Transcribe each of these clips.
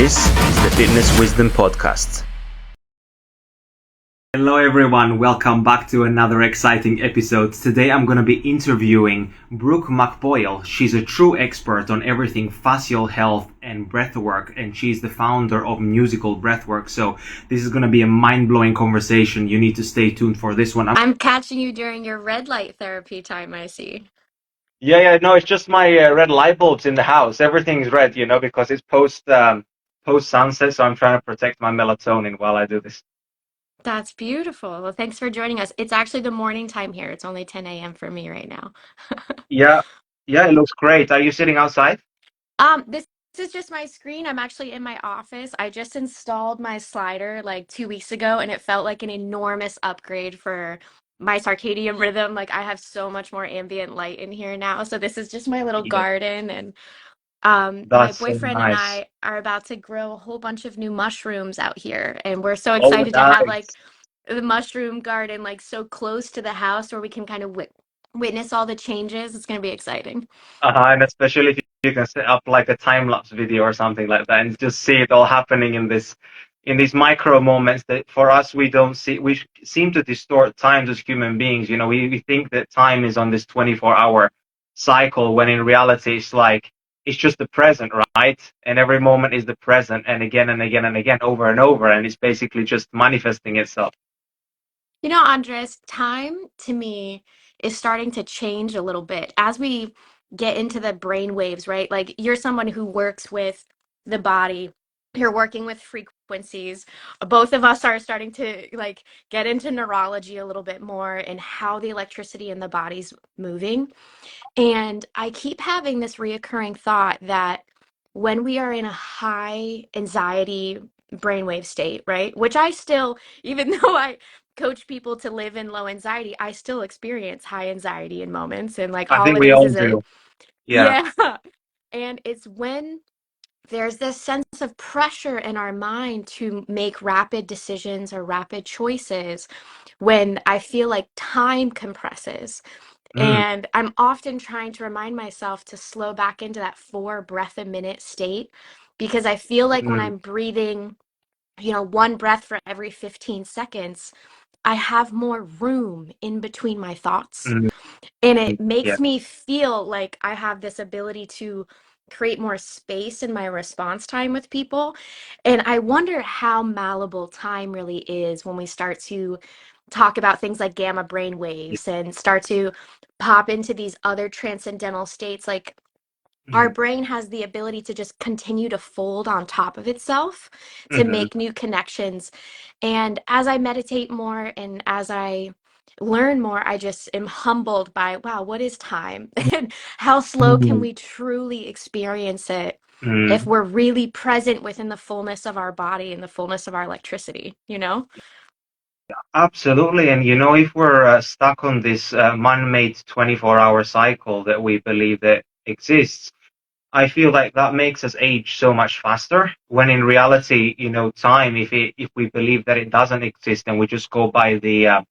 This is the Fitness Wisdom Podcast. Hello everyone, welcome back to another exciting episode. Today I'm going to be interviewing Brooke Mcpoyle. She's a true expert on everything fascial health and breath work, and she's the founder of Musical Breathwork. So this is going to be a mind-blowing conversation. You need to stay tuned for this one. I'm catching you during your red light therapy time, I see. Yeah, no, it's just my red light bulbs in the house. Everything's red, because it's post sunset, so I'm trying to protect my melatonin while I do this. That's beautiful. Well, thanks for joining us. It's actually the morning time here. It's only 10 a.m. for me right now. Yeah, yeah, it looks great. Are you sitting outside? This is just my screen. I'm actually in my office. I just installed my slider like 2 weeks ago, and it felt like an enormous upgrade for my circadian rhythm. Like I have so much more ambient light in here now. So this is just my little Yeah, garden, and my that's so boyfriend and nice. I are about to grow a whole bunch of new mushrooms out here, and we're so Oh, excited to have like nice. the mushroom garden like so close to the house where we can kind of witness all the changes. It's going to be exciting. And especially if you can set up like a time lapse video or something like that and just see it all happening in these micro moments that for us we don't see. We seem to distort times as human beings. We think that time is on this 24-hour cycle when in reality it's just the present, right? And every moment is the present, and again and again and again, over and over, and it's basically just manifesting itself. You know, Andres, time to me is starting to change a little bit as we get into the brain waves, right? Like you're someone who works with the body, you're working with frequencies. Both of us are starting to like get into neurology a little bit more and how the electricity in the body's moving. And I keep having this reoccurring thought that when we are in a high anxiety brainwave state, right? Which I still, even though I coach people to live in low anxiety, I still experience high anxiety in moments. And like I think we holidays all is a, do. Yeah. yeah. And it's when there's this sense of pressure in our mind to make rapid decisions or rapid choices when I feel like time compresses. Mm, And I'm often trying to remind myself to slow back into that 4 breath a minute state because I feel like when mm, I'm breathing, one breath for every 15 seconds, I have more room in between my thoughts. mm, And it yeah. makes me feel like I have this ability to create more space in my response time with people. And I wonder how malleable time really is when we start to talk about things like gamma brain waves and start to pop into these other transcendental states. Like our Mm, brain has the ability to just continue to fold on top of itself to mhm, make new connections. And as I meditate more and as I learn more, I just am humbled by, wow, what is time? And how slow can mm, we truly experience it if mm. we're really present within the fullness of our body and the fullness of our electricity, you know? Absolutely. And if we're stuck on this man-made 24-hour cycle that we believe that exists, I feel like that makes us age so much faster. When in reality, time, if we believe that it doesn't exist and we just go by the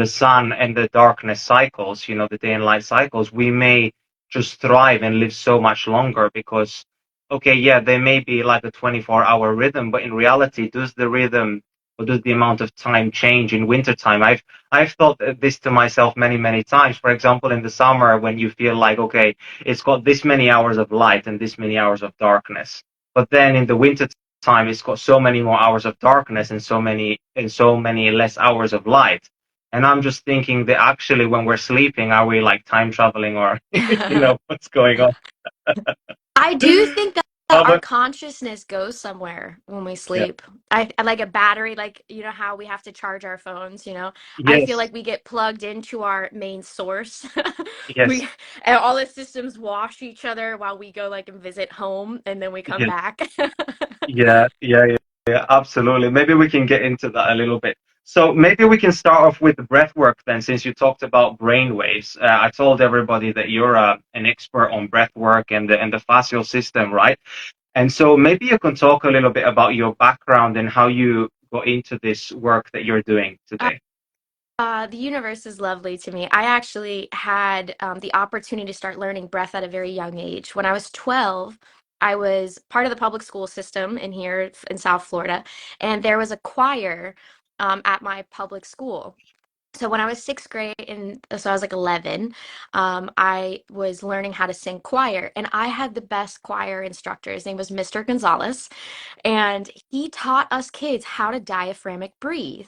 sun and the darkness cycles, the day and light cycles, we may just thrive and live so much longer because, okay, yeah, there may be like a 24-hour rhythm, but in reality, does the rhythm or does the amount of time change in wintertime? I've thought this to myself many, many times. For example, in the summer, when you feel like, okay, it's got this many hours of light and this many hours of darkness. But then in the winter time, it's got so many more hours of darkness and so many less hours of light. And I'm just thinking that actually when we're sleeping, are we like time traveling or, what's going on? I do think that Oh, our but consciousness goes somewhere when we yeah, sleep. I like a battery, like, you know, how we have to charge our phones, you know? I feel yes, like we get plugged into our main source. yes, We and all the systems wash each other while we go like and visit home and then we come yes, back. yeah, absolutely. Maybe we can get into that a little bit. So maybe we can start off with the breath work then, since you talked about brain waves. I told everybody that you're an expert on breath work and the fascial system, right? And so maybe you can talk a little bit about your background and how you got into this work that you're doing today. The universe is lovely to me. I actually had the opportunity to start learning breath at a very young age. When I was 12, I was part of the public school system in here in South Florida, and there was a choir at my public school. So when I was sixth grade, and so I was like 11, I was learning how to sing choir, and I had the best choir instructor. His name was Mr. Gonzalez, and he taught us kids how to diaphragmic breathe.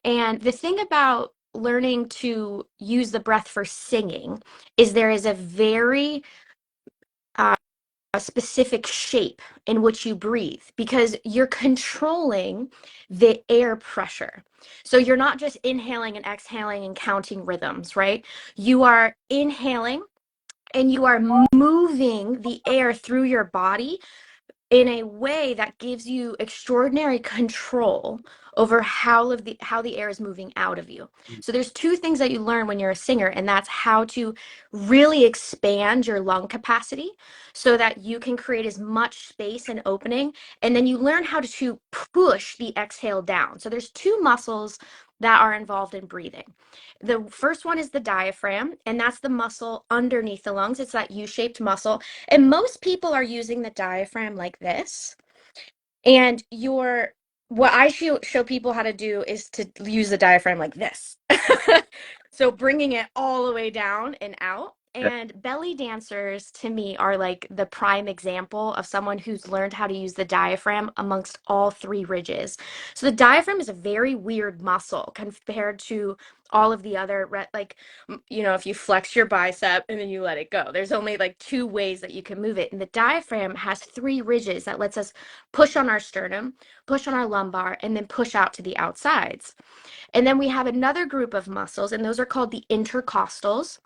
And the thing about learning to use the breath for singing is there is a very uh, specific shape in which you breathe because you're controlling the air pressure. So you're not just inhaling and exhaling and counting rhythms, right? You are inhaling and you are moving the air through your body in a way that gives you extraordinary control over how the air is moving out of you. So there's two things that you learn when you're a singer, and that's how to really expand your lung capacity so that you can create as much space and opening, and then you learn how to push the exhale down. So there's two muscles that are involved in breathing. The first one is the diaphragm, and that's the muscle underneath the lungs. It's that U-shaped muscle, and most people are using the diaphragm like this. And what I show people how to do is to use the diaphragm like this. So bringing it all the way down and out. Yeah. And belly dancers to me are like the prime example of someone who's learned how to use the diaphragm amongst all three ridges. So the diaphragm is a very weird muscle compared to all of the other, like, if you flex your bicep and then you let it go. There's only like two ways that you can move it. And the diaphragm has three ridges that lets us push on our sternum, push on our lumbar, and then push out to the outsides. And then we have another group of muscles, and those are called the intercostals.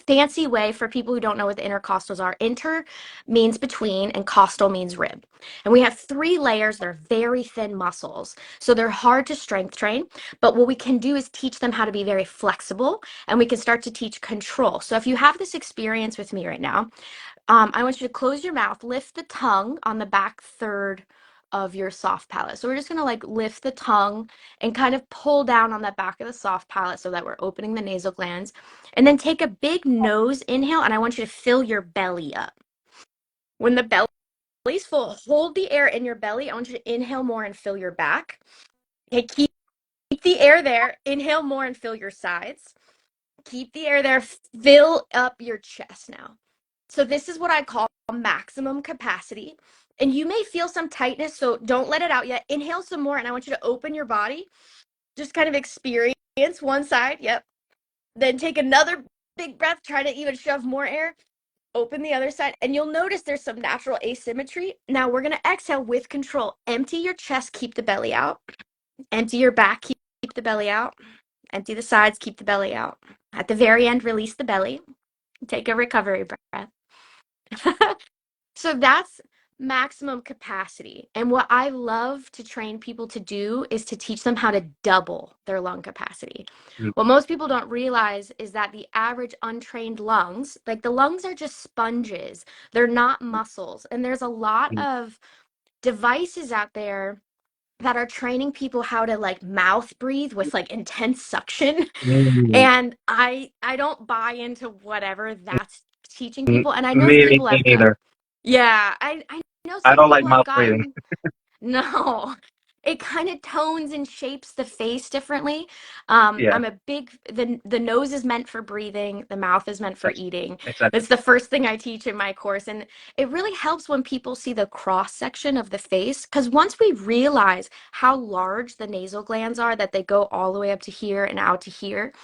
Fancy way for people who don't know what the intercostals are. Inter means between, and costal means rib. And we have three layers. They're very thin muscles. So they're hard to strength train. But what we can do is teach them how to be very flexible, and we can start to teach control. So if you have this experience with me right now, I want you to close your mouth, lift the tongue on the back third of your soft palate. So we're just going to like lift the tongue and kind of pull down on the back of the soft palate so that we're opening the nasal glands. And then take a big nose inhale, and I want you to fill your belly up. When the belly's full, hold the air in your belly. I want you to inhale more and fill your back. Okay, keep the air there. Inhale more and fill your sides. Keep the air there. Fill up your chest now. So this is what I call maximum capacity. And you may feel some tightness, so don't let it out yet. Inhale some more, and I want you to open your body. Just kind of experience one side. Yep. Then take another big breath. Try to even shove more air. Open the other side, and you'll notice there's some natural asymmetry. Now we're going to exhale with control. Empty your chest, keep the belly out. Empty your back, keep the belly out. Empty the sides, keep the belly out. At the very end, release the belly. Take a recovery breath. So that's maximum capacity. And what I love to train people to do is to teach them how to double their lung capacity. Mm. What most people don't realize is that the average untrained lungs, like the lungs are just sponges, they're not muscles. And there's a lot of devices out there that are training people how to like mouth breathe with like intense suction. Mm. And I don't buy into whatever that's teaching Mm. people. And I know some Me people have neither. yeah, I know I some don't like people have mouth breathing. gotten no. It kind of tones and shapes the face differently. Yeah, I'm a big the nose is meant for breathing, the mouth is meant for yes, eating. exactly. That's the first thing I teach in my course, and it really helps when people see the cross section of the face because once we realize how large the nasal glands are, that they go all the way up to here and out to here,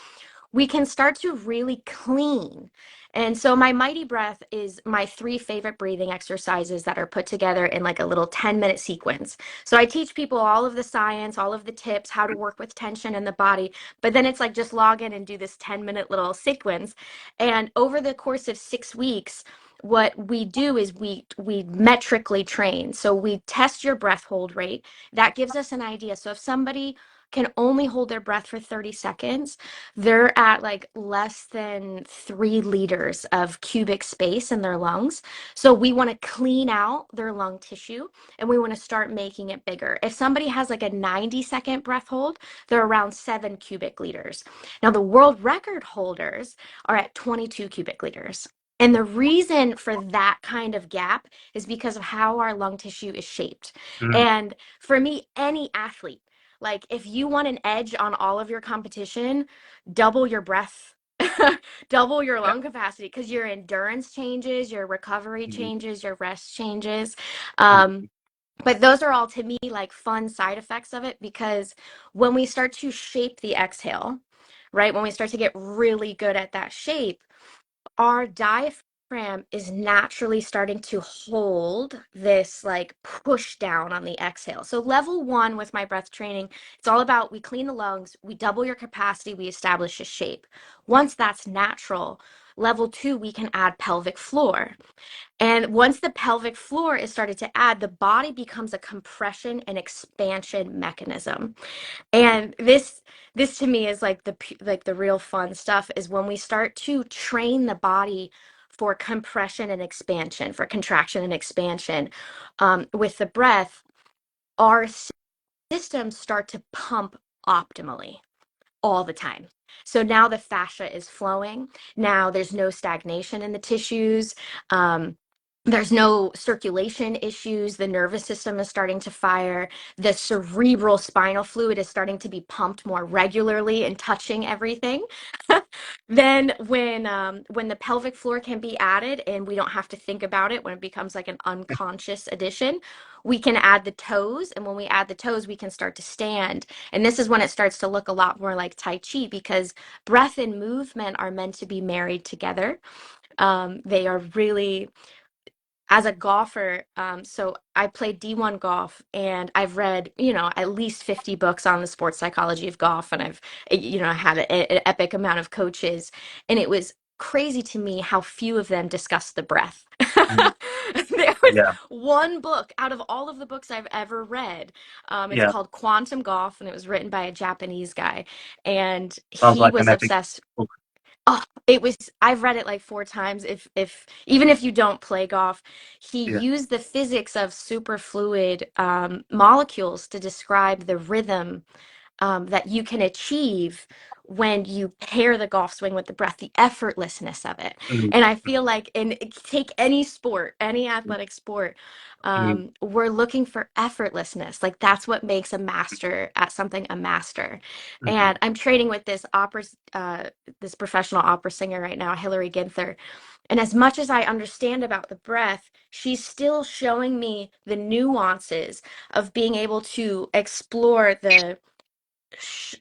we can start to really clean. And so my mighty breath is my three favorite breathing exercises that are put together in like a little 10-minute sequence. So I teach people all of the science, all of the tips, how to work with tension in the body, but then it's like just log in and do this 10-minute little sequence. And over the course of 6 weeks, what we do is we metrically train. So we test your breath hold rate. That gives us an idea. So if somebody can only hold their breath for 30 seconds, they're at like less than 3 liters of cubic space in their lungs. So we want to clean out their lung tissue and we want to start making it bigger. If somebody has like a 90-second breath hold, they're around 7 cubic liters. Now, the world record holders are at 22 cubic liters. And the reason for that kind of gap is because of how our lung tissue is shaped. Mm, And for me, any athlete, like if you want an edge on all of your competition, double your breath, double your yeah. lung capacity because your endurance changes, your recovery Mm, changes, your rest changes. mm, Um, but those are all to me like fun side effects of it because when we start to shape the exhale, right, when we start to get really good at that shape, our diaphragm is naturally starting to hold this like push down on the exhale. So level 1 with my breath training, it's all about we clean the lungs, we double your capacity, we establish a shape. Once that's natural, level 2 we can add pelvic floor. And once the pelvic floor is started to add, the body becomes a compression and expansion mechanism. And this to me is like like the real fun stuff is when we start to train the body for compression and expansion, for contraction and expansion, with the breath, our systems start to pump optimally all the time. So now the fascia is flowing. Now there's no stagnation in the tissues. Um, there's no circulation issues. The nervous system is starting to fire. The cerebral spinal fluid is starting to be pumped more regularly and touching everything. Then when the pelvic floor can be added and we don't have to think about it when it becomes like an unconscious addition, we can add the toes. And when we add the toes, we can start to stand. And this is when it starts to look a lot more like Tai Chi because breath and movement are meant to be married together. They are really, as a golfer, so I played D1 golf and I've read, at least 50 books on the sports psychology of golf. And I've, had an epic amount of coaches. And it was crazy to me how few of them discussed the breath. mm, There was yeah. one book out of all of the books I've ever read. It's Yeah. called Quantum Golf, and it was written by a Japanese guy. And Sounds he like an was epic obsessed. book. Oh, it was, I've read it like 4 times. If even if you don't play golf, he Yeah. used the physics of superfluid molecules to describe the rhythm that you can achieve when you pair the golf swing with the breath, the effortlessness of it. Mm, And I feel like, and take any sport, any mm, athletic sport, mm, we're looking for effortlessness. Like that's what makes a master at something a master. mm, And I'm training with this professional opera singer right now, Hillary Ginther. And as much as I understand about the breath, she's still showing me the nuances of being able to explore the sh-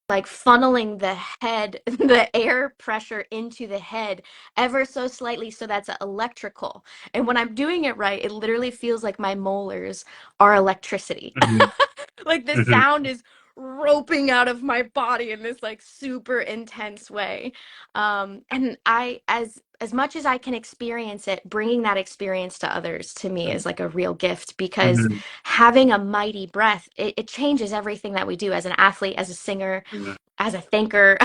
like funneling the head, the air pressure into the head ever so slightly so that's electrical. And when I'm doing it right, it literally feels like my molars are electricity. mm, Like the mm, sound is roping out of my body in this like super intense way. And I, as much as I can experience it, bringing that experience to others to me is like a real gift because mm, having a mighty breath, it changes everything that we do as an athlete, as a singer, mm. as a thinker.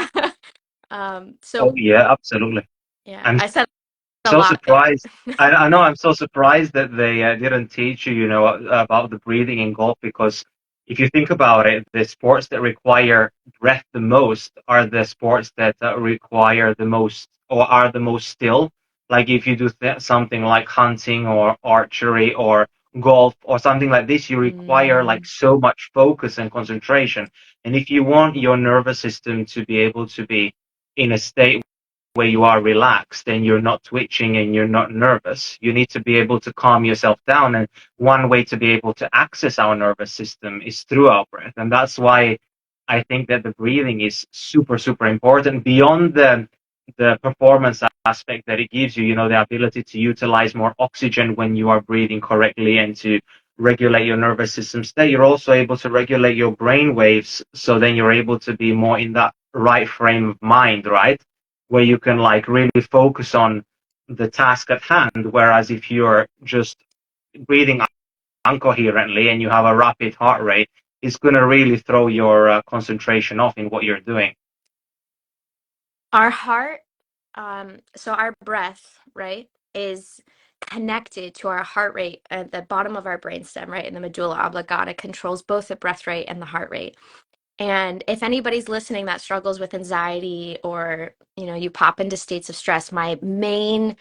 Oh So yeah, absolutely. yeah, I'm I said a so lot. surprised. I know I'm so surprised that they didn't teach you, about the breathing in golf because if you think about it, the sports that require breath the most are the sports that require the most or are the most still. Like if you do something like hunting or archery or golf or something like this, you require like Mm, so much focus and concentration. And if you want your nervous system to be able to be in a state where you are relaxed and you're not twitching and you're not nervous. You need to be able to calm yourself down. And one way to be able to access our nervous system is through our breath. And that's why I think that the breathing is super, super important beyond the performance aspect that it gives you, the ability to utilize more oxygen when you are breathing correctly and to regulate your nervous system state. You're also able to regulate your brain waves. So then you're able to be more in that right frame of mind, right? Where you can like really focus on the task at hand. Whereas if you're just breathing incoherently and you have a rapid heart rate, it's going to really throw your concentration off in what you're doing. our heart, so our breath, right, is connected to our heart rate at the bottom of our brainstem, right, in the medulla oblongata, controls both the breath rate and the heart rate. And if anybody's listening that struggles with anxiety, or, you pop into states of stress, my main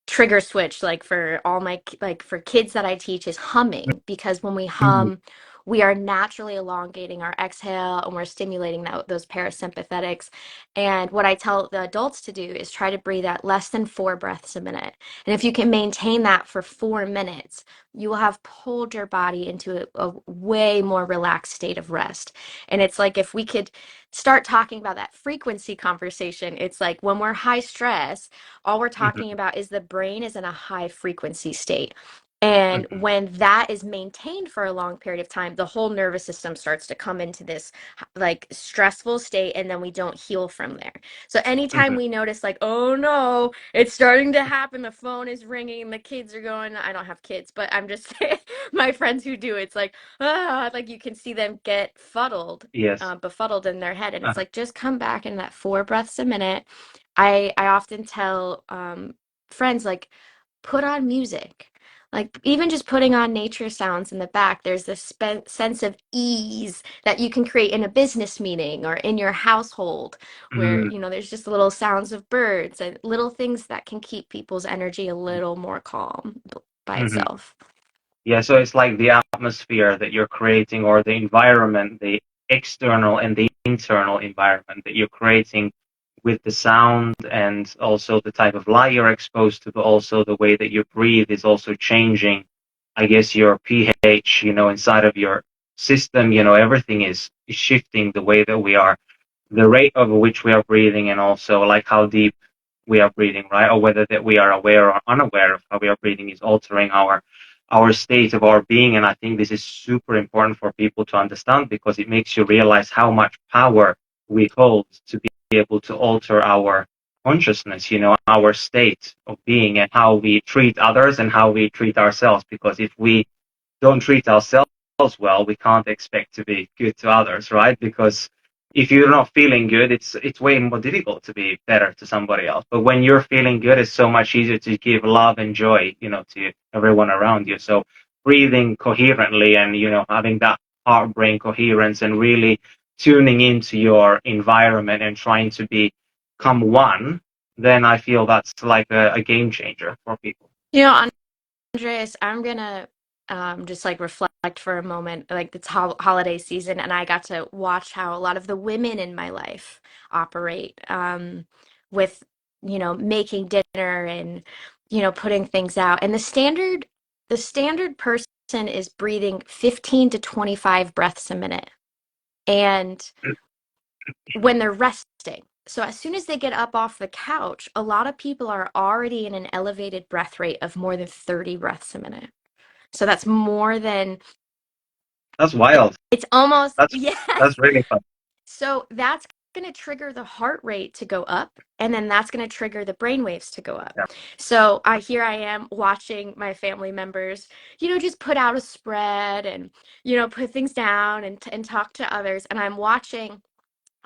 trigger switch, like for all my like for kids that I teach, is humming, because when we Mhm. hum, we are naturally elongating our exhale and we're stimulating those parasympathetics. And what I tell the adults to do is try to breathe at less than 4 breaths a minute. And if you can maintain that for 4 minutes, you will have pulled your body into a way more relaxed state of rest. And it's like, if we could start talking about that frequency conversation, it's like when we're high stress, all we're talking Mhm. about is the brain is in a high frequency state. And Mhm. when that is maintained for a long period of time, the whole nervous system starts to come into this like stressful state, and then we don't heal from there. So anytime Mhm. we notice, like, oh no, it's starting to happen, the phone is ringing, the kids are going, I don't have kids, but I'm just saying, my friends who do, it's like, like you can see them get Yes. befuddled in their head. And it's Uh-huh. like, just come back in that 4 breaths a minute. I often tell friends, like, put on music. Like, even just putting on nature sounds in the back, there's this sense of ease that you can create in a business meeting or in your household, where, Mm. there's just little sounds of birds and little things that can keep people's energy a little more calm by Mhm. itself. Yeah, so it's like the atmosphere that you're creating, or the environment, the external and the internal environment that you're creating with the sound, and also the type of light you're exposed to, but also the way that you breathe is also changing, I guess, your pH, inside of your system. Everything is shifting the way that we are, the rate of which we are breathing, and also like how deep we are breathing, right? Or whether that we are aware or unaware of how we are breathing is altering our state of our being. And I think this is super important for people to understand, because it makes you realize how much power we hold to be able to alter our consciousness, our state of being, and how we treat others and how we treat ourselves. Because if we don't treat ourselves well, we can't expect to be good to others, right? Because if you're not feeling good, it's way more difficult to be better to somebody else. But when you're feeling good, it's so much easier to give love and joy, to everyone around you. So breathing coherently, and having that heart brain coherence, and really tuning into your environment and trying to become one, then I feel that's like a game changer for people. You know, Andreas, I'm gonna just like reflect for a moment. Like, it's holiday season, and I got to watch how a lot of the women in my life operate, with, making dinner and, putting things out. And the standard person is breathing 15 to 25 breaths a minute. And when they're resting. So as soon as they get up off the couch, a lot of people are already in an elevated breath rate of more than 30 breaths a minute. So that's more than That's wild. it's almost, That's yes. that's really fun. So that's going to trigger the heart rate to go up, and then that's going to trigger the brain waves to go up. Yeah. So here I am watching my family members, just put out a spread and, put things down and talk to others. And I'm watching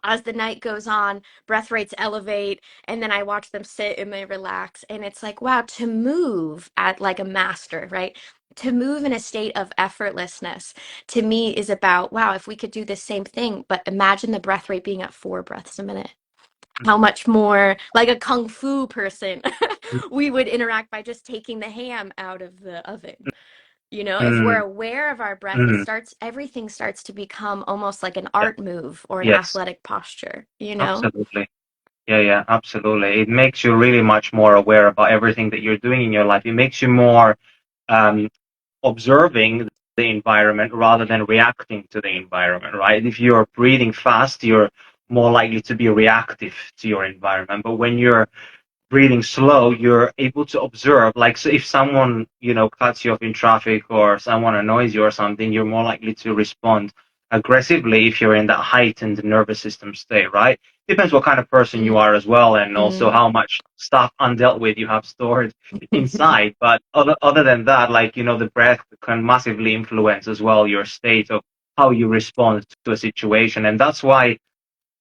as the night goes on, breath rates elevate, and then I watch them sit and they relax. And it's like, wow, to move at like a master, right? To move in a state of effortlessness, to me, is about, wow, if we could do the same thing, but imagine the breath rate being at 4 breaths a minute. How much more like a kung fu person we would interact by just taking the ham out of the oven. If we're Mm, aware of our breath, mm, everything starts to become almost like an yeah, art move or an yes, athletic posture. absolutely. Yeah, yeah, absolutely. It makes you really much more aware about everything that you're doing in your life. It makes you more um, observing the environment rather than reacting to the environment, right? If you're breathing fast, you're more likely to be reactive to your environment. But when you're breathing slow, you're able to observe. Like, so if someone, cuts you off in traffic, or someone annoys you or something, you're more likely to respond aggressively if you're in that heightened nervous system state, right? Depends what kind of person you are as well, and also Mm-hmm. how much stuff undealt with you have stored inside. But other than that, like, the breath can massively influence as well your state of how you respond to a situation. And that's why,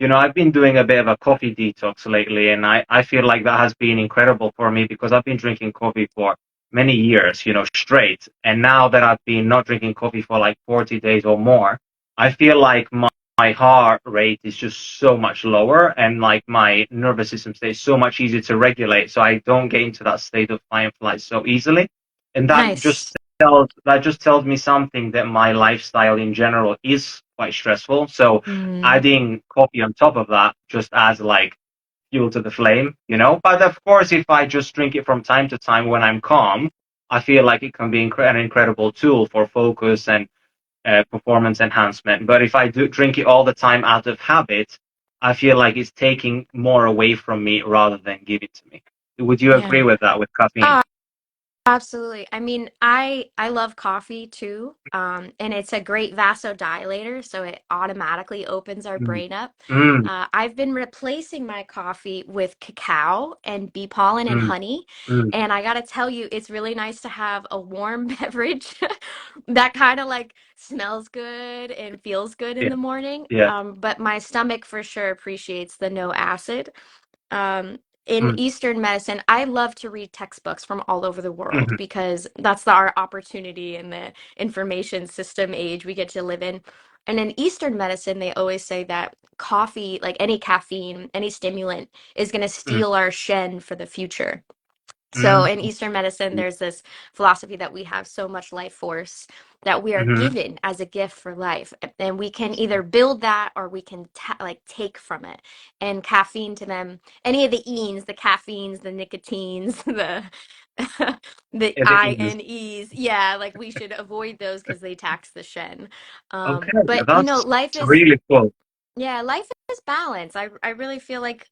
I've been doing a bit of a coffee detox lately, and I feel like that has been incredible for me, because I've been drinking coffee for many years, straight. And now that I've been not drinking coffee for like 40 days or more, I feel like my heart rate is just so much lower, and like my nervous system stays so much easier to regulate, so I don't get into that state of fight and flight so easily. And Nice. that just tells me something, that my lifestyle in general is quite stressful. So Mm, adding coffee on top of that just adds like fuel to the flame, you know. But of course, if I just drink it from time to time when I'm calm, I feel like it can be an incredible tool for focus and performance enhancement. But if I do drink it all the time out of habit, I feel like it's taking more away from me rather than give it to me. Would you agree yeah. with that with caffeine? Oh, absolutely. I mean, I love coffee too, and it's a great vasodilator, so it automatically opens our Mm, brain up. mm, I've been replacing my coffee with cacao and bee pollen and mm, honey, mm. and I gotta tell you, it's really nice to have a warm beverage that kind of like smells good and feels good in Yeah, the morning. yeah. But my stomach for sure appreciates the no acid. Um, in Mm, Eastern medicine, I love to read textbooks from all over the world mhm, because that's our opportunity in the information system age we get to live in. And in Eastern medicine, they always say that coffee, like any caffeine, any stimulant, is going to mm, steal our shen for the future. So mm, in Eastern medicine, there's this philosophy that we have so much life force that we are mhm. given as a gift for life, and we can either build that or we can like take from it. And caffeine to them, any of the enes, the caffeines, the nicotines, the the Yeah, the I ease. N E's, yeah, like we should avoid those because they tax the shen. Okay, But that's life is, really cool. yeah, life is balance. I really feel like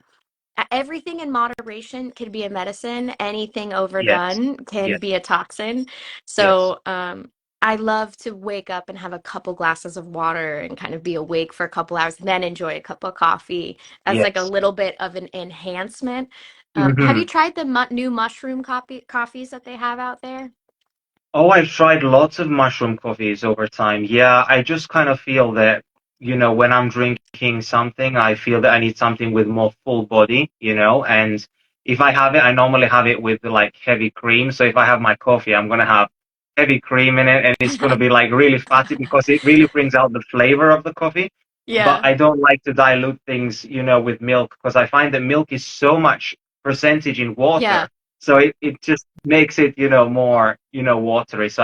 everything in moderation can be a medicine. Anything Yes, overdone can yes, be a toxin. yes, So, I love to wake up and have a couple glasses of water and kind of be awake for a couple hours, then enjoy a cup of coffee as like a yes. little bit of an enhancement. Have you Mhm. tried the new mushroom coffees that they have out there? Oh, I've tried lots of mushroom coffees over time. Yeah, I just kind of feel that, when I'm drinking something, I feel that I need something with more full body, and if I have it, I normally have it with like heavy cream. So if I have my coffee, I'm gonna have heavy cream in it, and it's gonna be like really fatty because it really brings out the flavor of the coffee. But Yeah. I don't like to dilute things, with milk, because I find that milk is so much percentage in Yeah. water, so it just makes it, more, watery. So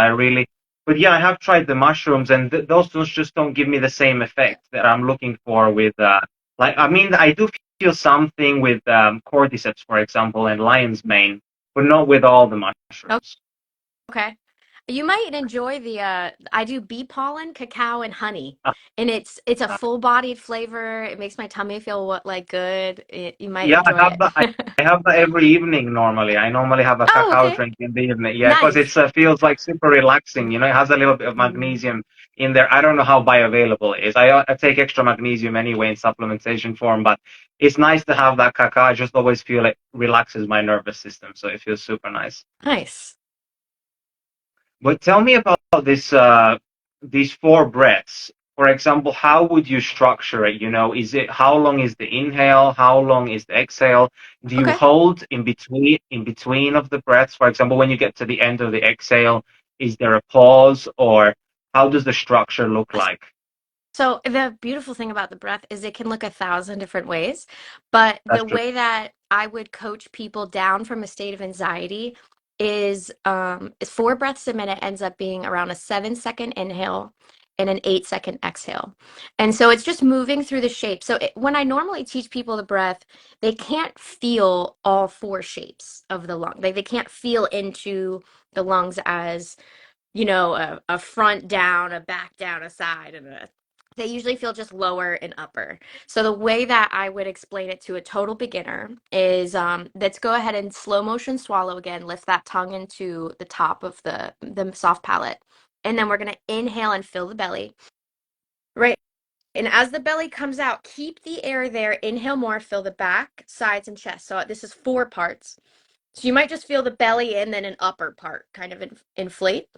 but yeah, I have tried the mushrooms, and those ones just don't give me the same effect that I'm looking for with, like, I mean, I do feel something with cordyceps, for example, and lion's mane, but not with all the mushrooms. Okay. You might enjoy the I do bee pollen, cacao, and honey. Uh, And it's a uh, full-bodied flavor. It makes my tummy feel like good. You might Yeah, I enjoy have it. that. I have that every evening normally. I normally have a Oh, cacao okay. drink in the evening. Yeah, because it Nice. feels like super relaxing. It has a little bit of Mm, magnesium in there. I don't know how bioavailable it is. I take extra magnesium anyway in supplementation form, but it's nice to have that cacao. I just always feel it relaxes my nervous system, so it feels super nice. nice. But tell me about these four breaths. For example, how would you structure it? Is it how long is the inhale? How long is the exhale? Do you Okay. hold in between of the breaths? For example, when you get to the end of the exhale, is there a pause, or how does the structure look like? So the beautiful thing about the breath is it can look a thousand different ways, but That's the true. way that I would coach people down from a state of anxiety is 4 breaths a minute ends up being around a 7-second inhale and an 8-second exhale. And so it's just moving through the shape. So when I normally teach people the breath, they can't feel all four shapes of the lung. They can't feel into the lungs as a front down, a back down, a side, and they usually feel just lower and upper. So the way that I would explain it to a total beginner is let's go ahead and slow motion swallow again, lift that tongue into the top of the soft palate. And then we're gonna inhale and fill the belly. Right. And as the belly comes out, keep the air there. Inhale more, fill the back, sides, and chest. So this is 4 parts. So you might just feel the belly and then an upper part kind of inflate.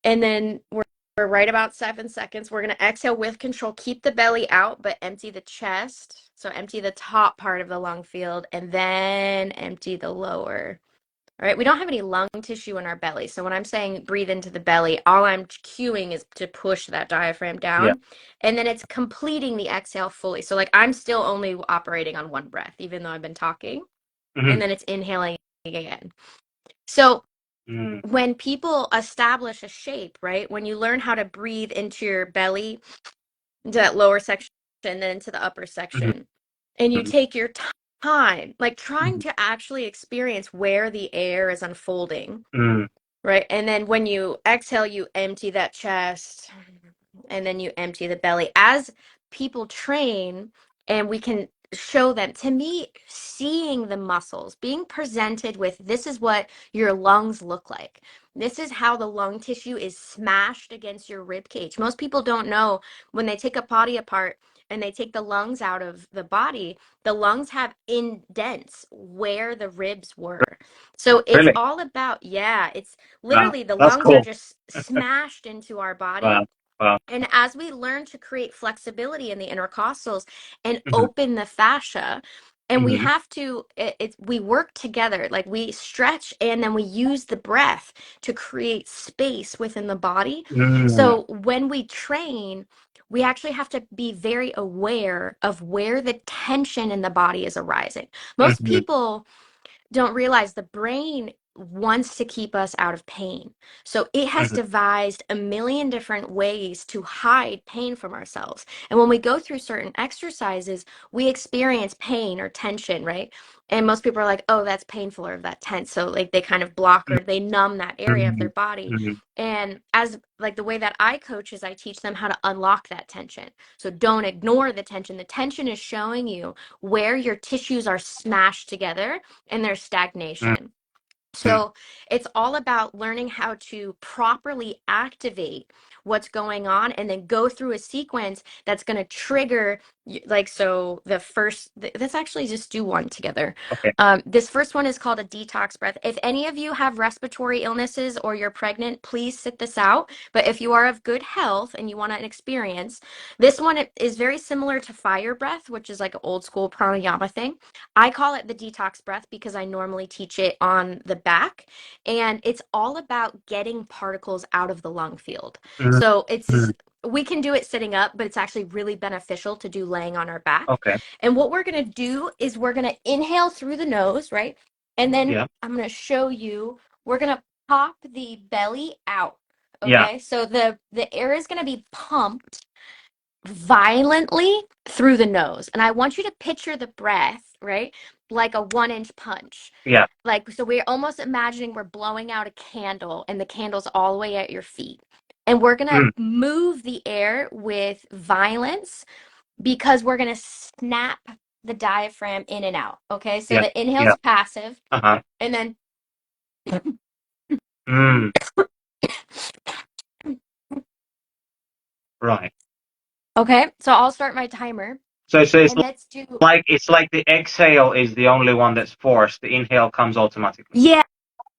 And then we're right about 7 seconds. We're going to exhale with control. Keep the belly out, but empty the chest. So empty the top part of the lung field and then empty the lower. right? We don't have any lung tissue in our belly. So when I'm saying breathe into the belly, all I'm cueing is to push that diaphragm Yeah. down. And then it's completing the exhale fully. So like I'm still only operating on one breath, even though I've been talking. Hmm. And then it's inhaling again. So Mm, when people establish a shape, right? When you learn how to breathe into your belly, into that lower section, and then into the upper mhm, section, and you mhm, take your time, like trying mhm, to actually experience where the air is unfolding, mm, right? And then when you exhale, you empty that chest and then you empty the belly. As people train, and we can show them, to me, seeing the muscles, being presented with this is what your lungs look like. This is how the lung tissue is smashed against your rib cage. Most people don't know when they take a body apart and they take the lungs out of the body, the lungs have indents where the ribs were. So it's really? all about, yeah, it's Wow, literally the that's lungs are cool. just smashed into our body. Wow, wow. And as we learn to create flexibility in the intercostals and Hmm. open the fascia, and we Hmm. have to, we work together, like we stretch and then we use the breath to create space within the body. Mm, So when we train, we actually have to be very aware of where the tension in the body is arising. Most mhm, people don't realize the brain wants to keep us out of pain. So it has mhm, devised a million different ways to hide pain from ourselves. And when we go through certain exercises, we experience pain or tension, right? And most people are like, oh, that's painful or that tense. So like they kind of block or they numb that area of their mhm, body. mhm, And as like the way that I coach is I teach them how to unlock that tension. So don't ignore the tension. The tension is showing you where your tissues are smashed together and there's stagnation. mhm, So it's all about learning how to properly activate what's going on and then go through a sequence that's going to trigger like so the first let's actually just do one together. okay. This first one is called a detox breath. If any of you have respiratory illnesses or you're pregnant, please sit this out. But if you are of good health and you want an experience, this one is very similar to fire breath, which is like an old school pranayama thing. I call it the detox breath because I normally teach it on the back, and it's all about getting particles out of the lung field. Mhm, So it's mhm, we can do it sitting up, but it's actually really beneficial to do laying on our back. okay. And what we're going to do is we're going to inhale through the nose, right? And then Yeah. I'm going to show you, we're going to pop the belly out. Yeah. Okay? So the air is going to be pumped violently through the nose. And I want you to picture the breath, right? Like a 1 inch punch. Yeah. Like, so we're almost imagining we're blowing out a candle and the candle's all the way at your feet. And we're going to Mm, move the air with violence because we're going to snap the diaphragm in and out. Okay. So yeah. the Yeah. inhale's passive. Uh-huh. And then, Mm, right. okay. So I'll start my timer So it's and let's do, like the exhale is the only one that's forced. The inhale comes automatically. yeah.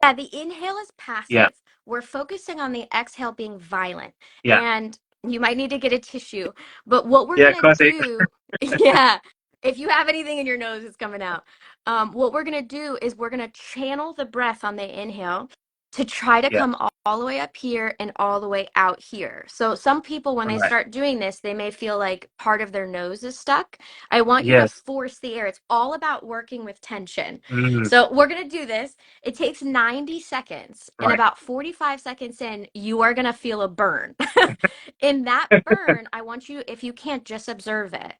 Yeah, the inhale is Yeah. passive. We're focusing on the exhale being violent. Yeah. And you might need to get a tissue. But what we're Yeah. going to Classic. do, yeah, if you have anything in your nose, it's coming out. What we're going to do is we're going to channel the breath on the inhale to try to Yeah. come all the way up here and all the way out here. So some people, when they Right. start doing this, they may feel like part of their nose is stuck. I want you to Yes. force the air. It's all about working with tension. Mm, So we're going to do this. It takes 90 seconds, and right. about 45 seconds in, you are going to feel a burn. In that burn, I want you, if you can't, just observe it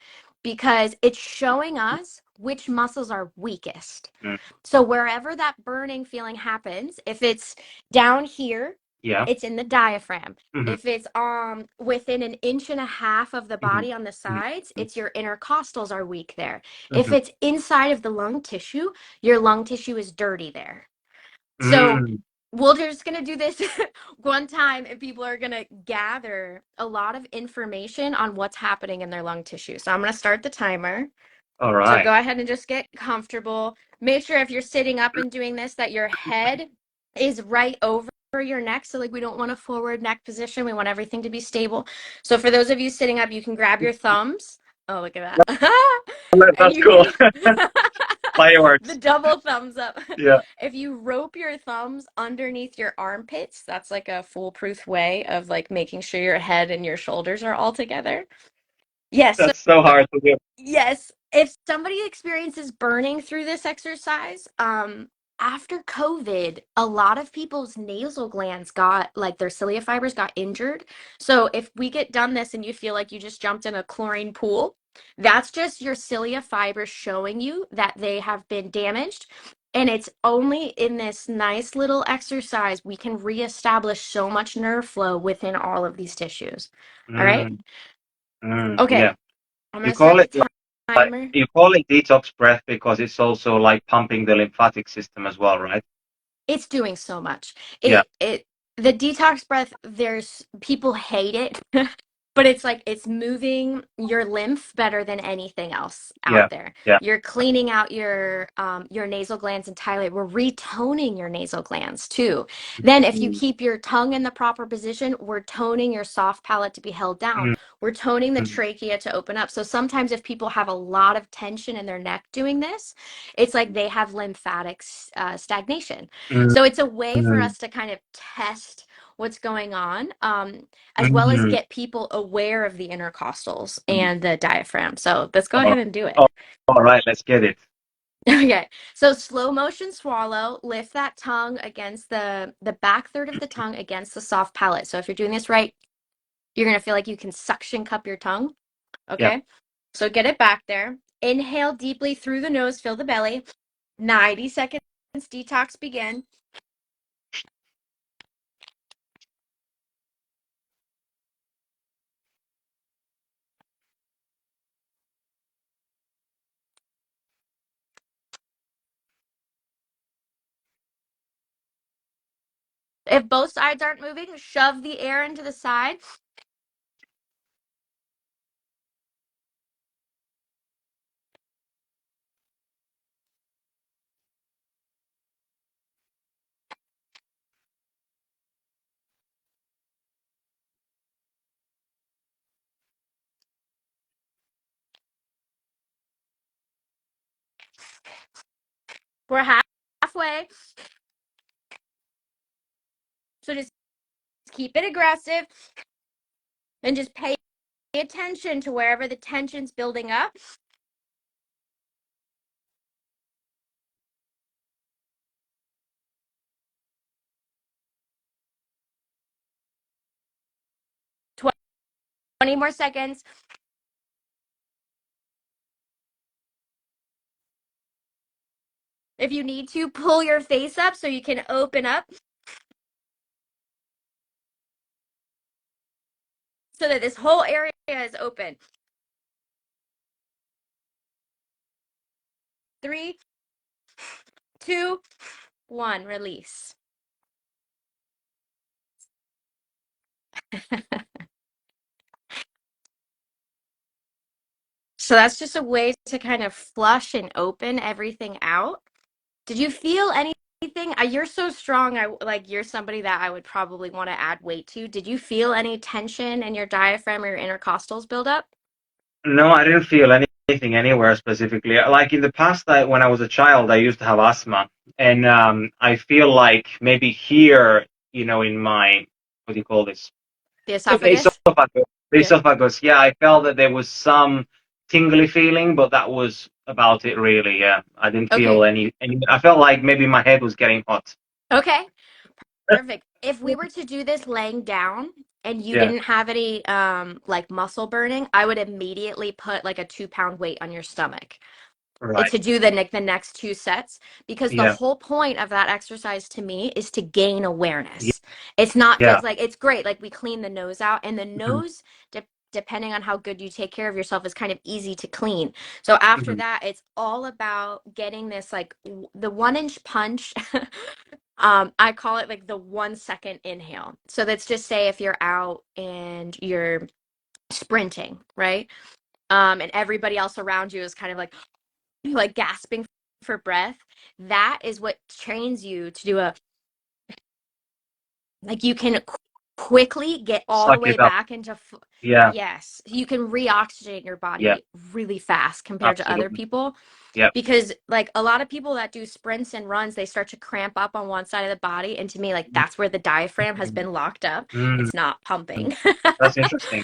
because it's showing us which muscles are weakest. Mm, So wherever that burning feeling happens, if it's down here, yeah. it's in the diaphragm. Hmm. If it's within an inch and a half of the Hmm. body on the Hmm. sides, it's your intercostals are weak there. If Hmm. it's inside of the lung tissue, your lung tissue is dirty there. So Mm, we're just going to do this one time and people are going to gather a lot of information on what's happening in their lung tissue. So I'm going to start the timer. all So right. go ahead and just get comfortable. Make sure if you're sitting up and doing this that your head is right over your neck. So like we don't want a forward neck position. We want everything to be stable. So for those of you sitting up, you can grab your thumbs. Oh, look at that. And That's you cool. can The Fireworks. double thumbs up. Yeah, If you rope your thumbs underneath your armpits, that's like a foolproof way of like making sure your head and your shoulders are all together. Yes. So that's so hard to do. yes, if somebody experiences burning through this exercise, after COVID, a lot of people's nasal glands got like their cilia fibers got injured. So if we get done this and you feel like you just jumped in a chlorine pool, that's just your cilia fibers showing you that they have been damaged. And it's only in this nice little exercise we can reestablish so much nerve flow within all of these tissues. All right. Mm, yeah. Okay. I'm You gonna start call the it like timer. you call it detox breath because it's also like pumping the lymphatic system as well, right? It's doing so much. Yeah, It the detox breath, there's people hate it, but it's like it's moving your lymph better than anything else yeah, out there. yeah. You're cleaning out your nasal glands entirely. We're retoning your nasal glands too. Then if you Mm, keep your tongue in the proper position, we're toning your soft palate to be held down. mm, We're toning the mm, trachea to open up. So sometimes if people have a lot of tension in their neck doing this, it's like they have lymphatic stagnation. mm, So it's a way for mm, us to kind of test what's going on, as well as mm, get people aware of the intercostals mm. and the diaphragm. So let's go All ahead and do it. all- all right, let's get it. Okay. So slow motion swallow, lift that tongue against the back third of the tongue against the soft palate. So if you're doing this right, you're going to feel like you can suction cup your tongue. Yeah. Okay. So get it back there. Inhale deeply through the nose, fill the belly. 90 seconds detox begin. If both sides aren't moving, shove the air into the side. 'We're halfway. So just keep it aggressive and just pay attention to wherever the tension's building up. 20 more seconds. If you need to, pull your face up so you can open up so that this whole area is open. 3, 2, 1, release. So that's just a way to kind of flush and open everything out. Did you feel anything? You're so strong. I like you're somebody that I would probably want to add weight to. Did you feel any tension in your diaphragm or your intercostals build up? No, I didn't feel anything anywhere specifically. Like in the past, when I was a child, I used to have asthma, and I feel like maybe here, in my what do you call this? The The esophagus? esophagus. The Yeah. esophagus. Yeah, I felt that there was some tingly feeling, but that was about it, really. Yeah, I didn't feel Okay. any. I felt like maybe my head was getting hot. Okay. Perfect. If we were to do this laying down and you Yeah, didn't have any like muscle burning, I would immediately put like a 2 pound weight on your stomach. right. To do the next two sets, because the Yeah, whole point of that exercise to me is to gain awareness. It's not yeah. just like it's great, like we clean the nose out, and the Mhm, nose depending on how good you take care of yourself is kind of easy to clean. So after mhm. that it's all about getting this like the 1 inch punch. I call it like the 1 second inhale. So let's just say if you're out and you're sprinting, right, and everybody else around you is kind of like gasping for breath. That is what trains you to do a like you can quickly get all the Suck way it up. back into Yeah. yes, you can reoxygenate your Yeah. body really fast compared to other Absolutely. people, Yeah. because like a lot of people that do sprints and runs, they start to cramp up on one side of the body, and to me, like, that's where the diaphragm has Mm, been locked up. mm, It's not mm. pumping. That's interesting.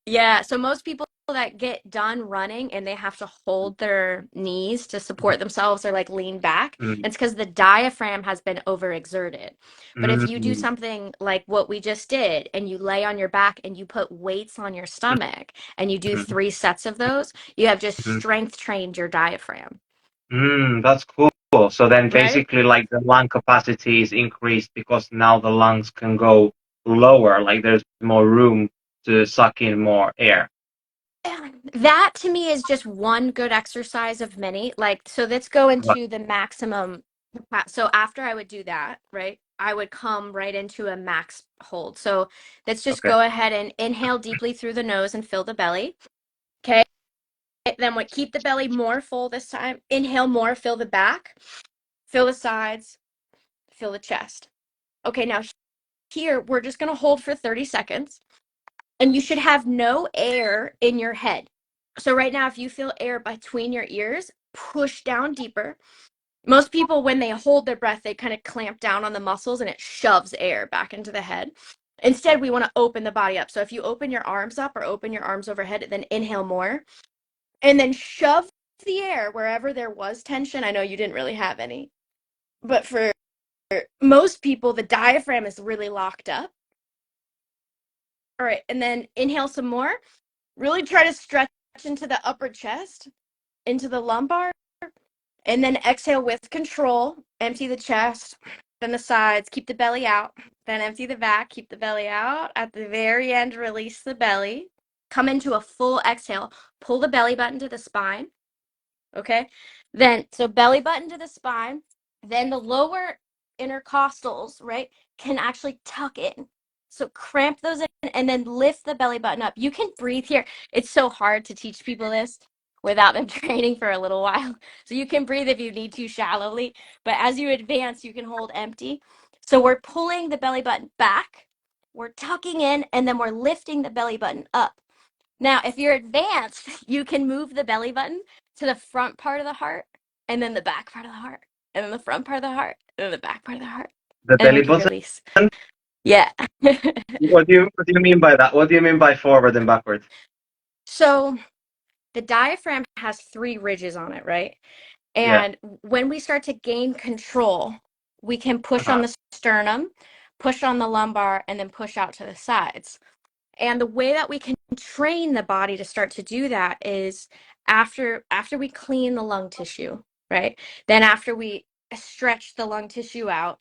Yeah, so most people that get done running and they have to hold their knees to support themselves or like lean back, Mm, it's because the diaphragm has been overexerted. But if you do mm, something like what we just did and you lay on your back and you put weights on your stomach and you do mm, 3 sets of those, you have just mm, strength trained your diaphragm, That's cool. So then right? basically like the lung capacity is increased because now the lungs can go lower, like there's more room to suck in more air. That to me is just one good exercise of many. Like, so let's go Right. into the maximum. So after I would do that, right, I would come right into a max hold. So let's just Okay. go ahead and inhale deeply through the nose and fill the belly. Okay. Then what? Keep the belly more full this time. Inhale more, fill the back, fill the sides, fill the chest. Okay. Now here, we're just going to hold for 30 seconds, and you should have no air in your head. So right now, if you feel air between your ears, push down deeper. Most people, when they hold their breath, they kind of clamp down on the muscles and it shoves air back into the head. Instead, we want to open the body up. So if you open your arms up or open your arms overhead, then inhale more and then shove the air wherever there was tension. I know you didn't really have any, but for most people, the diaphragm is really locked up. All right. And then inhale some more. Really try to stretch into the upper chest, into the lumbar, and then exhale with control. Empty the chest, then the sides, keep the belly out, then empty the back, keep the belly out. At the very end, release the belly. Come into a full exhale. Pull the belly button to the spine. Okay. Then, so belly button to the spine. Then the lower intercostals, right, can actually tuck in. So cramp those in and then lift the belly button up. You can breathe here. It's so hard to teach people this without them training for a little while. So you can breathe if you need to shallowly, but as you advance, you can hold empty. So we're pulling the belly button back, we're tucking in, and then we're lifting the belly button up. Now, if you're advanced, you can move the belly button to the front part of the heart, and then the back part of the heart, and then the front part of the heart, and then the back part of the heart. The And belly we can button? release. Yeah. What do you mean by that? What do you mean by forward and backward? So the diaphragm has 3 ridges on it, right? Yeah. And when we start to gain control, we can push on Uh-huh. the sternum, push on the lumbar, and then push out to the sides. And the way that we can train the body to start to do that is after we clean the lung tissue, right? Then after we stretch the lung tissue out,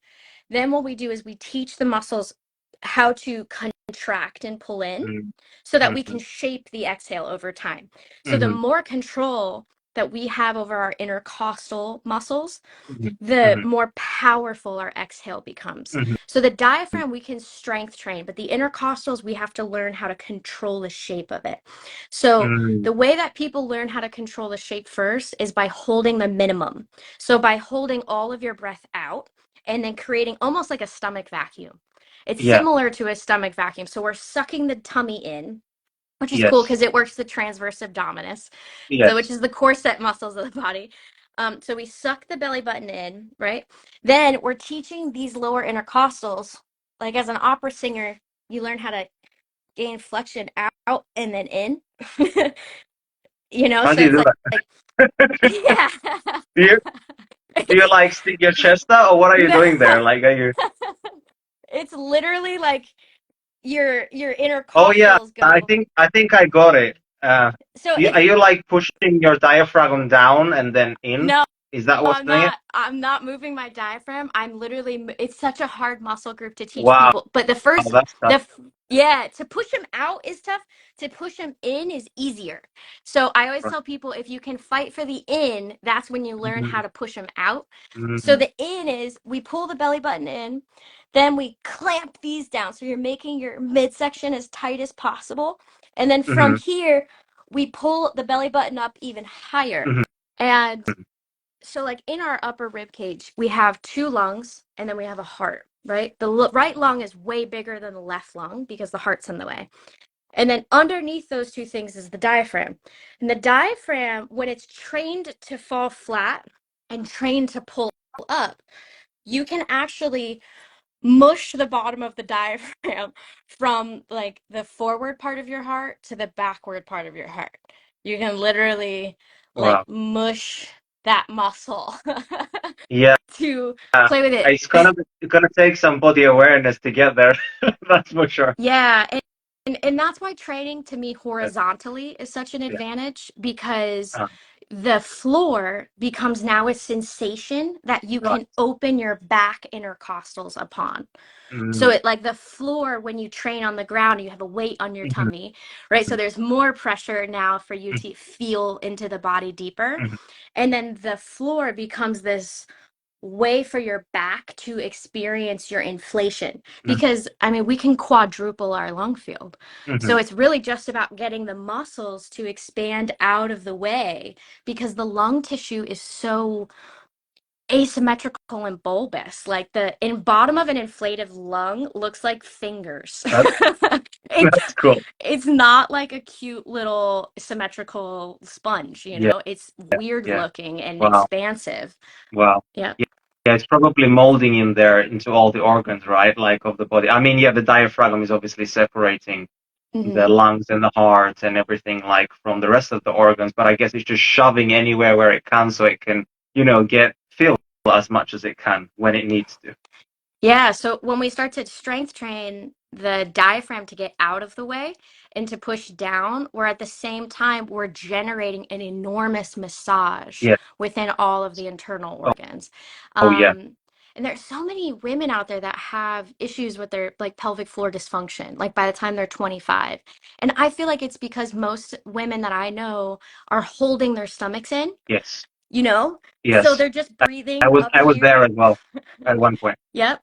then what we do is we teach the muscles how to contract and pull in Mm, so that we mm, can shape the exhale over time. So the mhm, more control that we have over our intercostal muscles, mhm, the mhm, more powerful our exhale becomes. mhm, So the diaphragm we can strength train, but the intercostals we have to learn how to control the shape of it. So mm, the way that people learn how to control the shape first is by holding the minimum. So by holding all of your breath out and then creating almost like a stomach vacuum. It's Yeah. similar to a stomach vacuum. So we're sucking the tummy in, which is cool Yes. because it works the transverse abdominis, so which Yes. is the corset muscles of the body. So we suck the belly button in, right? Then we're teaching these lower intercostals. Like as an opera singer, you learn how to gain flexion out and then in. How So do you it's do like that? yeah. Do you do you it's like stick your chest out, or what are you no, doing there? Like, are you? it's literally like your Oh yeah, intercostals I go. think I think I got it. So Are you like pushing your diaphragm down and then in? no, Is that what's doing it? I'm not moving my diaphragm. I'm literally it's such a hard muscle group to teach Wow, people. But the first that's tough. yeah, to push them out is tough. To push them in is easier. So I always Right. tell people if you can fight for the in, that's when you learn how Mhm, to push them out. So mhm, the in is we pull the belly button in, then we clamp these down. So you're making your midsection as tight as possible. And then from mhm, here, we pull the belly button up even higher. mhm, And so like in our upper rib cage, we have 2 lungs and then we have a heart. right? The right lung is way bigger than the left lung because the heart's in the way. And then underneath those two things is the diaphragm. And the diaphragm, when it's trained to fall flat and trained to pull up, you can actually mush the bottom of the diaphragm from like the forward part of your heart to the backward part of your heart. You can literally like Wow. mush that muscle Yeah. to play with it. It's gonna take some body awareness to get there. That's for sure. Yeah, and that's why training to me Yeah. horizontally is such an Yeah. advantage because Uh, the floor becomes now a sensation that you right. can open your back intercostals upon. So Mm, it like the floor when you train on the ground, you have a weight on your mhm, tummy, right? So mhm, there's more pressure now for you mhm, to feel into the body deeper. mhm, And then the floor becomes this way for your back to experience your inflation mhm, because I mean we can quadruple our lung field. mhm. So it's really just about getting the muscles to expand out of the way because the lung tissue is so asymmetrical and bulbous. Like the in bottom of an inflated lung looks like fingers. That, it's that's cool. it's not like a cute little symmetrical sponge, you Yeah. know? It's weird Yeah. looking and Wow. expansive. Wow. Yeah. Yeah. Yeah, it's probably molding in there into all the organs, right? Like of the body. I mean, yeah, the diaphragm is obviously separating the Mhm. lungs and the heart and everything like from the rest of the organs, but I guess it's just shoving anywhere where it can so it can, get filled as much as it can when it needs to. Yeah, so when we start to strength train the diaphragm to get out of the way and to push down, we're at the same time we're generating an enormous massage Yes. within all of the internal Oh, organs. oh yeah. And there's so many women out there that have issues with their like pelvic floor dysfunction, like by the time they're 25. And I feel like it's because most women that I know are holding their stomachs in, Yes. you know? So Yes. they're just I breathing was up I was there here. as well at one point. Yep.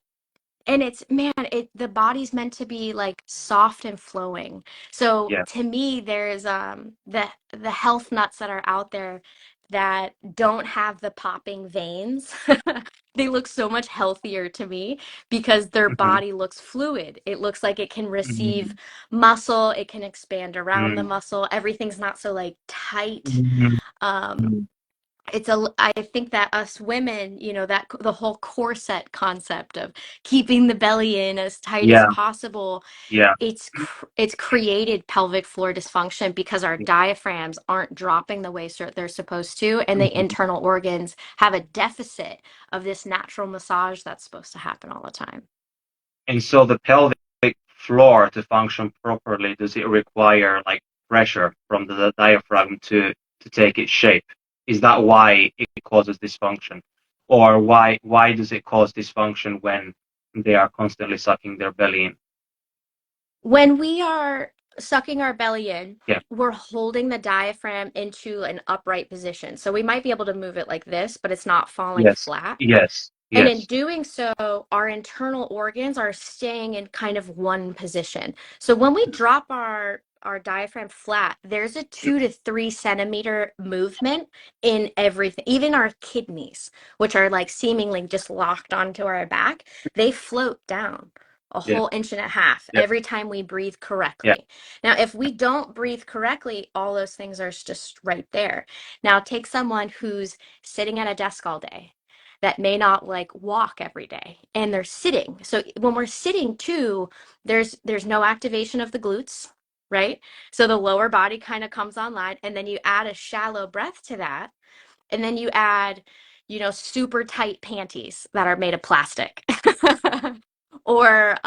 And it's, man, the body's meant to be like soft and flowing. So Yeah. to me, there's the health nuts that are out there that don't have the popping veins. They look so much healthier to me because their Hmm. body looks fluid. It looks like it can receive Hmm. muscle, it can expand around the Hmm. muscle. Everything's not so like tight. Hmm. Um, I think that us women, that the whole corset concept of keeping the belly in as tight as Yeah. possible, Yeah. it's created pelvic floor dysfunction because our diaphragms aren't dropping the way they're supposed to, and the Mhm. internal organs have a deficit of this natural massage that's supposed to happen all the time. And so the pelvic floor to function properly, does it require like pressure from the diaphragm to take its shape? Is that why it causes dysfunction? Or why does it cause dysfunction when they are constantly sucking their belly in? When we are sucking our belly in, Yeah. we're holding the diaphragm into an upright position. So we might be able to move it like this, but it's not falling Yes. flat. Yes. And in Yes. doing so, our internal organs are staying in kind of one position. So when we drop our diaphragm flat, there's a 2 to 3 centimeter movement in everything. Even our kidneys, which are like seemingly just locked onto our back, they float down a Yeah. whole inch and a half Yeah. every time we breathe Yeah. correctly. Now, if we don't breathe correctly, all those things are just right there. Now, take someone who's sitting at a desk all day that may not like walk every day and they're sitting. So when we're sitting too, there's no activation of the glutes, right? So the lower body kind of comes online, and then you add a shallow breath to that, and then you add, super tight panties that are made of plastic. Or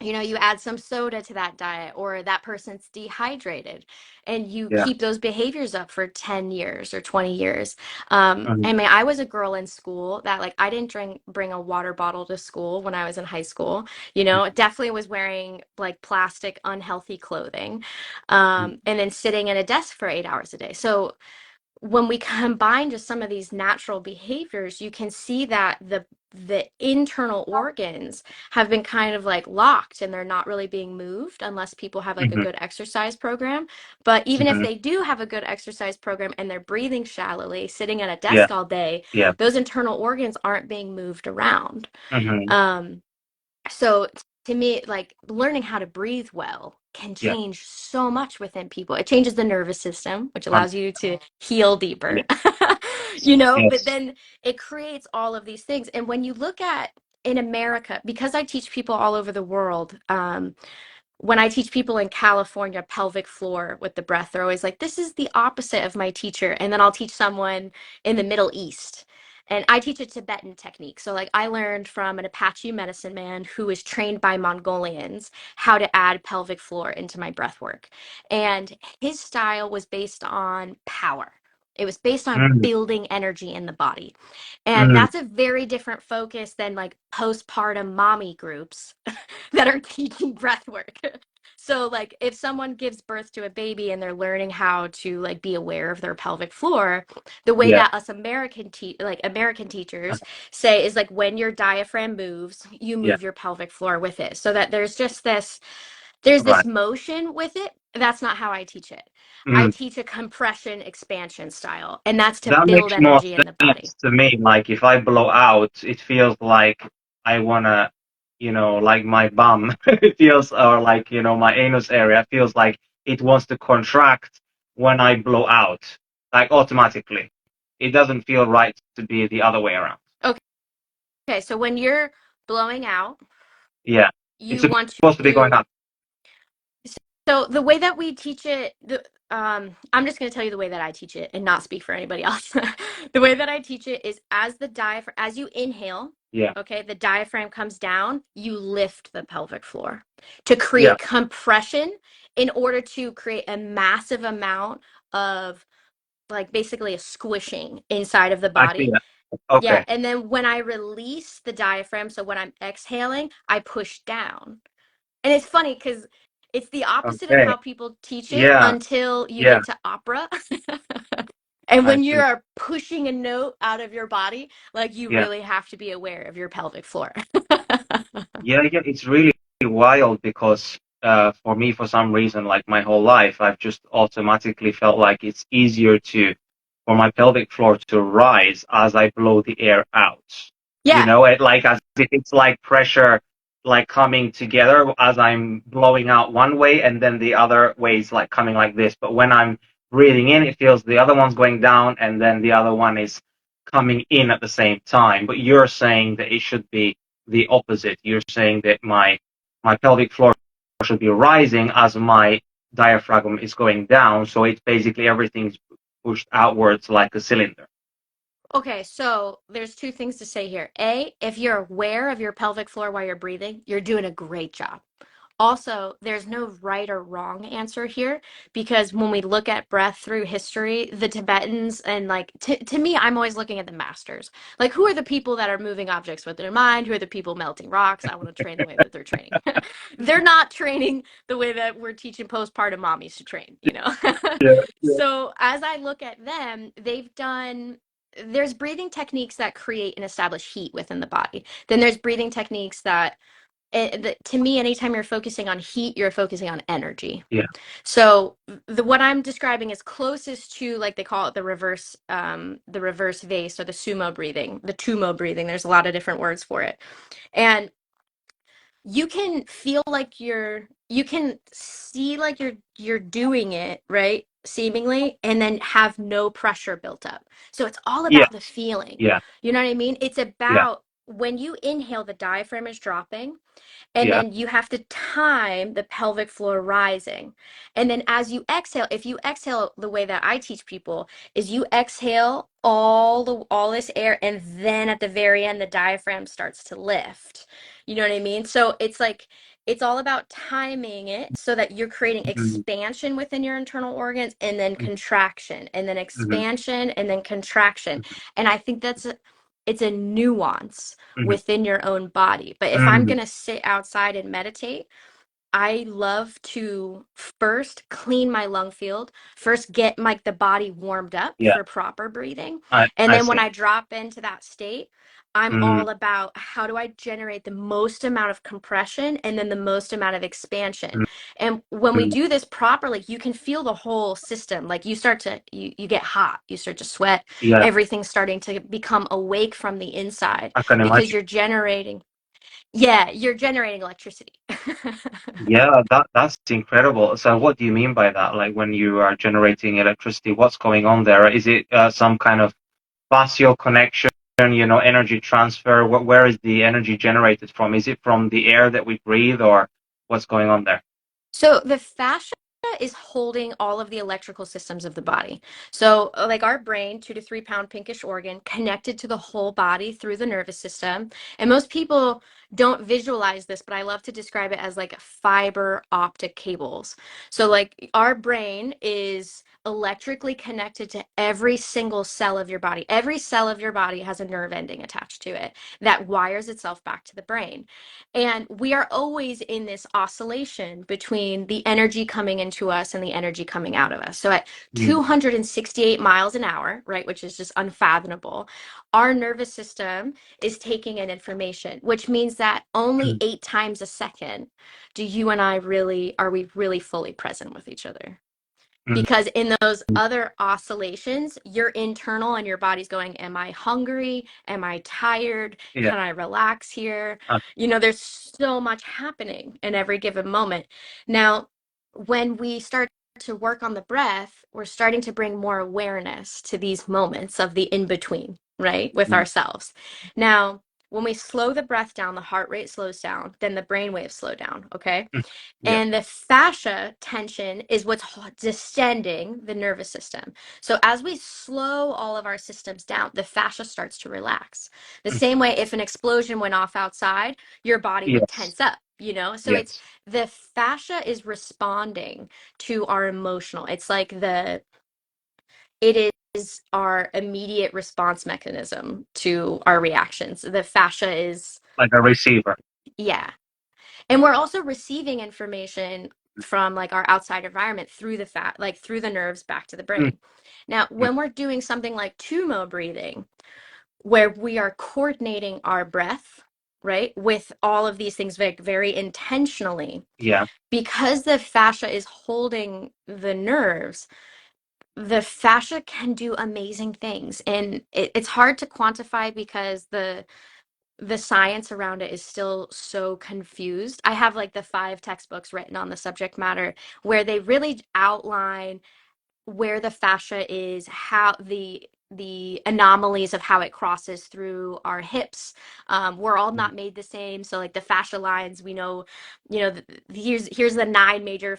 you add some soda to that diet, or that person's dehydrated, and you Yeah. keep those behaviors up for 10 years or 20 years. Mhm. I mean, I was a girl in school that like I didn't bring a water bottle to school when I was in high school. Definitely was wearing like plastic, unhealthy clothing, Mhm. and then sitting at a desk for 8 hours a day. So when we combine just some of these natural behaviors, you can see that the internal organs have been kind of like locked and they're not really being moved unless people have like a Hmm. good exercise program. But even if Hmm. they do have a good exercise program and they're breathing shallowly, sitting at a Yeah. desk all day, Yeah. those internal organs aren't being moved around. Hmm. Um, so to me, like learning how to breathe well can Yeah. change so much within people. It changes the nervous system, which Um, allows you to heal deeper, yeah. but Yes. then it creates all of these things. And when you look at in America, because I teach people all over the world, when I teach people in California pelvic floor with the breath, they're always like, this is the opposite of my teacher. And then I'll teach someone in the Middle East. And I teach a Tibetan technique. So, like, I learned from an Apache medicine man who was trained by Mongolians how to add pelvic floor into my breath work. And his style was based on power, it was based on Mm. building energy in the body. And Mm. that's a very different focus than like postpartum mommy groups that are teaching breath work. So like if someone gives birth to a baby and they're learning how to like be aware of their pelvic floor, the way Yeah. that us American teachers say is like when your diaphragm moves, you Yeah. move your pelvic floor with it. So that there's this Right. motion with it. That's not how I teach it. I Mm. teach a compression expansion style, and that's to That build makes more energy in the body. sense to me. Like if I blow out, it feels like I wanna, like my bum it feels, or like, my anus area feels like it wants to contract when I blow out, like automatically. It doesn't feel right to be the other way around. Okay, okay, so when you're blowing out, Yeah. It's you want supposed to be going to. up. So the way that we teach it, I'm just going to tell you the way that I teach it and not speak for anybody else. The way that I teach it is as you inhale, Yeah. okay, the diaphragm comes down, you lift the pelvic floor to Yeah. create compression in order to create a massive amount of like basically a squishing inside of the I see body. that. Yeah, Okay. and then when I release the diaphragm, so when I'm exhaling, I push down. And it's funny because it's the opposite of Okay. how people teach it Yeah. until you Yeah. get to opera. And I when you see. are pushing a note out of your body, like you Yeah. really have to be aware of your pelvic floor. Yeah, yeah, it's really wild because for me, for some reason, like my whole life, I've just automatically felt like it's easier for my pelvic floor to rise as I blow the air out. Yeah. Like as if it's like pressure, like coming together as I'm blowing out one way, and then the other way is like coming like this. But when I'm breathing in, it feels the other one's going down, and then the other one is coming in at the same time. But you're saying that it should be the opposite. You're saying that my pelvic floor should be rising as my diaphragm is going down. So it's basically everything's pushed outwards like a cylinder. Okay, so there's two things to say here. A, if you're aware of your pelvic floor while you're breathing, you're doing a great job. Also, there's no right or wrong answer here because when we look at breath through history, the Tibetans and like to me, I'm always looking at the masters. Like, who are the people that are moving objects with their mind? Who are the people melting rocks? I want to train the way that they're training. They're not training the way that we're teaching postpartum mommies to train. Yeah, yeah, So as I look at them, there's breathing techniques that create and establish heat within the body. Then there's breathing techniques that to me, anytime you're focusing on heat, you're focusing on energy. yeah, So what I'm describing is closest to like they call it the reverse vase or the sumo breathing, the tumo breathing. There's a lot of different words for it, and you can feel like you can see like you're doing it right seemingly and then have no pressure built up, so it's all yeah, about the feeling. yeah, You know what I mean? It's yeah, about when you inhale, the diaphragm is dropping, and yeah, then you have to time the pelvic floor rising. And then as you exhale, if you exhale the way that I teach people, is you exhale all this air, and then at the very end, the diaphragm starts to lift. You know what I mean? So it's like it's all about timing it so that you're creating mhm, expansion within your internal organs and then contraction and then mhm, expansion and then contraction. mhm, And I think it's a nuance mhm, within your own body. But if I'm mhm, going to sit outside and meditate, I love to first clean my lung field, first get the body warmed up Yeah, for proper breathing. I And I then when see. I drop into that state, I'm Mm, all about how do I generate the most amount of compression and then the most amount of expansion. mm, And when we mm. do this properly, you can feel the whole system. Like you get hot, you start to sweat, Yeah, everything's starting to become awake from the inside I can because imagine. you're generating electricity. Yeah, that's incredible. So what do you mean by that? Like when you are generating electricity, what's going on there? Is it some kind of fascial connection, energy transfer? Where is the energy generated from? Is it from the air that we breathe, or what's going on there? So the fascia is holding all of the electrical systems of the body. So, like our brain, 2 to 3 pound pinkish organ, connected to the whole body through the nervous system. And most people don't visualize this, but I love to describe it as like fiber optic cables. So, like our brain is electrically connected to every single cell of your body. Every cell of your body has a nerve ending attached to it that wires itself back to the brain. And we are always in this oscillation between the energy coming into us and the energy coming out of us. So at Mm, 268 miles an hour, right, which is just unfathomable, our nervous system is taking in information, which means that only mm, 8 times a second do you and I are we really fully present with each other? mm, Because in those other oscillations, you're internal and your body's going, am I hungry? Am I tired? yeah. Can I relax here? Uh, There's so much happening in every given moment. Now, when we start to work on the breath, we're starting to bring more awareness to these moments of the in between, right, with mm, ourselves. Now, when we slow the breath down, the heart rate slows down, then the brain waves slow down. Okay. mm, yeah. And the fascia tension is what's distending the nervous system. So as we slow all of our systems down, the fascia starts to relax. The Mm, same way if an explosion went off outside, your body would yes. tense up. So it's Yes. the fascia is responding to our emotional. It is our immediate response mechanism to our reactions. The fascia is, Like a receiver. yeah. And we're also receiving information from like our outside environment through through the nerves back to the Mm, brain. Now, mm, when we're doing something like tumo breathing, where we are coordinating our breath, right, with all of these things very, very intentionally, yeah. because the fascia is holding the fascia can do amazing things. And it's hard to quantify because the science around it is still so confused. I have like the 5 textbooks written on the subject matter where they really outline where the fascia is, how the anomalies of how it crosses through our hips. We're all Mm, not made the same. So like the fascia lines, we know, here's the 9 major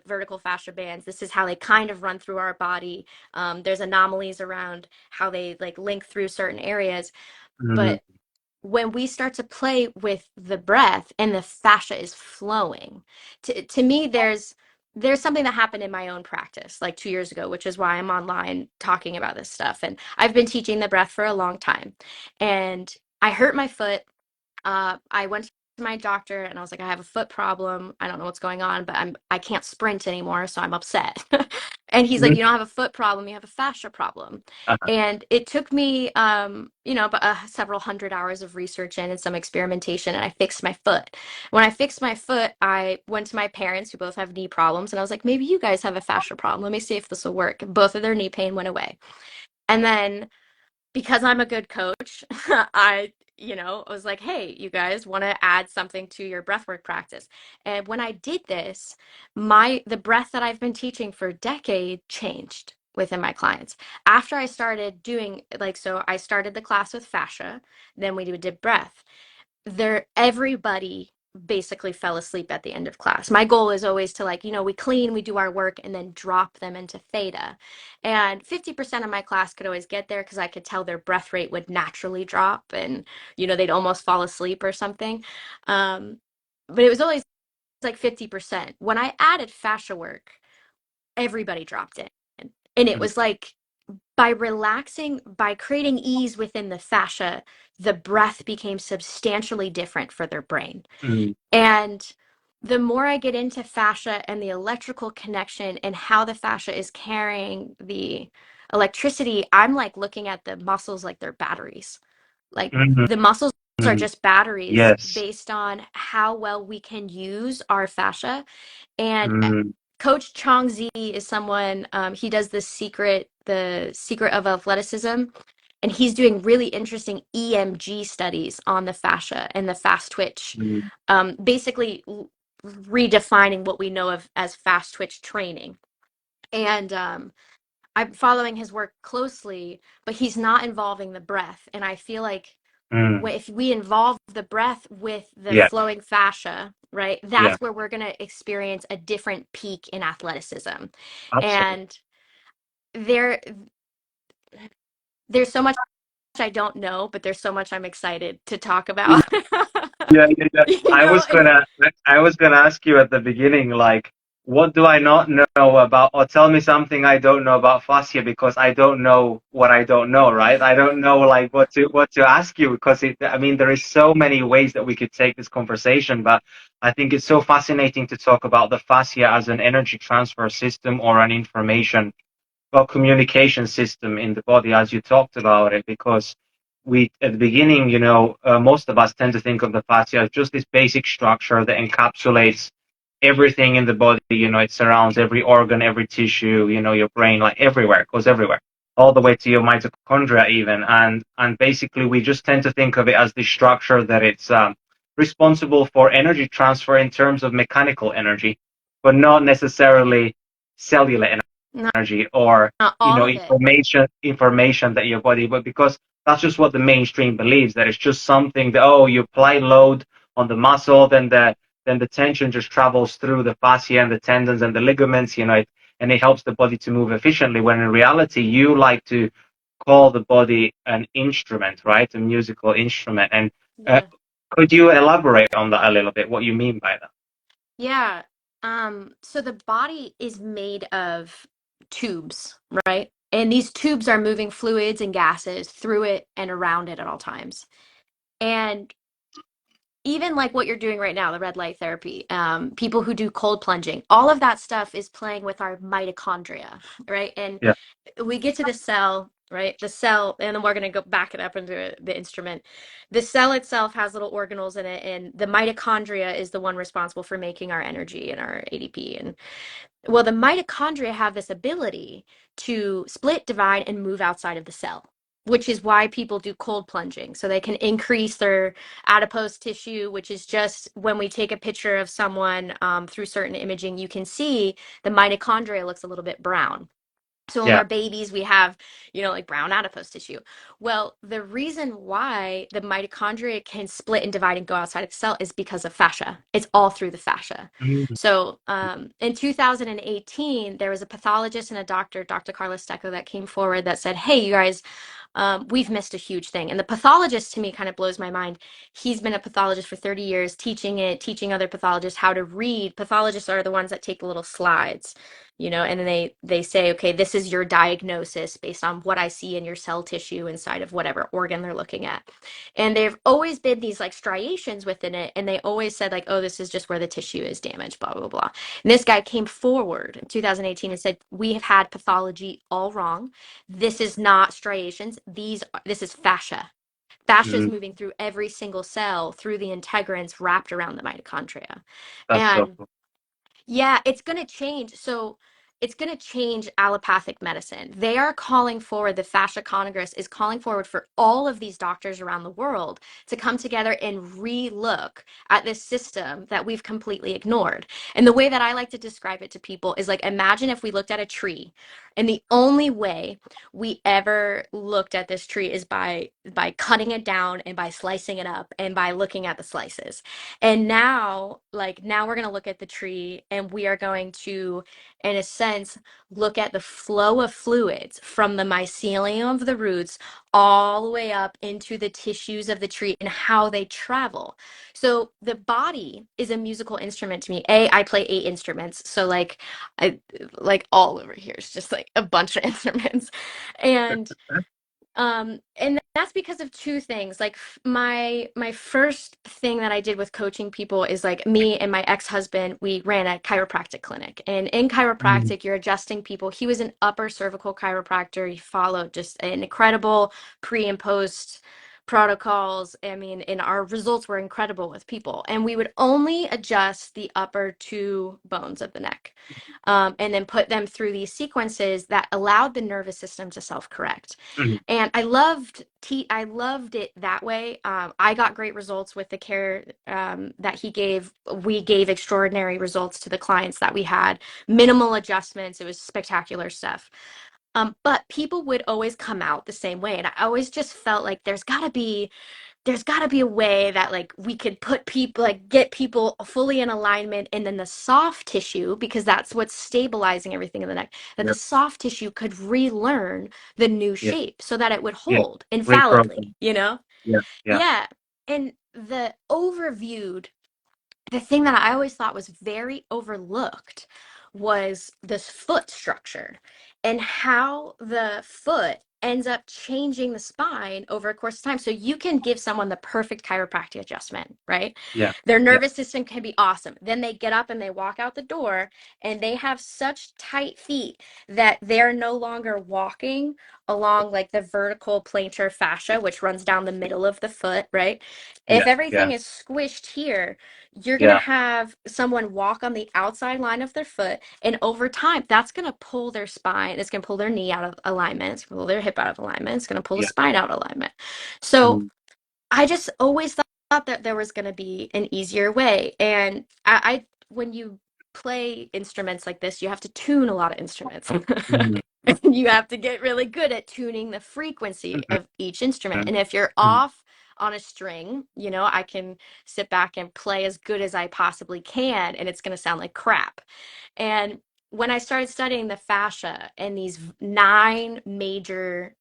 vertical fascia bands. This is how they kind of run through our body. There's anomalies around how they like link through certain areas. mm, But when we start to play with the breath and the fascia is flowing, to me there's something that happened in my own practice like 2 years ago, which is why I'm online talking about this stuff. And I've been teaching the breath for a long time. And I hurt my foot. I went to my doctor and I was like, I have a foot problem. I don't know what's going on, but I can't sprint anymore, so I'm upset. And he's like, mm, you don't have a foot problem, you have a fascia problem. uh-huh, And it took me, but several hundred hours of research and some experimentation, and I fixed my foot. When I fixed my foot, I went to my parents who both have knee problems, and I was like, maybe you guys have a fascia problem. Let me see if this will work. Both of their knee pain went away. And then because I'm a good coach, I was like, hey, you guys want to add something to your breathwork practice. And when I did this, the breath that I've been teaching for a decade changed within my clients. After I started doing so I started the class with fascia, then we did breath. Everybody basically fell asleep at the end of class. My goal is always to we clean, we do our work, and then drop them into theta. And 50% of my class could always get there because I could tell their breath rate would naturally drop and they'd almost fall asleep or something. But it was always like 50%. When I added fascia work, everybody dropped in. And it mm, was like by creating ease within the fascia, the breath became substantially different for their brain. mm, And the more I get into fascia and the electrical connection and how the fascia is carrying the electricity, I'm like looking at the muscles like they're batteries. Like Mhm. the muscles are just batteries Yes. based on how well we can use our fascia. And Mm, Coach Chong Zi is someone, he does the secret of athleticism, and he's doing really interesting EMG studies on the fascia and the fast twitch, mm, basically redefining what we know of as fast twitch training. And I'm following his work closely, but he's not involving the breath. And I feel like mm. if we involve the breath with the Yeah, flowing fascia, right, yeah, that's where we're going to experience a different peak in athleticism. absolutely. And there, there's so much I don't know, but there's so much I'm excited to talk about. Yeah, yeah, yeah. You know, I was gonna ask you at the beginning, like, what do I not know about, or tell me something I don't know about fascia because I don't know what I don't know, right? I don't know like what to ask you because I mean, there is so many ways that we could take this conversation, but I think it's so fascinating to talk about the fascia as an energy transfer system or an information well, communication system in the body as you talked about it, because we, at the beginning, most of us tend to think of the fascia as just this basic structure that encapsulates everything in the body. It surrounds every organ, every tissue, your brain, like everywhere, it goes everywhere, all the way to your mitochondria even. And basically, we just tend to think of it as the structure that it's responsible for energy transfer in terms of mechanical energy, but not necessarily cellular not, energy or not all of it. information that your body, but because that's just what the mainstream believes, that it's just something that, oh, you apply load on the muscle, then the tension just travels through the fascia and the tendons and the ligaments, and it helps the body to move efficiently, when in reality you like to call the body an instrument, right? A musical instrument. And uh, Yeah. could you elaborate on that a little bit, what you mean by that? Yeah. So the body is made of tubes, right? And these tubes are moving fluids and gases through it and around it at all times. And even like what you're doing right now, the red light therapy, people who do cold plunging, all of that stuff is playing with our mitochondria, right? And Yeah. we get to the cell, right? The cell, and then we're going to go back it up into the instrument. The cell itself has little organelles in it, and the mitochondria is the one responsible for making our energy and our ADP. And well, the mitochondria have this ability to split, divide, and move outside of the cell, which is why people do cold plunging. So they can increase their adipose tissue, which is just when we take a picture of someone through certain imaging, you can see the mitochondria looks a little bit brown. So when Yeah. we're babies, we have, like brown adipose tissue. Well, the reason why the mitochondria can split and divide and go outside of the cell is because of fascia. It's all through the fascia. Mm. So in 2018, there was a pathologist and a doctor, Dr. Carlos Stecco, that came forward that said, hey, you guys, we've missed a huge thing. And the pathologist to me kind of blows my mind. He's been a pathologist for 30 years, teaching other pathologists how to read. Pathologists are the ones that take the little slides, and then they say, okay, this is your diagnosis based on what I see in your cell tissue inside of whatever organ they're looking at. And there've always been these like striations within it, and they always said like, oh, this is just where the tissue is damaged, blah blah blah. And this guy came forward in 2018 and said, we have had pathology all wrong. This is not striations. This is fascia. Fascia is Mm. moving through every single cell through the integrins wrapped around the mitochondria. That's so And cool. yeah, it's going to change. So it's going to change allopathic medicine. They are calling forward, the Fascia Congress is calling forward for all of these doctors around the world to come together and re-look at this system that we've completely ignored. And the way that I like to describe it to people is like, imagine if we looked at a tree, and the only way we ever looked at this tree is by cutting it down and by slicing it up and by looking at the slices. And now we're going to look at the tree, and we are going to, in a sense, look at the flow of fluids from the mycelium of the roots all the way up into the tissues of the tree and how they travel. So the body is a musical instrument to me. I play 8 instruments. So I like all over here is just like a bunch of instruments. And and That's because of two things. Like my first thing that I did with coaching people is like me and my ex-husband, we ran a chiropractic clinic. And in Mm, chiropractic, you're adjusting people. He was an upper cervical chiropractor. He followed just an incredible pre and post protocols. I mean, and our results were incredible with people. And we would only adjust the upper two bones of the neck. And then put them through these sequences that allowed the nervous system to self-correct. mm, And I loved it that way. I got great results with the care that he gave. We gave extraordinary results to the clients that we had. Minimal adjustments. It was spectacular stuff. But people would always come out the same way, and I always just felt like there's got to be a way that like we could put people like get people fully in alignment, and then the soft tissue, because that's what's stabilizing everything in the neck, that the yeah, soft tissue could relearn the new yeah, shape so that it would yeah. hold infallibly, Reprogram. you know? Yeah, yeah. Yeah. And the thing that I always thought was very overlooked was this foot structure and how the foot ends up changing the spine over a course of time. So you can give someone the perfect chiropractic adjustment, right? Yeah, Their yeah, nervous system can be awesome. Then they get up and they walk out the door and they have such tight feet that they're no longer walking along like the vertical plantar fascia, which runs down the middle of the foot, right? If yeah, everything yeah, is squished here, you're going to yeah, have someone walk on the outside line of their foot, and over time that's going to pull their spine, it's going to pull their knee out of alignment, it's going to pull their hip out of alignment, it's going to pull the yeah. spine out of alignment. So Mm, I just always thought that there was going to be an easier way. And when you play instruments like this, you have to tune a lot of instruments. mm, You have to get really good at tuning the frequency mhm, of each instrument. mm, And if you're mm, off on a string, I can sit back and play as good as I possibly can, and it's going to sound like crap. And when I started studying the fascia and these nine major,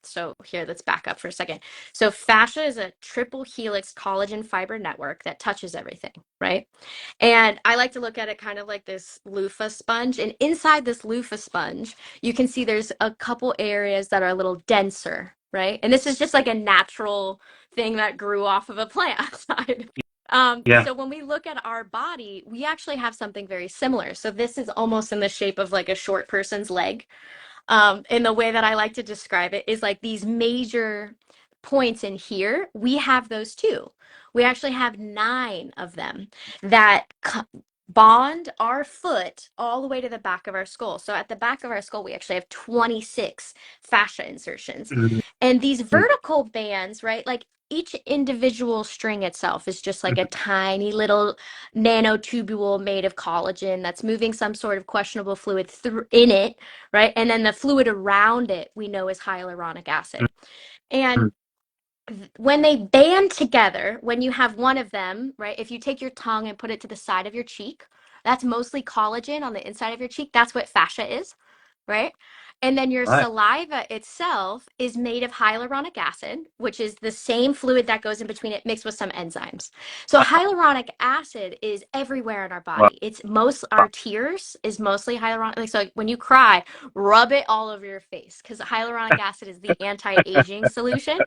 so here, let's back up for a second. So fascia is a triple helix collagen fiber network that touches everything, right? And I like to look at it kind of like this loofah sponge. And inside this loofah sponge, you can see there's a couple areas that are a little denser, right? And this is just like a natural thing that grew off of a plant outside. yeah. So when we look at our body, we actually have something very similar. So this is almost in the shape of like a short person's leg. And the way that I like to describe it is like these major points in here, we have those too. We actually have nine of them that bond our foot all the way to the back of our skull. So at the back of our skull, we actually have 26 fascia insertions. Mm, And these mm, vertical bands, right? Like each individual string itself is just like a mhm, tiny little nanotubule made of collagen that's moving some sort of questionable fluid through in it, right? And then the fluid around it we know is hyaluronic acid. mm, And when they band together, when you have one of them, right? If you take your tongue and put it to the side of your cheek, that's mostly collagen on the inside of your cheek. That's what fascia is, right? And then your right. saliva itself is made of hyaluronic acid, which is the same fluid that goes in between it mixed with some enzymes. So Wow. hyaluronic acid is everywhere in our Wow. body. It's most our tears is mostly hyaluronic. Like, so when you cry, rub it all over your face because hyaluronic acid is the anti-aging solution.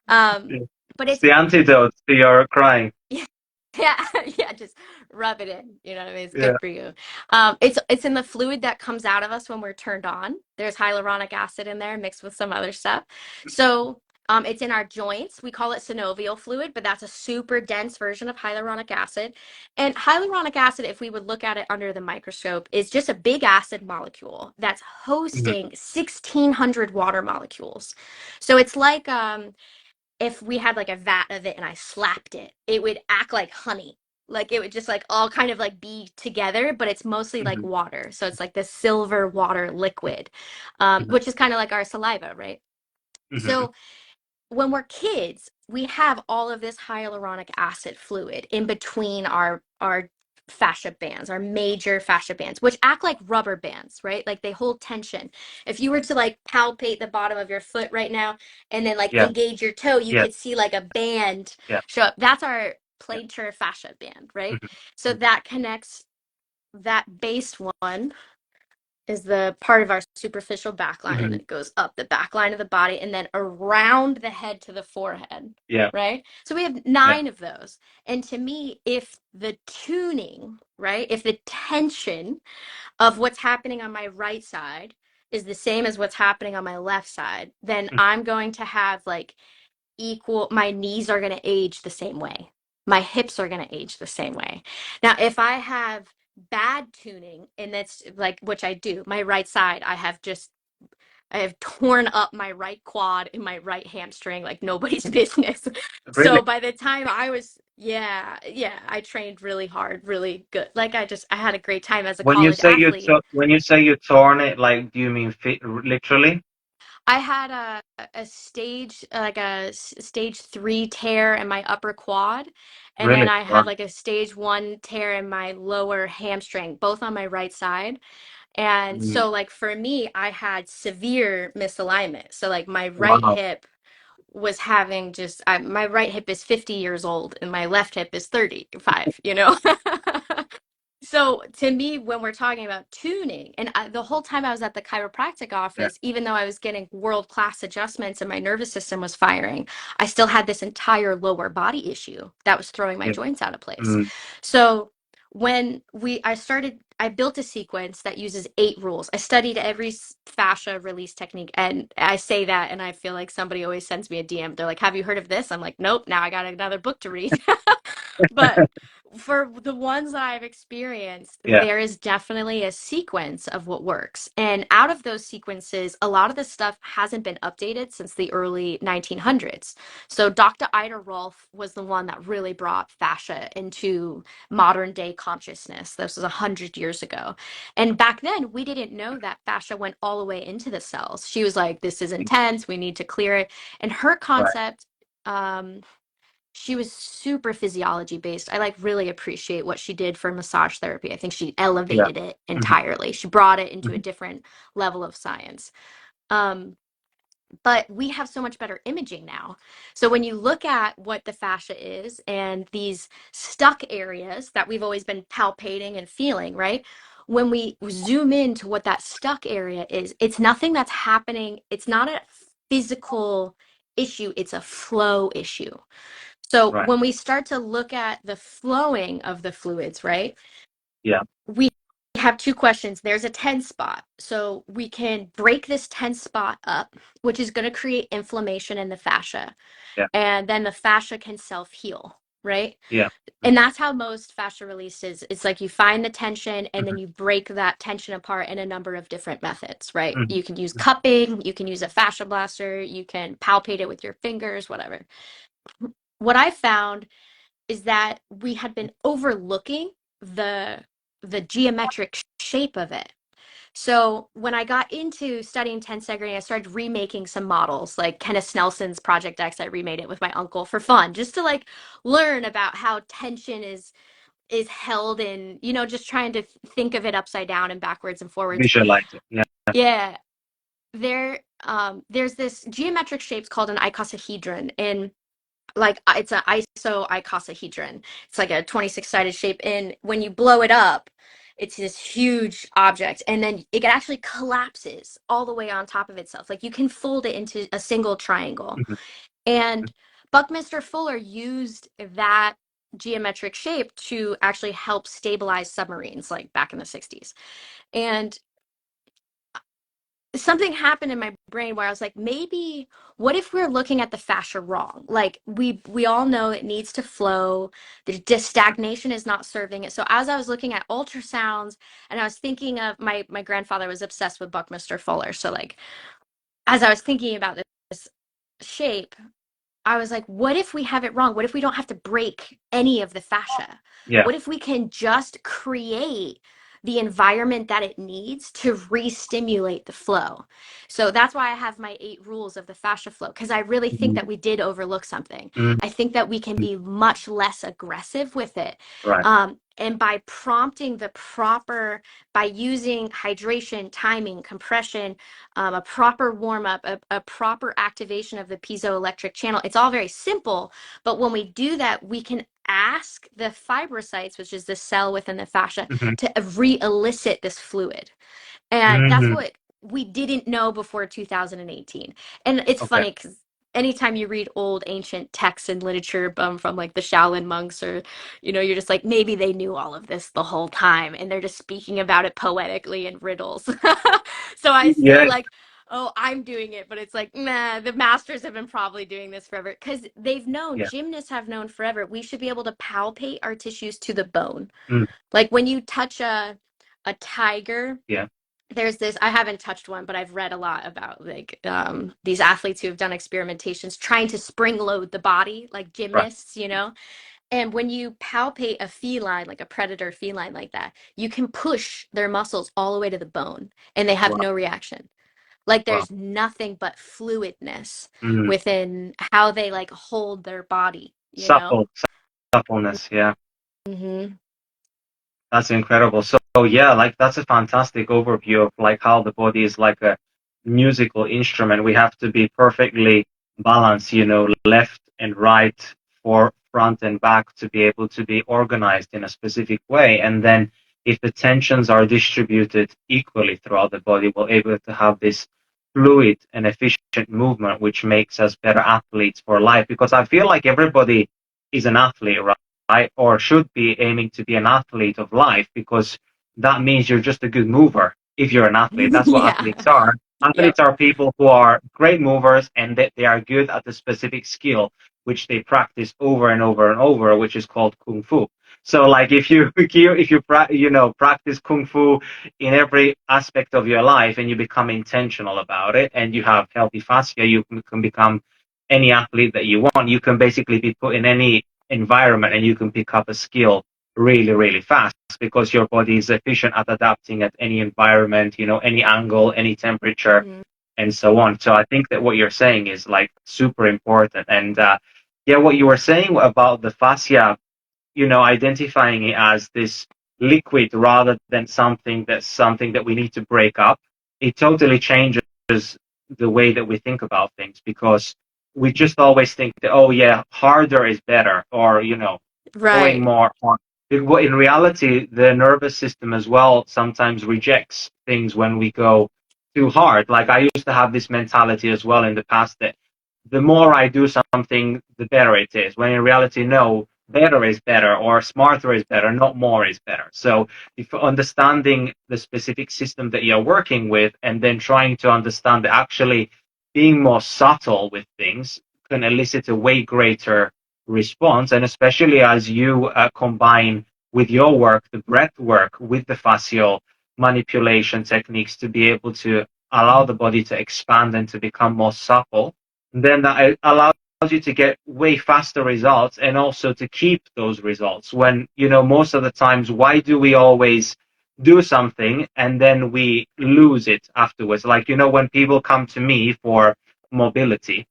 Um, Yeah. but It's it's the antidote to your crying. yeah, yeah, just rub it in. You know what I mean? It's Yeah. good for you. It's in the fluid that comes out of us when we're turned on. There's hyaluronic acid in there mixed with some other stuff. So it's in our joints. We call it synovial fluid, but that's a super dense version of hyaluronic acid. And hyaluronic acid, if we would look at it under the microscope, is just a big acid molecule that's Mhm, hosting 1,600 water molecules. So it's like if we had like a vat of it and I slapped it, it would act like honey. Like it would just like all kind of like be together, but it's mostly like mhm, water. So it's like the silver water liquid, mhm, which is kind of like our saliva, right? mhm. So when we're kids, we have all of this hyaluronic acid fluid in between our fascia bands, our major fascia bands, which act like rubber bands, right? Like they hold tension. If you were to like palpate the bottom of your foot right now and then like Yeah. engage your toe, you Yeah. could see like a band Yeah. show up. That's our Yeah. plantar fascia band, right? Mhm, So mhm, that connects that base one is the part of our superficial back line, and Hmm. it goes up the back line of the body and then around the head to the forehead, Yeah. right? So we have Yeah. 9 of those. And to me, if the tuning, right, if the tension of what's happening on my right side is the same as what's happening on my left side, then Mhm. I'm going to have like equal, my knees are going to age the same way. My hips are going to age the same way. Now, if I have bad tuning, and that's like, which I do, my right side, I have torn up my right quad and my right hamstring like nobody's business. Really? So by the time I was, yeah, I trained really hard, really good. Like I had a great time as a college athlete. When you say you torn it, like, do you mean literally? I had a stage like stage 3 tear in my upper quad, and then Really? I had Wow. like a stage 1 tear in my lower hamstring, both on my right side. And Mm. so like for me, I had severe misalignment. So like my right Wow. hip was having my right hip is 50 years old and my left hip is 35, you know? So to me, when we're talking about tuning, and the whole time I was at the chiropractic Yeah. office, even though I was getting world-class adjustments and my nervous system was firing, I still had this entire lower body issue that was throwing my Yeah. joints out of place. Mm. So I built a sequence that uses 8 rules. I studied every fascia release technique, and I say that, and I feel like somebody always sends me a DM. They're like, "Have you heard of this?" I'm like, "Nope." Now I got another book to read. But for the ones that I've experienced, Yeah. there is definitely a sequence of what works. And out of those sequences, a lot of the stuff hasn't been updated since the early 1900s. So Dr. Ida Rolf was the one that really brought fascia into modern day consciousness. This was 100 years ago. And back then, we didn't know that fascia went all the way into the cells. She was like, this is intense. We need to clear it. And her Right. concept, she was super physiology based. I like really appreciate what she did for massage therapy. I think she Yeah. elevated it Hmm. entirely. She brought it into a Hmm. different level of science. Um, but we have so much better imaging now. So when you look at what the fascia is and these stuck areas that we've always been palpating and feeling, right? When we zoom into what that stuck area is, it's nothing that's happening. It's not a physical issue, it's a flow issue. So Right. when we start to look at the flowing of the fluids, right, Yeah. we have 2 questions. There's a 10 spot. So we can break this 10 spot up, which is going to create inflammation in the fascia. Yeah. And then the fascia can self heal, right? Yeah. And that's how most fascia release is. It's like you find the tension and then Hmm. you break that tension apart in a number of different methods, right? Hmm. You can use cupping, you can use a fascia blaster, you can palpate it with your fingers, whatever. What I found is that we had been overlooking the the geometric shape of it. So when I got into studying tensegrity, I started remaking some models, like Kenneth Snelson's Project X. I remade it with my uncle for fun, just to like learn about how tension is held in, just trying to think of it upside down and backwards and forwards. Visualize it. Yeah. Yeah, there's this geometric shape called an icosahedron, and like it's an icosahedron. It's like a 26-sided shape, and when you blow it up, it's this huge object, and then it actually collapses all the way on top of itself. Like you can fold it into a single triangle. Hmm. And Buckminster Fuller used that geometric shape to actually help stabilize submarines, like back in the 60s. And something happened in my brain where I was like, maybe what if we're looking at the fascia wrong? Like we all know it needs to flow. The stagnation is not serving it. So as I was looking at ultrasounds and I was thinking of my grandfather was obsessed with Buckminster Fuller. So like as I was thinking about this shape, I was like, what if we have it wrong? What if we don't have to break any of the fascia? Yeah. What if we can just create the environment that it needs to re-stimulate the flow? So that's why I have my 8 rules of the fascia flow, because I really think Hmm. that we did overlook something. Hmm. I think that we can be much less aggressive with it. Right. And by prompting by using hydration, timing, compression, a proper warm up, a proper activation of the piezoelectric channel. It's all very simple, but when we do that, we can ask the fibrocytes, which is the cell within the fascia, Hmm. to re elicit this fluid. And that's Mm, what we didn't know before 2018. And it's okay. funny because anytime you read old ancient texts and literature from like the Shaolin monks, or you're just like, maybe they knew all of this the whole time and they're just speaking about it poetically in riddles. So I say Yeah, like, oh, I'm doing it, but it's like, nah, the masters have been probably doing this forever because they've known, yeah. gymnasts have known forever. We should be able to palpate our tissues to the bone. Mm, Like when you touch a tiger, yeah, there's this, I haven't touched one, but I've read a lot about like these athletes who have done experimentations trying to spring load the body like right. gymnasts. And when you palpate a feline, like a predator feline like that, you can push their muscles all the way to the bone and they have Wow, no reaction. Like wow. there's nothing but fluidness Mm. within how they like hold their body. Supple, suppleness, yeah. Hmm. That's incredible. So yeah, like that's a fantastic overview of like how the body is like a musical instrument. We have to be perfectly balanced, left and right, for front and back to be able to be organized in a specific way. And then if the tensions are distributed equally throughout the body, we're able to have this fluid and efficient movement, which makes us better athletes for life. Because I feel like everybody is an athlete, right? Or should be aiming to be an athlete of life, because that means you're just a good mover if you're an athlete. That's what Yeah. athletes are. Yep. Athletes are people who are great movers and that they are good at a specific skill which they practice over and over and over, which is called kung fu. So like if you practice kung fu in every aspect of your life and you become intentional about it and you have healthy fascia, you can become any athlete that you want. You can basically be put in any environment and you can pick up a skill really, really fast because your body is efficient at adapting at any environment, any angle, any temperature, Mhm. and so on. So I think that what you're saying is like super important. And yeah, what you were saying about the fascia, identifying it as this liquid rather than something that we need to break up, it totally changes the way that we think about things, because we just always think that, oh yeah, harder is better, or going Right. more on. In reality, the nervous system as well sometimes rejects things when we go too hard. Like I used to have this mentality as well in the past that the more I do something, the better it is. When in reality, no, better is better or smarter is better, not more is better. So if understanding the specific system that you're working with and then trying to understand that actually being more subtle with things can elicit a way greater response. And especially as you combine with your work, the breath work with the fascial manipulation techniques to be able to allow the body to expand and to become more supple, then that allows you to get way faster results and also to keep those results. When, most of the times, why do we always do something and then we lose it afterwards? Like, when people come to me for mobility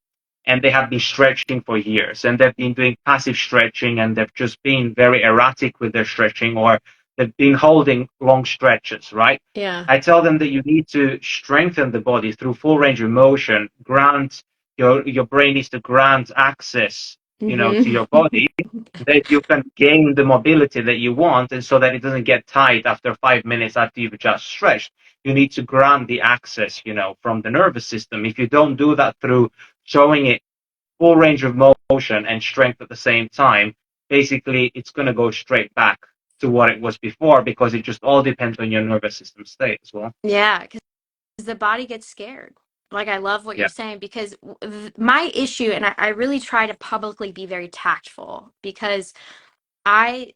and they have been stretching for years and they've been doing passive stretching and they've just been very erratic with their stretching, or they've been holding long stretches, right? Yeah. I tell them that you need to strengthen the body through full range of motion, grant your brain needs to grant access, to Hmm. your body, that you can gain the mobility that you want, and so that it doesn't get tight after 5 minutes after you've just stretched. You need to grant the access, from the nervous system. If you don't do that through showing it full range of motion and strength at the same time, basically it's going to go straight back to what it was before, because it just all depends on your nervous system state as well. Yeah, because the body gets scared. Like I love what you're Yeah, saying because my issue, and I really try to publicly be very tactful because I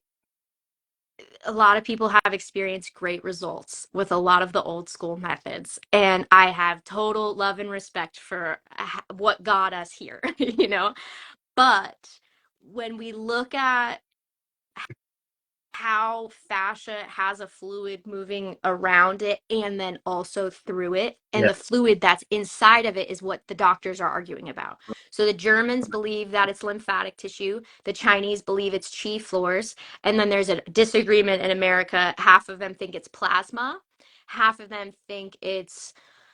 a lot of people have experienced great results with a lot of the old school methods, and I have total love and respect for what got us here, But when we look at how fascia has a fluid moving around it and then also through it, and yeah, the fluid that's inside of it is what the doctors are arguing about. So the Germans believe that it's lymphatic tissue, the Chinese believe it's chi floors, and then there's a disagreement in America. Half of them think it's plasma, half of them think it's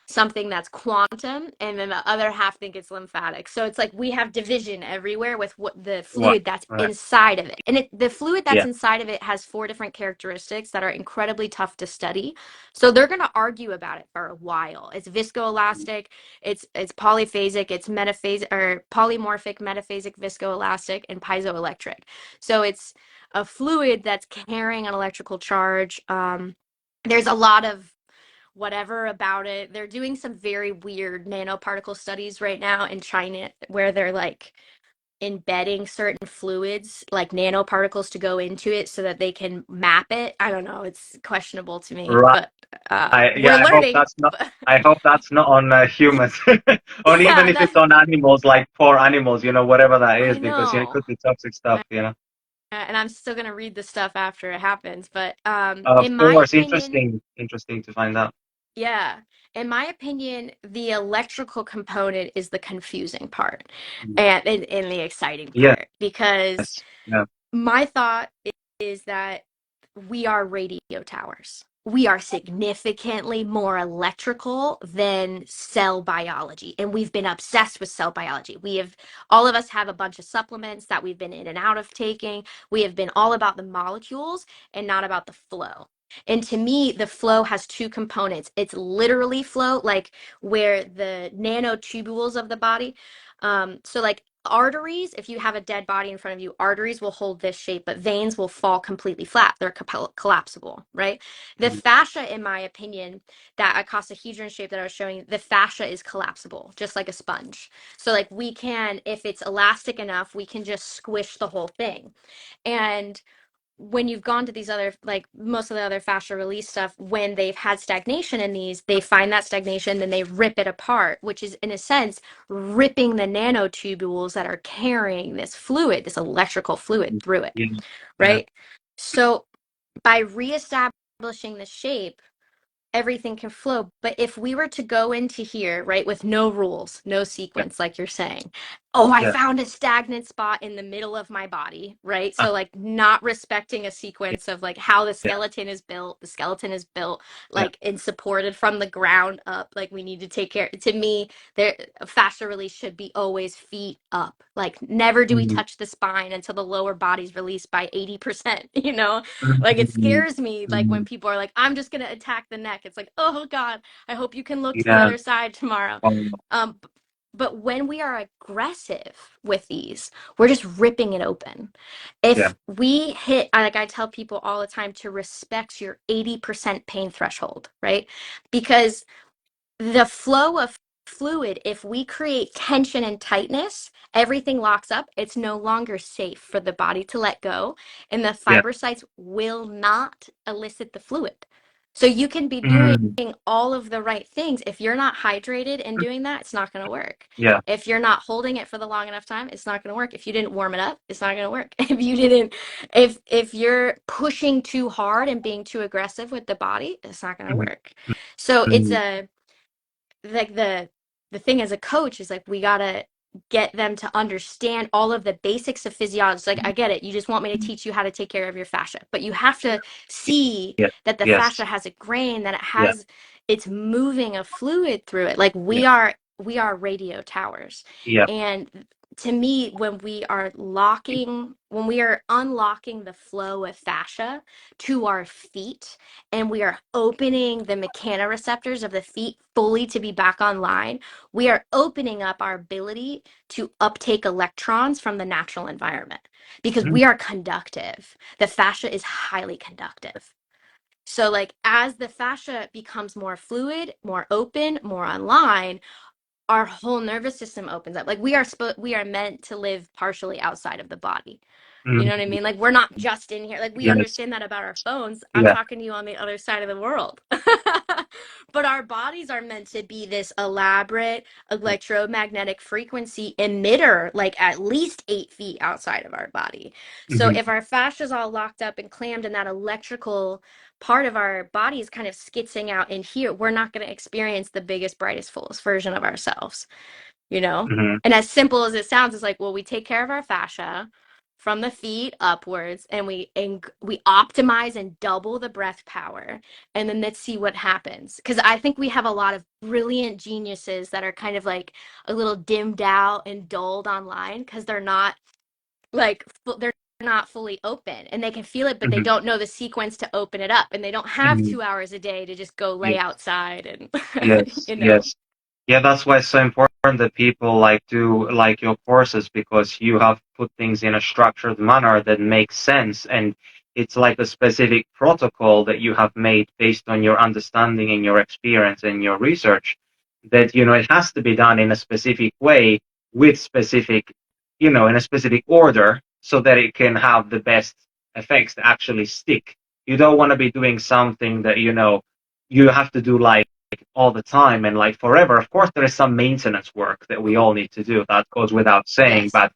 something that's quantum, and then the other half think it's lymphatic. So it's like we have division everywhere with what the Right. fluid that's Right. inside of it. And the fluid that's Yeah. inside of it has four different characteristics that are incredibly tough to study. So they're going to argue about it for a while. It's viscoelastic, it's polyphasic, it's metaphasic or polymorphic, metaphasic, viscoelastic, and piezoelectric. So it's a fluid that's carrying an electrical charge. There's a lot of whatever about it. They're doing some very weird nanoparticle studies right now in China where they're like embedding certain fluids, like nanoparticles, to go into it so that they can map it. I don't know. It's questionable to me, Right. but Yeah, we're I hope learning. that's not. But I hope that's not on humans, or even yeah, if it's on animals, like poor animals, whatever that is, I because it know. could be toxic stuff. And I'm still gonna read the stuff after it happens. But Of in my course, opinion, interesting to find out. yeah. In my opinion, the electrical component is the confusing part Mm. and the exciting Yes. part because Yeah. my thought is that we are radio towers. We are significantly more electrical than cell biology. And we've been obsessed with cell biology. All of us have a bunch of supplements that we've been in and out of taking. We have been all about the molecules and not about the flow. And to me, the flow has two components. It's literally flow, like where the nanotubules of the body, so like arteries, if you have a dead body in front of you, arteries will hold this shape, but veins will fall completely flat. They're collapsible, right? The Mm. fascia, in my opinion, that icosahedron shape that I was showing, the fascia is collapsible, just like a sponge. So like we can, if it's elastic enough, we can just squish the whole thing. And when you've gone to these other, like most of the other fascial release stuff, when they've had stagnation in these, they find that stagnation, then they rip it apart, which is in a sense ripping the nanotubules that are carrying this fluid, this electrical fluid Mm. through it, Yeah. Yeah. right? So by reestablishing the shape, everything can flow. But if we were to go into here, right, with no rules, no Yeah. sequence, like you're saying, oh, I Yeah. found a stagnant spot in the middle of my body, right? Ah, So, like, not respecting a yeah. sequence of like how the Yeah. skeleton is built. The skeleton is built Yeah. like and supported from the ground up. Like, we need to take care. To me, there fascia release should be always feet up. Like, never do we Mm. touch the spine until the lower body's released by 80%, like it Mm. scares me like when Mm. people are like, I'm just gonna attack the neck. It's like, oh God, I hope you can look to the Yeah. other side tomorrow. Um, But when we are aggressive with these, we're just ripping it open. yeah. If we hit, like I tell people all the time, to respect your 80% pain threshold, right? Because the flow of fluid, if we create tension and tightness, everything locks up. It's no longer safe for the body to let go, and the Yeah. fibrocytes will not elicit the fluid. So you can be doing Mm. all of the right things. If you're not hydrated and doing that, it's not going to work. Yeah. If you're not holding it for the long enough time, it's not going to work. If you didn't warm it up, it's not going to work. If you didn't, if you're pushing too hard and being too aggressive with the body, it's not going to Mm. work. So it's Mm. a like the thing as a coach is like we gotta get them to understand all of the basics of physiology. Like, I get it, you just want me to teach you how to take care of your fascia, but you have to see Yeah. that the Yes. fascia has a grain, that it Yeah. has, it's moving a fluid through it. Like Yeah. we are radio towers. Yeah. And to me, when we are unlocking the flow of fascia to our feet, and we are opening the mechanoreceptors of the feet fully to be back online, we are opening up our ability to uptake electrons from the natural environment because Mm. we are conductive. The fascia is highly conductive. So, like, as the fascia becomes more fluid, more open, more online, our whole nervous system opens up. Like, we are meant to live partially outside of the body. You know what I Mm. mean? Like, we're not just in here. Like, we Yes. understand that about our phones. I'm Yeah. talking to you on the other side of the world. But our bodies are meant to be this elaborate electromagnetic frequency emitter, like at least 8 feet outside of our body. So Mm-hmm. if our fascia is all locked up and clammed and that electrical part of our body is kind of skitzing out in here, we're not going to experience the biggest, brightest, fullest version of ourselves, you know? Mm-hmm. And as simple as it sounds, it's like, well, we take care of our fascia, from the feet upwards, and we optimize and double the breath power, and then let's see what happens. Because I think we have a lot of brilliant geniuses that are kind of like a little dimmed out and dulled online because they're not like they're not fully open, and they can feel it, but they Hmm. don't know the sequence to open it up, and they don't have Hmm. 2 hours a day to just go lay outside and Yes, you know. yes. Yeah, that's why it's so important that people like do like your courses, because you have put things in a structured manner that makes sense, and it's like a specific protocol that you have made based on your understanding and your experience and your research, that it has to be done in a specific way with specific, in a specific order, so that it can have the best effects to actually stick. You don't want to be doing something that you have to do like all the time and like forever. Of course, there is some maintenance work that we all need to do. That goes without saying. Yes. But,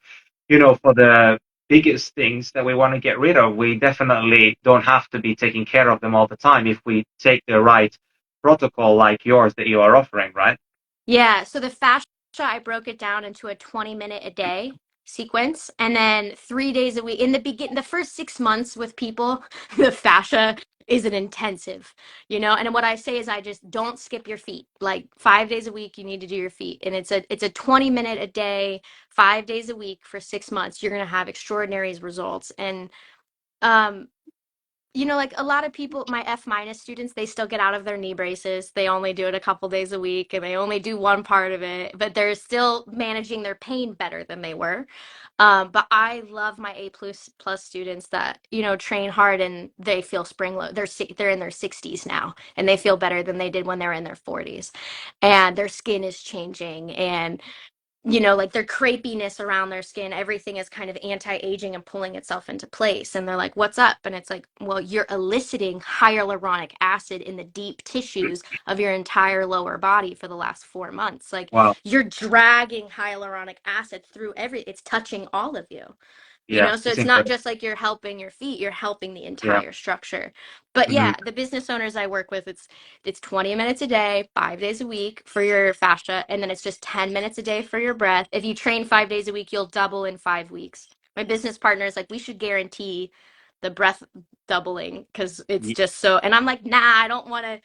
for the biggest things that we want to get rid of, we definitely don't have to be taking care of them all the time if we take the right protocol like yours that you are offering, right? Yeah, so the fascia, I broke it down into a 20-minute a day sequence, and then 3 days a week. In the first 6 months with people, the fascia is an intensive, And what I say is I just don't skip your feet. Like 5 days a week, you need to do your feet. And it's a 20-minute a day, 5 days a week for 6 months. You're gonna have extraordinary results. And um like a lot of people, my F minus students, they still get out of their knee braces. They only do it a couple days a week and they only do one part of it, but they're still managing their pain better than they were. But I love my A plus students that, train hard and they feel spring load. They're in their 60s now and they feel better than they did when they were in their 40s. And their skin is changing, and like their crepiness around their skin, everything is kind of anti-aging and pulling itself into place. And they're like, what's up? And it's like, well, you're eliciting hyaluronic acid in the deep tissues of your entire lower body for the last 4 months. Like Wow. you're dragging hyaluronic acid through it's touching all of you. Yeah, So it's it's not incredible. just like you're helping your feet, you're helping the Yeah. entire structure. But Hmm. yeah, the business owners I work with, it's 20 minutes a day, 5 days a week for your fascia, and then it's just 10 minutes a day for your breath. If you train 5 days a week, you'll double in 5 weeks. My business partner is like, we should guarantee the breath doubling because it's just so, and I'm like, nah, I don't want to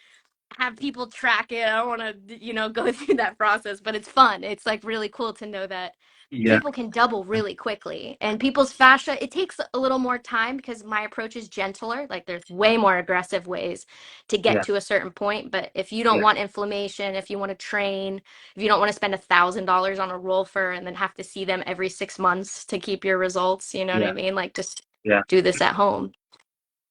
have people track it. I don't want to, go through that process, but it's fun. It's like really cool to know that Yeah. people can double really quickly. And people's fascia, it takes a little more time because my approach is gentler. Like there's way more aggressive ways to get Yeah. to a certain point. But if you don't Yeah. want inflammation, if you want to train, if you don't want to spend $1,000 on a rolfer and then have to see them every 6 months to keep your results, you know what I Yeah. mean? Like just Yeah. do this at home.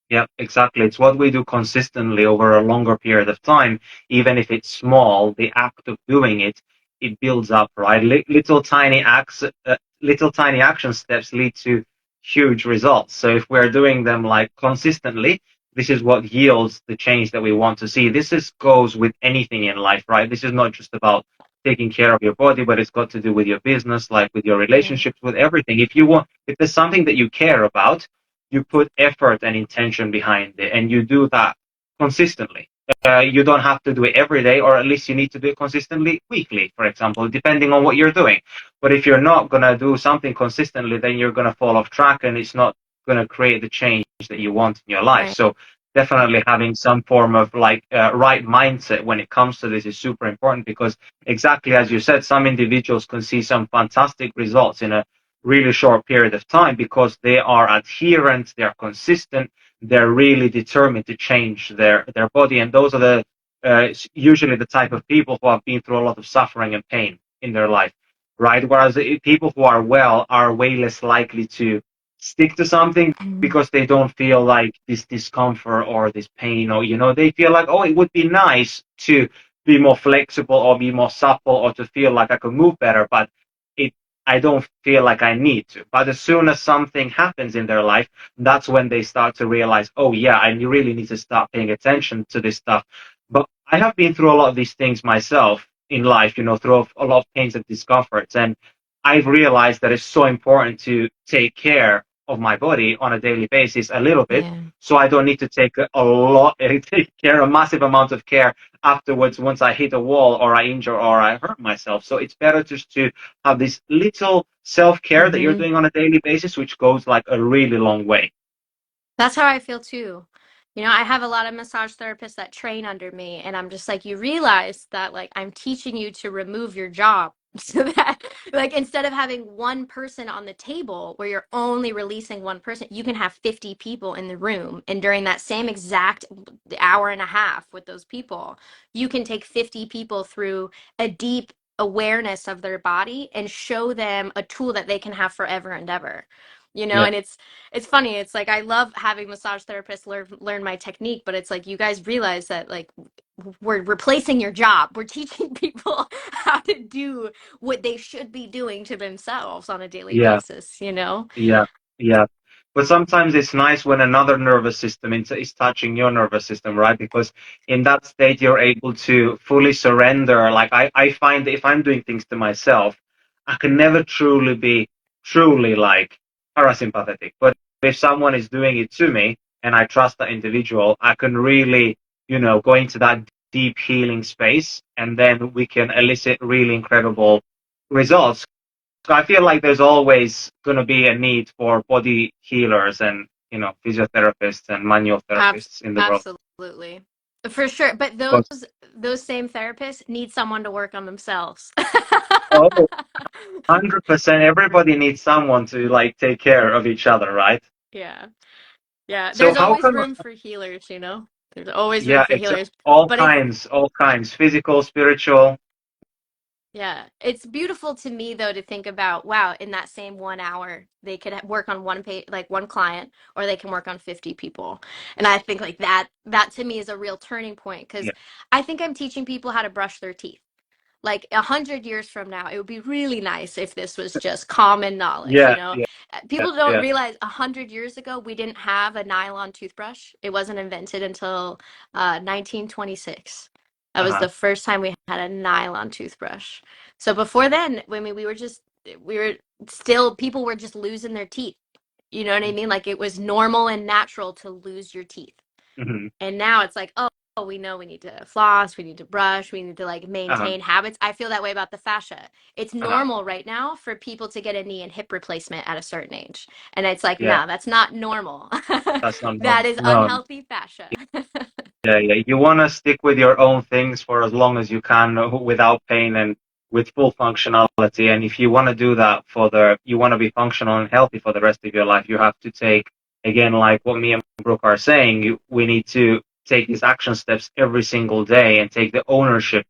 Yeah, exactly. It's what we do consistently over a longer period of time. Even if it's small, the act of doing it, it builds up, right? Little tiny action steps lead to huge results. So if we're doing them like consistently, this is what yields the change that we want to see. Goes with anything in life, right? This is not just about taking care of your body, but it's got to do with your business, like with your Yeah. relationships, with everything. If there's something that you care about, you put effort and intention behind it, and you do that consistently. You don't have to do it every day, or at least you need to do it consistently weekly, for example, depending on what you're doing. But if you're not going to do something consistently, then you're going to fall off track and it's not going to create the change that you want in your life. Right. So definitely having some form of like right mindset when it comes to this is super important, because exactly as you said, some individuals can see some fantastic results in a really short period of time because they are adherent, they are consistent, they're really determined to change their body, and those are usually the type of people who have been through a lot of suffering and pain in their life, right? Whereas people who are well are way less likely to stick to something Mhm. because they don't feel like this discomfort or this pain, or they feel like, oh, it would be nice to be more flexible or be more supple or to feel like I could move better, but it I don't feel like I need to. But as soon as something happens in their life, that's when they start to realize, oh yeah, I really need to start paying attention to this stuff. But I have been through a lot of these things myself in life, through a lot of pains and discomforts. And I've realized that it's so important to take care of my body on a daily basis a little bit, Yeah. so I don't need to take a lot, take care, a massive amount of care afterwards once I hit a wall or I injure or I hurt myself. So it's better just to have this little self-care that you're Hmm. doing on a daily basis, which goes like a really long way. That's how I feel too. You know, I have a lot of massage therapists that train under me, and I'm just like, you realize that like I'm teaching you to remove your job so that like instead of having one person on the table where you're only releasing one person, you can have 50 people in the room. And during that same exact hour and a half with those people, you can take 50 people through a deep awareness of their body and show them a tool that they can have forever and ever. You know, Yeah, and it's funny. It's like I love having massage therapists learn my technique, but it's like you guys realize that like we're replacing your job. We're teaching people how to do what they should be doing to themselves on a daily yeah. basis, you know? Yeah, yeah. But sometimes it's nice when another nervous system is touching your nervous system, right? Because in that state, you're able to fully surrender. Like I find that if I'm doing things to myself, I can never truly be truly like parasympathetic. But if someone is doing it to me and I trust that individual, I can really, go into that deep healing space and then we can elicit really incredible results. So I feel like there's always going to be a need for body healers and, physiotherapists and manual therapists in the world. Absolutely. For sure. But Because, those same therapists need someone to work on themselves. oh, 100%, everybody needs someone to like take care of each other, right? Yeah. Yeah. So There's how always come, room for healers, you know? There's always room yeah, for it's healers. all But it's kinds, all kinds, physical, spiritual. Yeah, it's beautiful to me though to think about, wow, in that same 1 hour, they could work on one page, like one client, or they can work on 50 people. And I think like that to me is a real turning point because Yeah, I think I'm teaching people how to brush their teeth. Like 100 years from now, it would be really nice if this was just common knowledge, you yeah, know? yeah, People don't yeah. realize 100 years ago, we didn't have a nylon toothbrush. It wasn't invented until 1926. That was Uh-huh. the first time we had a nylon toothbrush. So before then, I mean, we were still, people were just losing their teeth. You know what I mean? Like it was normal and natural to lose your teeth. Hmm. And now it's like, oh, we know we need to floss, we need to brush, we need to like Uh-huh. maintain habits. I feel that way about the fascia. It's Uh-huh. normal right now for people to get a knee and hip replacement at a certain age. And it's like, Yeah, no, that's not normal. that's not That normal. is No. unhealthy fascia. Yeah, yeah. You want to stick with your own things for as long as you can without pain and with full functionality. And if you want to do that you want to be functional and healthy for the rest of your life, you have to take, again, like what me and Brooke are saying, we need to take these action steps every single day and take the ownership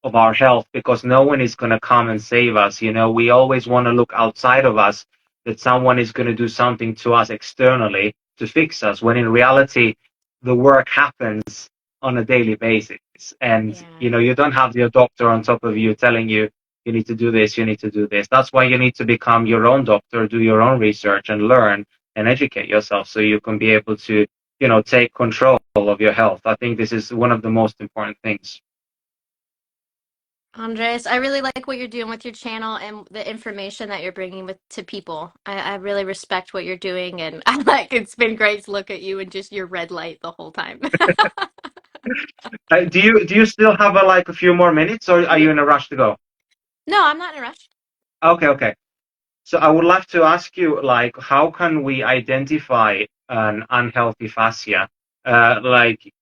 of our health because no one is going to come and save us. We always want to look outside of us that someone is going to do something to us externally to fix us, when in reality, the work happens on a daily basis. And, Yeah. you don't have your doctor on top of you telling you, you need to do this, you need to do this. That's why you need to become your own doctor, do your own research and learn and educate yourself so you can be able to, take control of your health. I think this is one of the most important things. Andres, I really like what you're doing with your channel and the information that you're bringing with to people. I really respect what you're doing, and I like it's been great to look at you and just your red light the whole time. Do you still have like a few more minutes, or are Mhm. you in a rush to go? No, I'm not in a rush. Okay, okay. So I would like to ask you, like, how can we identify an unhealthy fascia? Like,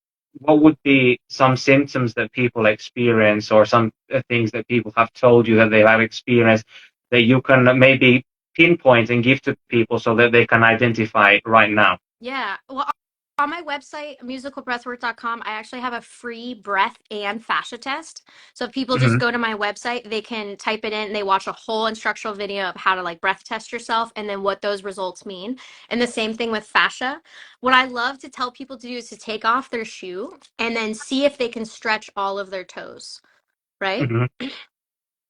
what would be some symptoms that people experience, or some things that people have told you that they have experienced that you can maybe pinpoint and give to people so that they can identify right now? Yeah. Well, on my website, musicalbreathwork.com, I actually have a free breath and fascia test. So if people just Hmm. go to my website, they can type it in and they watch a whole instructional video of how to like breath test yourself and then what those results mean. And the same thing with fascia. What I love to tell people to do is to take off their shoe and then see if they can stretch all of their toes, right? Hmm.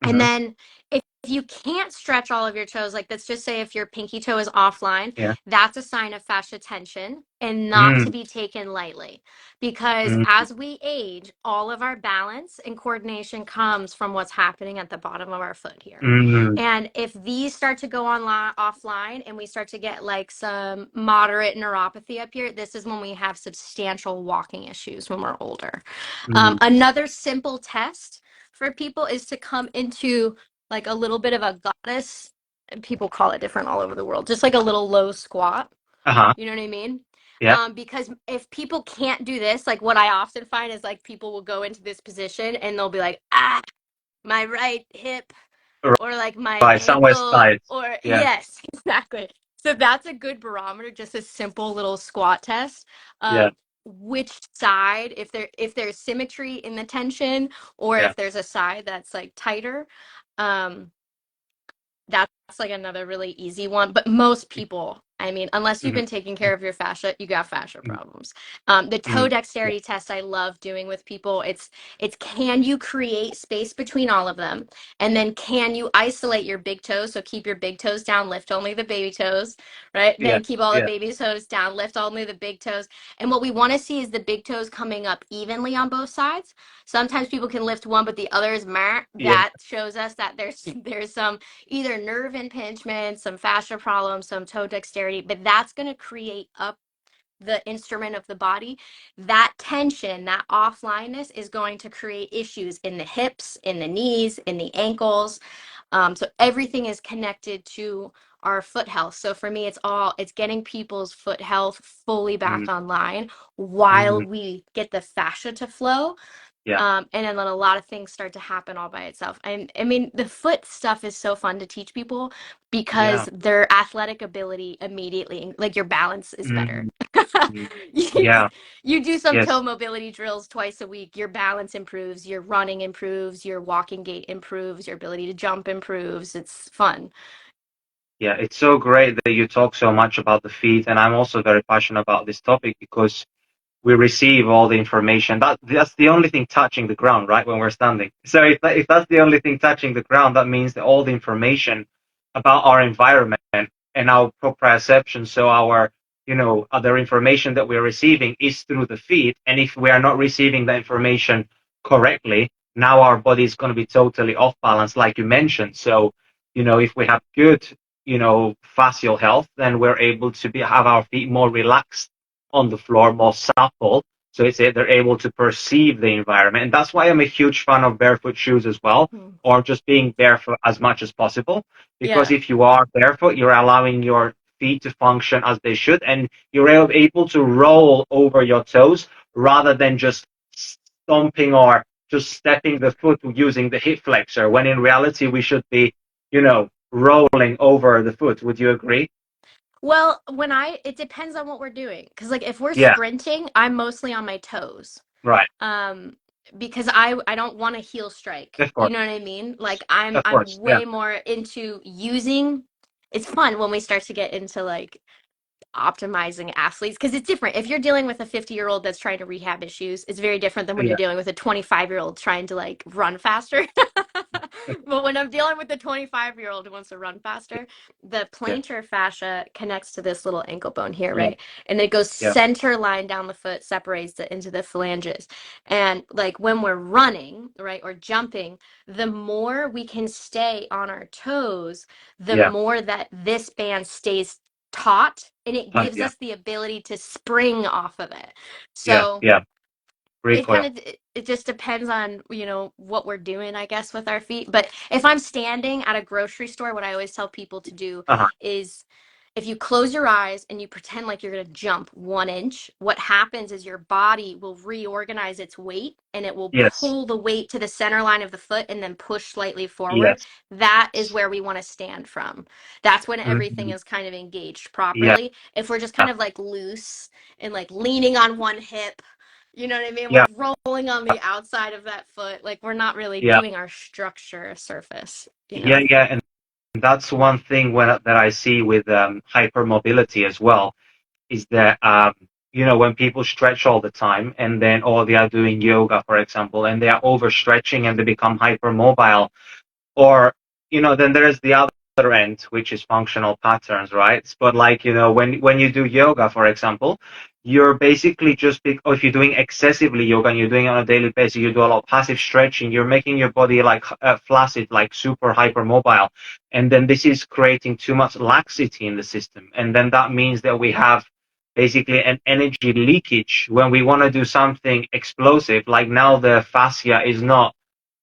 And Hmm. then if you can't stretch all of your toes, like let's just say if your pinky toe is offline, Yeah. that's a sign of fascia tension and not to Mm, be taken lightly. Because mm, as we age, all of our balance and coordination comes from what's happening at the bottom of our foot here. mm, And if these start to go offline and we start to get like some moderate neuropathy up here, this is when we have substantial walking issues when we're older. mm. Another simple test for people is to come into like a little bit of a goddess, and people call it different all over the world, just like a little low squat. Uh-huh. You know what I mean? Yeah. Because if people can't do this, like what I often find is like people will go into this position and they'll be like, ah, my right hip or like my Right. Somewhere ankle, side. or Yeah. yes, exactly. So that's a good barometer, just a simple little squat test Yeah. of which side, if there's symmetry in the tension, or Yeah. if there's a side that's like tighter. Um, that's like another really easy one. But most people, I mean, unless you've Mm, been taking care of your fascia, you got fascia mm, problems. The toe mm. Yeah. dexterity test I love doing with people. It's can you create space between all of them? And then can you isolate your big toes? So keep your big toes down, lift only the baby toes, right? Yeah. Then keep all the Yeah. baby toes down, lift only the big toes. And what we want to see is the big toes coming up evenly on both sides. Sometimes people can lift one, but the other is meh. Yeah. That shows us that there's some either nerve impingement, some fascia problems, some toe dexterity, but that's going to create up the instrument of the body. That tension, that offlineness is going to create issues in the hips, in the knees, in the ankles. So everything is connected to our foot health. So for me, it's getting people's foot health fully back Mm, online while mm. we get the fascia to flow. Yeah. And then let a lot of things start to happen all by itself. And I mean, the foot stuff is so fun to teach people Yeah. because their athletic ability immediately, like your balance is better. Mm, mm. you, Yeah. you do some Yes. toe mobility drills twice a week, your balance improves, your running improves, your walking gait improves, your ability to jump improves. It's fun. Yeah. It's so great that you talk so much about the feet, and I'm also very passionate about this topic because we receive all the information. That's the only thing touching the ground, right? When we're standing. So if that's the only thing touching the ground, that means that all the information about our environment and our proprioception, so our other information that we're receiving is through the feet. And if we are not receiving the information correctly, now our body is going to be totally off balance, like you mentioned. So, if we have good, fascial health, then we're able to have our feet more relaxed on the floor, more supple. So they're able to perceive the environment. And that's why I'm a huge fan of barefoot shoes as well, Hmm. or just being barefoot as much as possible. Because Yeah. if you are barefoot, you're allowing your feet to function as they should, and you're able to roll over your toes rather than just stomping or just stepping the foot using the hip flexor, when in reality we should be, rolling over the foot. Would you agree? Well, it depends on what we're doing. Because like if we're Yeah, sprinting, I'm mostly on my toes. right. um because I don't want to heel strike, Of you course. know what I mean? Like I'm Of I'm course. Yeah. way more into using. It's fun when we start to get into like optimizing athletes because it's different. If you're dealing with a 50-year-old that's trying to rehab issues, it's very different than when you're Yeah. dealing with a 25-year-old trying to like run faster. But when I'm dealing with the 25-year-old who wants to run faster, the Yeah. plantar fascia connects to this little ankle bone here, Yeah. right? And it goes Yeah. center line down the foot, separates it into the phalanges. And like when we're running, right, or jumping, the more we can stay on our toes, the Yeah. more that this band stays taut and it gives Yeah. us the ability to spring off of it. Yeah. So Yeah. it kind Recoil. of it just depends on what we're doing, I guess, with our feet. But if I'm standing at a grocery store, what I always tell people to do Uh-huh. is if you close your eyes and you pretend like you're going to jump 1 inch, what happens is your body will reorganize its weight and it will Yes. pull the weight to the center line of the foot and then push slightly forward. Yes. That is where we want to stand from. That's when everything Mhm. is kind of engaged Yeah. properly. If we're just kind of like loose and like leaning on one hip, you know what I mean? Yeah. We're rolling on the outside of that foot. Like we're not really Yeah. doing our structure surface, you Yeah. know? Yeah. And that's one thing that I see with hypermobility as well, is that when people stretch all the time and then or they are doing yoga, for example, and they are overstretching and they become hypermobile, or then there's the other end, which is functional patterns, right? But like, when you do yoga, for example, you're basically or if you're doing excessively yoga and you're doing it on a daily basis, you do a lot of passive stretching, you're making your body like flaccid, like super hypermobile. And then this is creating too much laxity in the system. And then that means that we have basically an energy leakage when we want to do something explosive. Like now the fascia is not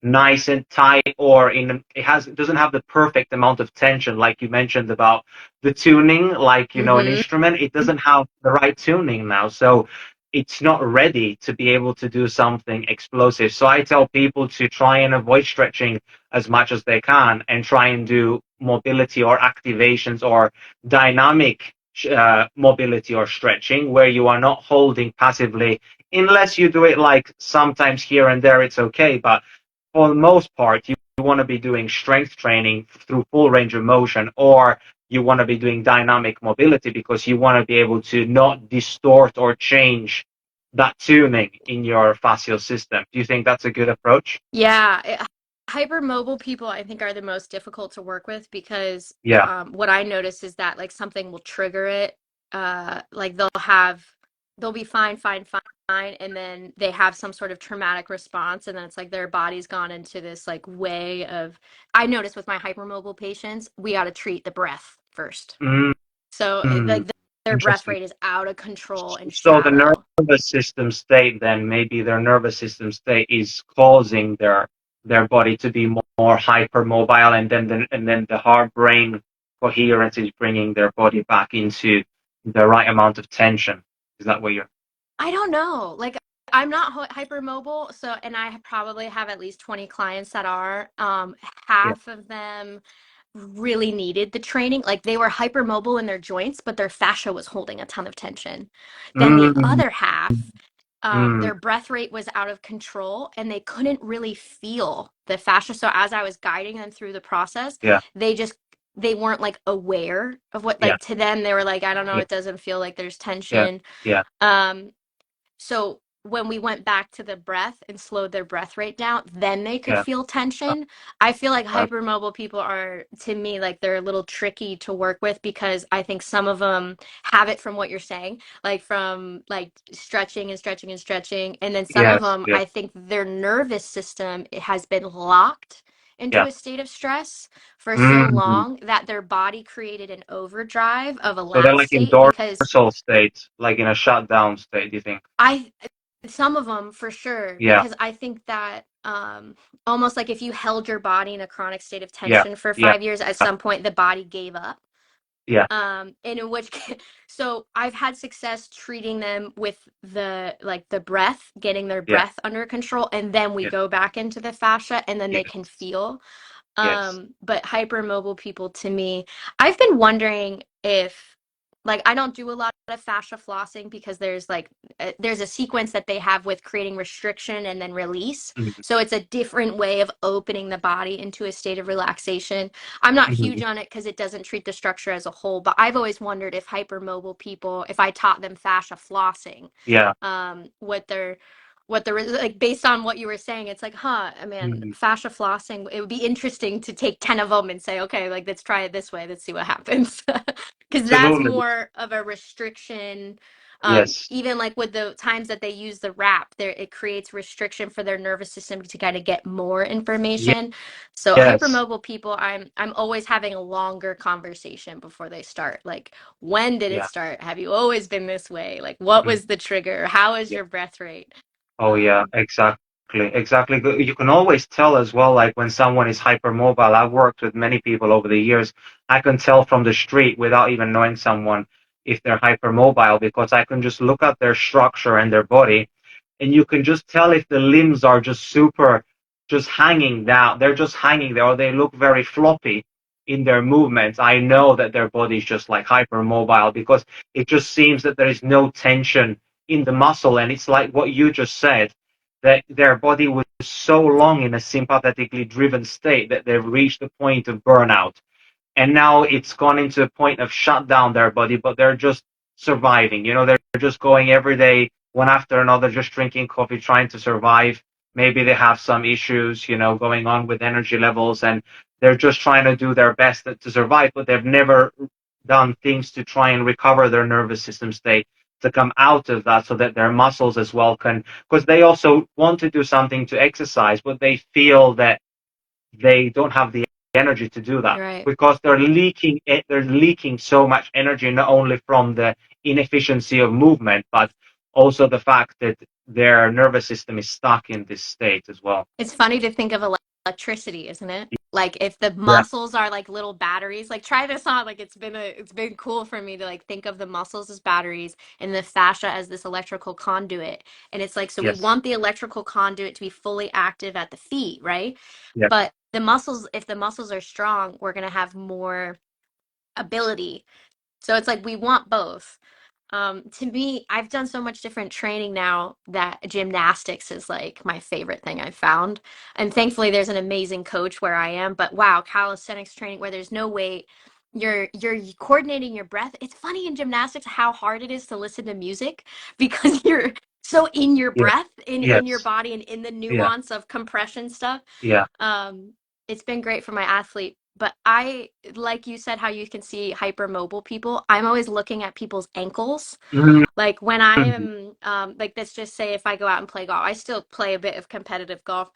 nice and tight, or it doesn't have the perfect amount of tension, like you mentioned about the tuning, like an Mm-hmm. instrument, it doesn't have the right tuning now, so it's not ready to be able to do something explosive. So I tell people to try and avoid stretching as much as they can and try and do mobility or activations or dynamic mobility or stretching, where you are not holding passively, unless you do it like sometimes here and there, it's okay. But for the most part, you want to be doing strength training through full range of motion, or you want to be doing dynamic mobility because you want to be able to not distort or change that tuning in your fascial system. Do you think that's a good approach? Yeah, hypermobile people I think are the most difficult to work with because Yeah. what I notice is that like something will trigger it. Like they'll be fine, fine, fine, and then they have some sort of traumatic response, and then it's like their body's gone into this like way of. I notice with my hypermobile patients, we got to treat the breath first. mm So mm. their breath Interesting. rate is out of control and So the shallow. nervous system state, then maybe their nervous system state is causing their body to be more hypermobile, and then the heart brain coherence is bringing their body back into the right amount of tension. Is that what you're? I don't know. Like I'm not hypermobile, so and I probably have at least 20 clients that are. Yeah. Half of them really needed the training. Like they were hypermobile in their joints, but their fascia was holding a ton of tension. Then the Mm, other half, mm, their breath rate was out of control and they couldn't really feel the fascia. So as I was guiding them through the process, yeah. they just they weren't like aware of what Yeah. like to them they were like, I don't know, Yeah. it doesn't feel like there's Yeah. tension. Yeah. Um, so when we went back to the breath and slowed their breath rate down, then they could Yeah. feel Uh, tension. I feel like uh, hypermobile people are, to me, like they're a little tricky to work with because I think some of them have it from what you're saying, like from like stretching and stretching and stretching. And then some of yes. them, Yes. I think their nervous system it has been locked into Yeah. a state of stress for so Mm. long that their body created an overdrive of a So they're lack like in state because dorsal state, like in a shutdown state. Do you think? I some of them for sure, Yeah. because I think that almost like if you held your body in a chronic state of Yeah. tension for Yeah. 5 years, at some point the body gave up. Yeah. And in which so I've had success treating them with the like the breath, getting their Yeah. breath under control, and then we Yeah. go back into the fascia and then they can Yes. feel. Yes. But hypermobile people to me, I've been wondering if like I don't do a lot of fascia flossing because there's like there's a sequence that they have with creating restriction and then release. Mm-hmm. So it's a different way of opening the body into a state of relaxation. I'm not Mm-hmm. huge on it because it doesn't treat the structure as a whole, but I've always wondered if hypermobile people, if I taught them fascia flossing, Yeah. what their like based on what you were saying, it's like, huh, I mean, Mm-hmm. fascia flossing, it would be interesting to take 10 of them and say, okay, like let's try it this way, let's see what happens. Because that's Absolutely. more of a restriction. Yes. Even like with the times that they use the wrap there, it creates restriction for their nervous system to kind of get more information. So Yes. hypermobile people, I'm always having a longer conversation before they start. Like, when did it Yeah. start? Have you always been this way? Like, what Mm. was the trigger? How is Yeah. your breath rate? Oh yeah, Um, exactly. Exactly. You can always tell as well, like when someone is hypermobile. I've worked with many people over the years. I can tell from the street without even knowing someone if they're hypermobile, because I can just look at their structure and their body, and you can just tell if the limbs are just super, just hanging down. They're just hanging there, or they look very floppy in their movements. I know that their body's just like hypermobile, because it just seems that there is no tension in the muscle. And it's like what you just said, that their body was so long in a sympathetically driven state that they've reached the point of burnout. And now it's gone into a point of shut down their body, but they're just surviving. They're just going every day, one after another, just drinking coffee, trying to survive. maybe they have some issues, going on with energy levels, and they're just trying to do their best to survive, but they've never done things to try and recover their nervous system state to come out of that so that their muscles as well can, because they also want to do something to exercise, but they feel that they don't have the energy to do that Right. because they're leaking so much energy, not only from the inefficiency of movement, but also the fact that their nervous system is stuck in this state as well. It's funny to think of electricity, isn't it? Like if the Yeah. muscles are like little batteries, like try this on. Like it's been cool for me to like think of the muscles as batteries and the fascia as this electrical conduit. And it's like so we Yes. want the electrical conduit to be fully active at the feet, right? Yes. But the muscles, if the muscles are strong, we're gonna have more ability. So it's like we want both. To me, I've done so much different training now that gymnastics is like my favorite thing I've found. And thankfully there's an amazing coach where I am, but wow, calisthenics training where there's no weight, you're coordinating your breath. It's funny in gymnastics how hard it is to listen to music because you're so in your Yes. breath, in your Yes. body and in the Yeah. nuance of compression stuff. Yeah. Um, it's been great for my athlete, but I, like you said, how you can see hypermobile people. I'm always looking at people's ankles. Mhm. Like when I am, like let's just say if I go out and play golf, I still play a bit of competitive golf.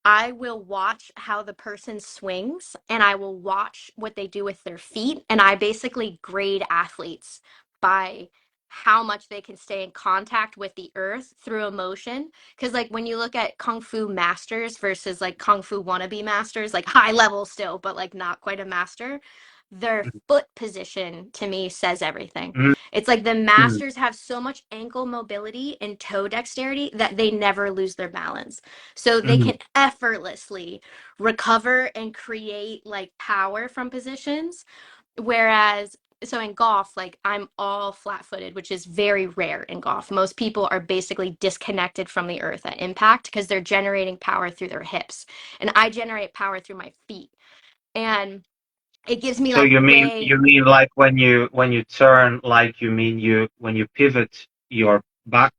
I will watch how the person swings and I will watch what they do with their feet. And I basically grade athletes by how much they can stay in contact with the earth through emotion. Because, like, when you look at Kung Fu masters versus like Kung Fu wannabe masters, like high level still, but like not quite a master, their foot position to me says everything. Mhm. It's like the Mhm. masters have so much ankle mobility and toe dexterity that they never lose their balance. So they Mhm. can effortlessly recover and create like power from positions. Whereas, so in golf, like I'm all flat footed, which is very rare in golf. Most people are basically disconnected from the earth at impact because they're generating power through their hips. And I generate power through my feet. And it gives me So like you mean way, you mean like when you turn, like you mean you when you pivot your back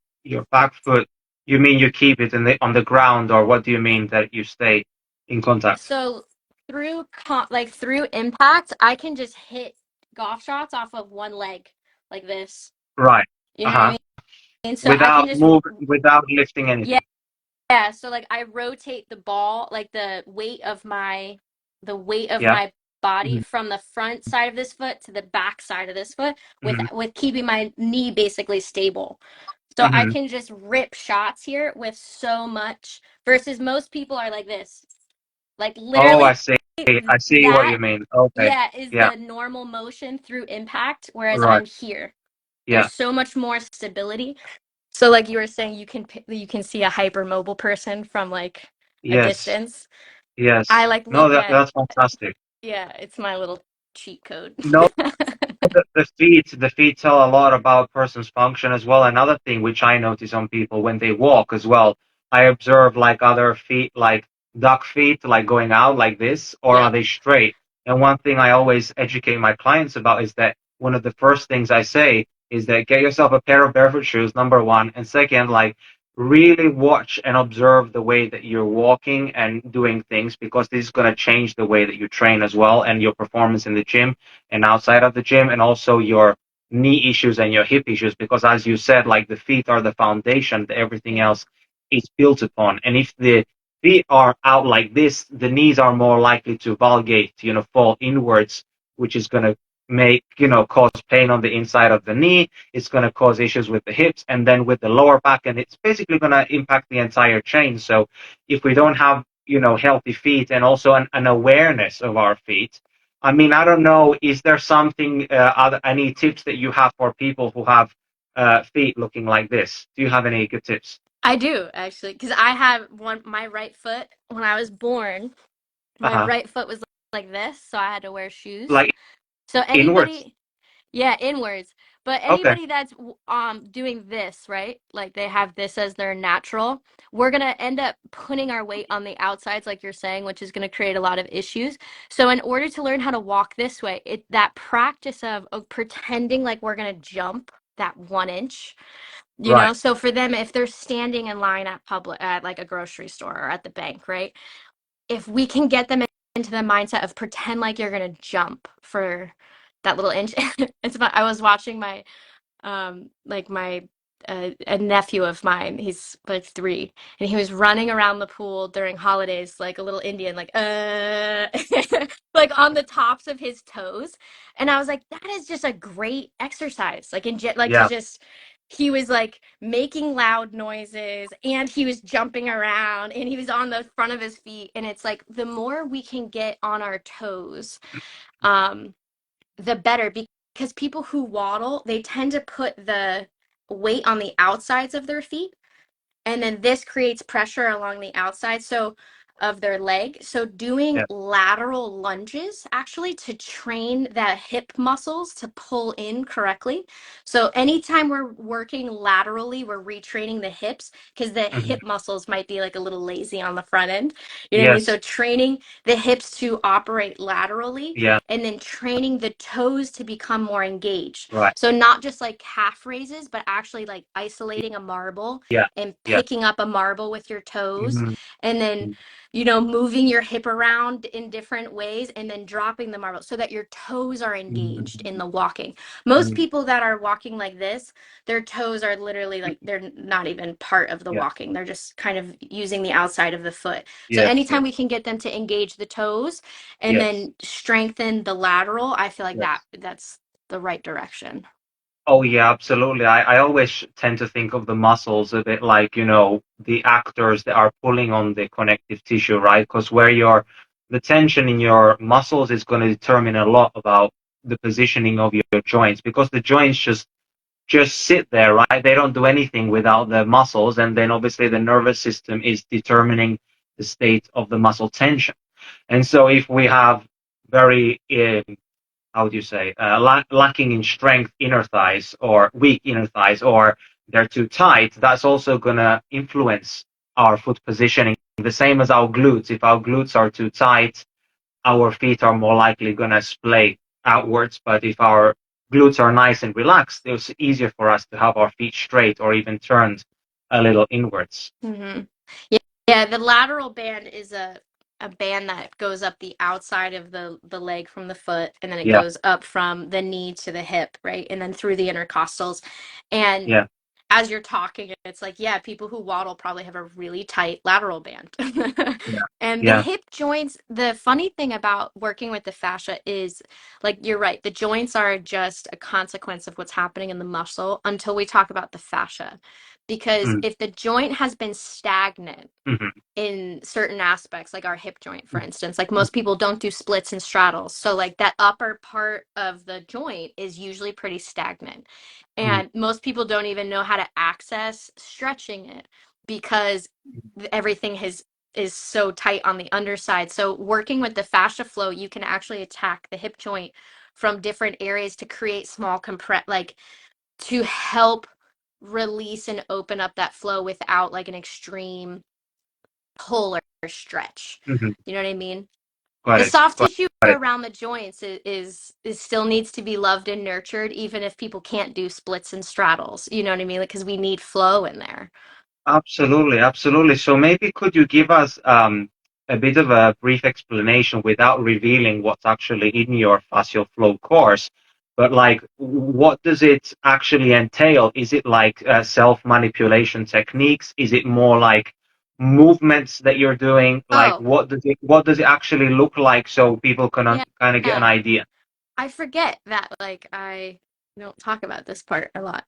foot, you mean you keep it on the ground, or what do you mean that you stay in contact? so through like through impact, I can just hit golf shots off of one leg like this. Right. You know what I Uh-huh. mean? So I can Without just, move without lifting yeah, anything. yeah. So like I rotate the ball, like the weight of Yeah. my body Hmm. from the front side of this foot to the back side of this foot Hmm. with keeping my knee basically stable. So I Hmm. can just rip shots here with so much versus most people are like this. Like Oh, I literally see. I see what that, you mean. Okay. yeah, is Yeah. the normal motion through impact, whereas Right. I'm here. Yeah. There's so much more stability. So like you were saying, you can see a hypermobile person from like a Yes. distance. I Yes. like No, look that at, that's fantastic. yeah, it's my little cheat code. No, the feet tell a lot about a person's function as well. Another thing which I notice on people when they walk as well, I observe like other feet, like duck feet, like going out like this, or are Yep. they straight? And one thing I always educate my clients about is that one of the first things I say is that get yourself a pair of barefoot shoes, number one, and second, like really watch and observe the way that you're walking and doing things, because this is going to change the way that you train as well and your performance in the gym and outside of the gym, and also your knee issues and your hip issues, because as you said, like the feet are the foundation that everything Yeah. else is built upon. And if the feet are out like this, the knees are more likely to vulgate, fall inwards, which is going to cause pain on the inside of the knee. It's going to cause issues with the hips and then with the lower back, and it's basically going to impact the entire chain. So if we don't have, healthy feet and also an awareness of our feet, I mean, I don't know. Is there something, any tips that you have for people who have feet looking like this? Do you have any good tips? I do actually, because I have my right foot when I was born, my Uh-huh. right foot was like this, so I had to wear shoes. Like So inwards. anybody, yeah, inwards. But Okay. anybody that's doing this, right? Like they have this as their natural, we're gonna end up putting our weight on the outsides, like you're saying, which is gonna create a lot of issues. So in order to learn how to walk this way, that practice of pretending like we're gonna jump that 1 inch, You Right. know, so for them, if they're standing in line at public, at like a grocery store or at the bank, right? If we can get them into the mindset of pretend like you're gonna jump for that little inch. It's fun. I was watching my like my a nephew of mine, he's like 3, and he was running around the pool during holidays like a little Indian, like like on the tops of his toes. And I was like, that is just a great exercise, like like to Yeah. just, he was like making loud noises and he was jumping around and he was on the front of his feet. And it's like the more we can get on our toes, um the better, because people who waddle, they tend to put the weight on the outsides of their feet, and then this creates pressure along the outside so of their leg. So doing Yeah. lateral lunges actually to train that hip muscles to pull in correctly. So anytime we're working laterally, we're retraining the hips because the Hmm. hip muscles might be like a little lazy on the front end. You know what I mean? Yes. So training the hips to operate laterally Yeah. and then training the toes to become more engaged. Right. So not just like calf raises, but actually like isolating a marble Yeah. and Yeah. picking up a marble with your toes, Hmm. and then moving your hip around in different ways and then dropping the marble so that your toes are engaged in Hmm. the walking. Most people that are walking like this, their toes are literally like they're not even part of the Yeah. walking, they're just kind of using the outside of the foot. So Yes. anytime Yes. we can get them to engage the toes and Yes. then strengthen the lateral, I feel like Yes. that's the right direction. Oh yeah, absolutely. I always tend to think of the muscles a bit like, the actors that are pulling on the connective tissue, right? Because the tension in your muscles is going to determine a lot about the positioning of your joints, because the joints just sit there, right? They don't do anything without the muscles. And then obviously the nervous system is determining the state of the muscle tension. And so if we have very how do you say, lacking in strength inner thighs or weak inner thighs, or they're too tight, that's also going to influence our foot positioning. The same as our glutes. If our glutes are too tight, our feet are more likely going to splay outwards. But if our glutes are nice and relaxed, it's easier for us to have our feet straight or even turned a little inwards. Hmm. Yeah, yeah. The lateral band is a band that goes up the outside of the leg from the foot, and then it Yeah, goes up from the knee to the hip, right? And then through the intercostals. And yeah, as you're talking, it's like, yeah, people who waddle probably have a really tight lateral band. yeah, And the yeah. hip joints, the funny thing about working with the fascia is, like, you're right, the joints are just a consequence of what's happening in the muscle until we talk about the fascia. Because Mm, if the joint has been stagnant mhm, in certain aspects, like our hip joint, for mm, instance, like mm, most people don't do splits and straddles. So, like, that upper part of the joint is usually pretty stagnant. mm, And most people don't even know how to access stretching it because everything is so tight on the underside. So, working with the fascia flow, you can actually attack the hip joint from different areas to create small compress, like to help release and open up that flow without like an extreme pull or stretch. mhm. You know what I mean? Got The it. soft Got tissue it. around the joints is still needs to be loved and nurtured, even if people can't do splits and straddles. You know what I mean? Like, because we need flow in there. Absolutely, absolutely. So maybe could you give us a bit of a brief explanation without revealing what's actually in your fascial flow course, but like what does it actually entail? Is it like self-manipulation techniques? Is it more like movements that you're doing? Like Oh, what does it actually look like so people can yeah. kind of get an idea? I forget that like I don't talk about this part a lot.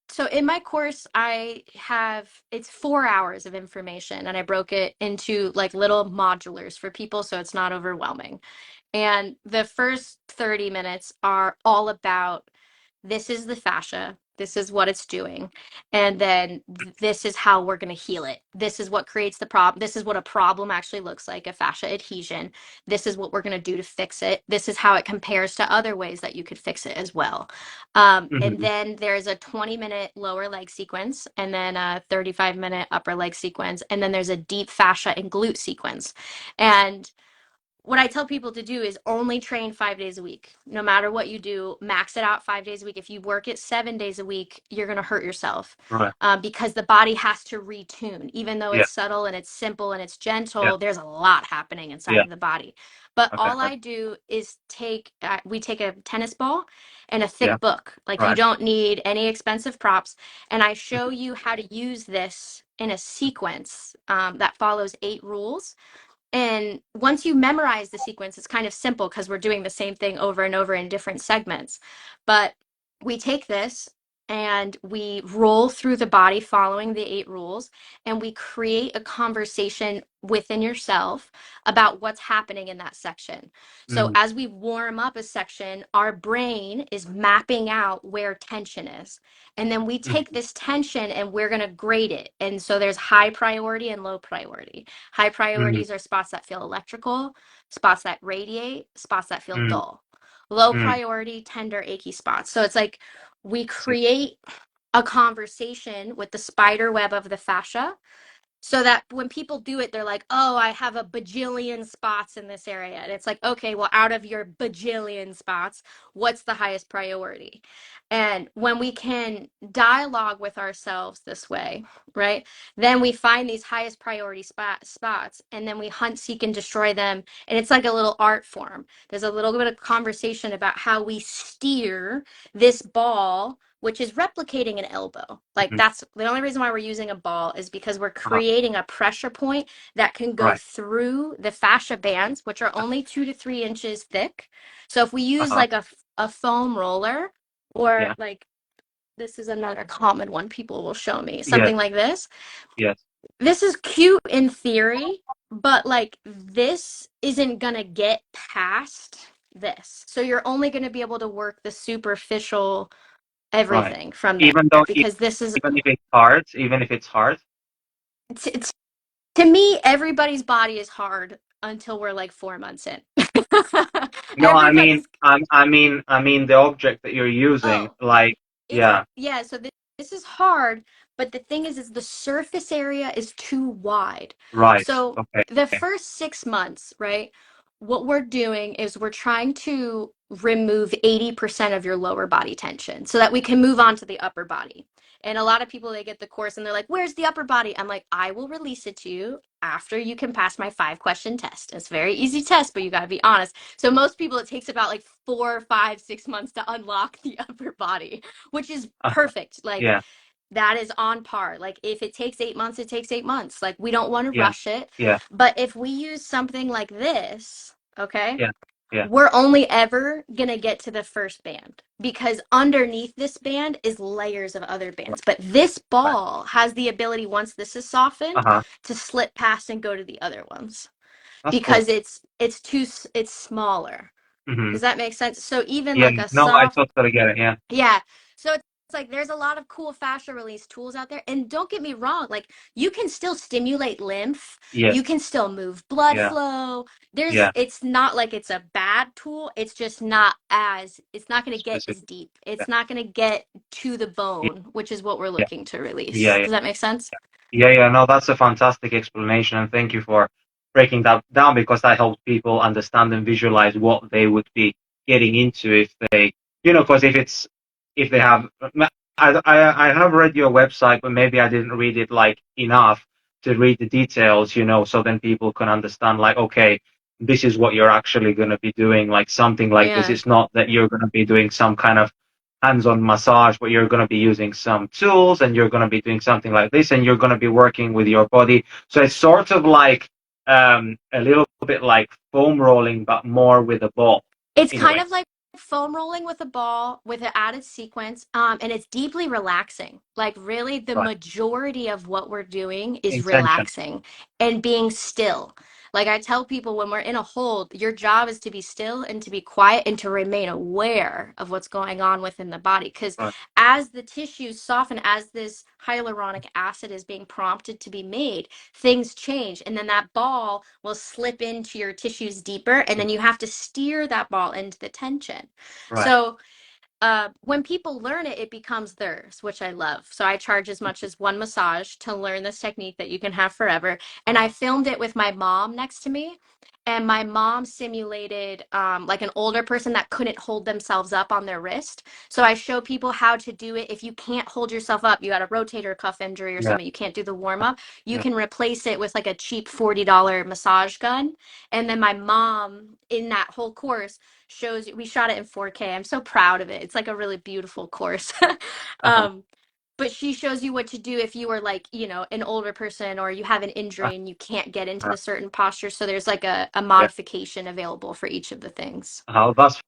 So in my course I have, it's 4 hours of information and I broke it into like little modulars for people so it's not overwhelming. And the first 30 minutes are all about, this is the fascia, this is what it's doing, and then this is how we're going to heal it. This is what creates the problem. This is what a problem actually looks like, a fascia adhesion. This is what we're going to do to fix it. This is how it compares to other ways that you could fix it as well. And Hmm. then there's a 20-minute lower leg sequence, and then a 35-minute upper leg sequence, and then there's a deep fascia and glute sequence. And what I tell people to do is only train 5 days a week. No matter what you do, max it out 5 days a week. If you work it 7 days a week, you're going to hurt yourself, Right. because the body has to retune. Even though Yeah. it's subtle and it's simple and it's Yeah. gentle, there's a lot happening inside Yeah. of the body. But Okay. all Right. I do is we take a tennis ball and a Yeah. thick book. Like you Right. don't need any expensive props. And I show you how to use this in a sequence that follows 8 rules. And once you memorize the sequence, it's kind of simple because we're doing the same thing over and over in different segments. But we take this and we roll through the body following the 8 rules, and we create a conversation within yourself about what's happening in that section. So Mm. as we warm up a section, our brain is mapping out where tension is. And then we Mm. take this tension and we're going to grade it. And so there's high priority and low priority. High Mm. priorities are spots that feel electrical, spots that radiate, spots that feel Mm. dull. Low Mm. priority, tender, achy spots. So it's like we See. create a conversation with the spider web of the fascia, so that when people do it, they're like, oh, I have a bajillion spots in this area. And it's like, okay, well, out of your bajillion spots, what's the highest priority? And when we can dialogue with ourselves this way, right, then we find these highest priority spots, and then we hunt, seek, and destroy them. And it's like a little art form. There's a little bit of conversation about how we steer this ball, which is replicating an elbow. Like Mm. that's the only reason why we're using a ball, is because we're Uh-huh. creating a pressure point that can go Right. through the fascia bands, which are only 2 to 3 inches thick. So if we use Uh-huh. like a foam roller, or Yeah. like this is another common one people will show me, Yes. something like Yes. this is cute in theory, but like this isn't gonna get past this. So you're only going to be able to work the superficial Right. everything from Even there, though, because this is even if it's hard, even if it's hard. it's to me, everybody's body is hard until we're like 4 months in. No, Everybody's, I mean the object that you're using, oh, like, it's, yeah, yeah, so this is hard, but the thing is the surface area is too wide. right. So Okay. the first 6 months, right, what we're doing is we're trying to remove 80% of your lower body tension so that we can move on to the upper body. And a lot of people, they get the course and they're like, where's the upper body? I'm like, I will release it to you after you can pass my 5 question test. It's a very easy test, but you got to be honest. So most people, it takes about like 4, 5, 6 months to unlock the upper body, which is Uh-huh. perfect. Like Yeah. that is on par. Like if it takes 8 months, it takes 8 months. Like we don't want to Yeah. rush it. Yeah. But if we use something like this, okay, Yeah. Yeah. we're only ever going to get to the first band, because underneath this band is layers of other bands. But this Right. ball has the ability, once this is softened, Uh-huh. to slip past and go to the other ones, That's cool. because it's smaller. Hmm. Does that make sense? So even Yeah. like a No, I soft, totally get it. Yeah. yeah. So it's like there's a lot of cool fascia release tools out there. And don't get me wrong, like you can still stimulate lymph, Yes. you can still move blood Yeah. flow. Yeah. It's not like it's a bad tool. It's not going to get as Specific. deep. Yeah. It's not going to get to the Yeah. bone, which is what we're Yeah. looking to release. Yeah. Does that make sense? Yeah, yeah, no, that's a fantastic explanation, and thank you for breaking that down because that helps people understand and visualize what they would be getting into if they, because if they have, I have read your website, but maybe I didn't read it like enough to read the details, so then people can understand like, okay, this is what you're actually going to be doing, like something like this. Yeah. It's not that you're going to be doing some kind of hands-on massage, but you're going to be using some tools and you're going to be doing something like this and you're going to be working with your body. So it's sort of like a little bit like foam rolling, but more with a ball It's in a kind way. of like foam rolling with a ball with an added sequence, and it's deeply relaxing. Like really, the Right. majority of what we're doing is Intention. relaxing and being still. Like I tell people, when we're in a hold, your job is to be still and to be quiet and to remain aware of what's going on within the body. Because Right. as the tissues soften, as this hyaluronic acid is being prompted to be made, things change. And then that ball will slip into your tissues deeper. And then you have to steer that ball into the tension. Right. So when people learn it, it becomes theirs, which I love. So I charge as much as one massage to learn this technique that you can have forever. And I filmed it with my mom next to me. and my mom simulated like an older person that couldn't hold themselves up on their wrist. So I show people how to do it. If you can't hold yourself up, you got a rotator cuff injury or Yeah. something, you can't do the warm up, you Yeah. can replace it with like a cheap $40 massage gun. And then my mom in that whole course shows we shot it in 4K. I'm so proud of it. It's like a really beautiful course. Uh-huh. um but she shows you what to do if you are like, an older person or you have an injury and you can't get into Uh-huh. the certain posture. So there's like a Yeah. modification available for each of the things. Oh, that's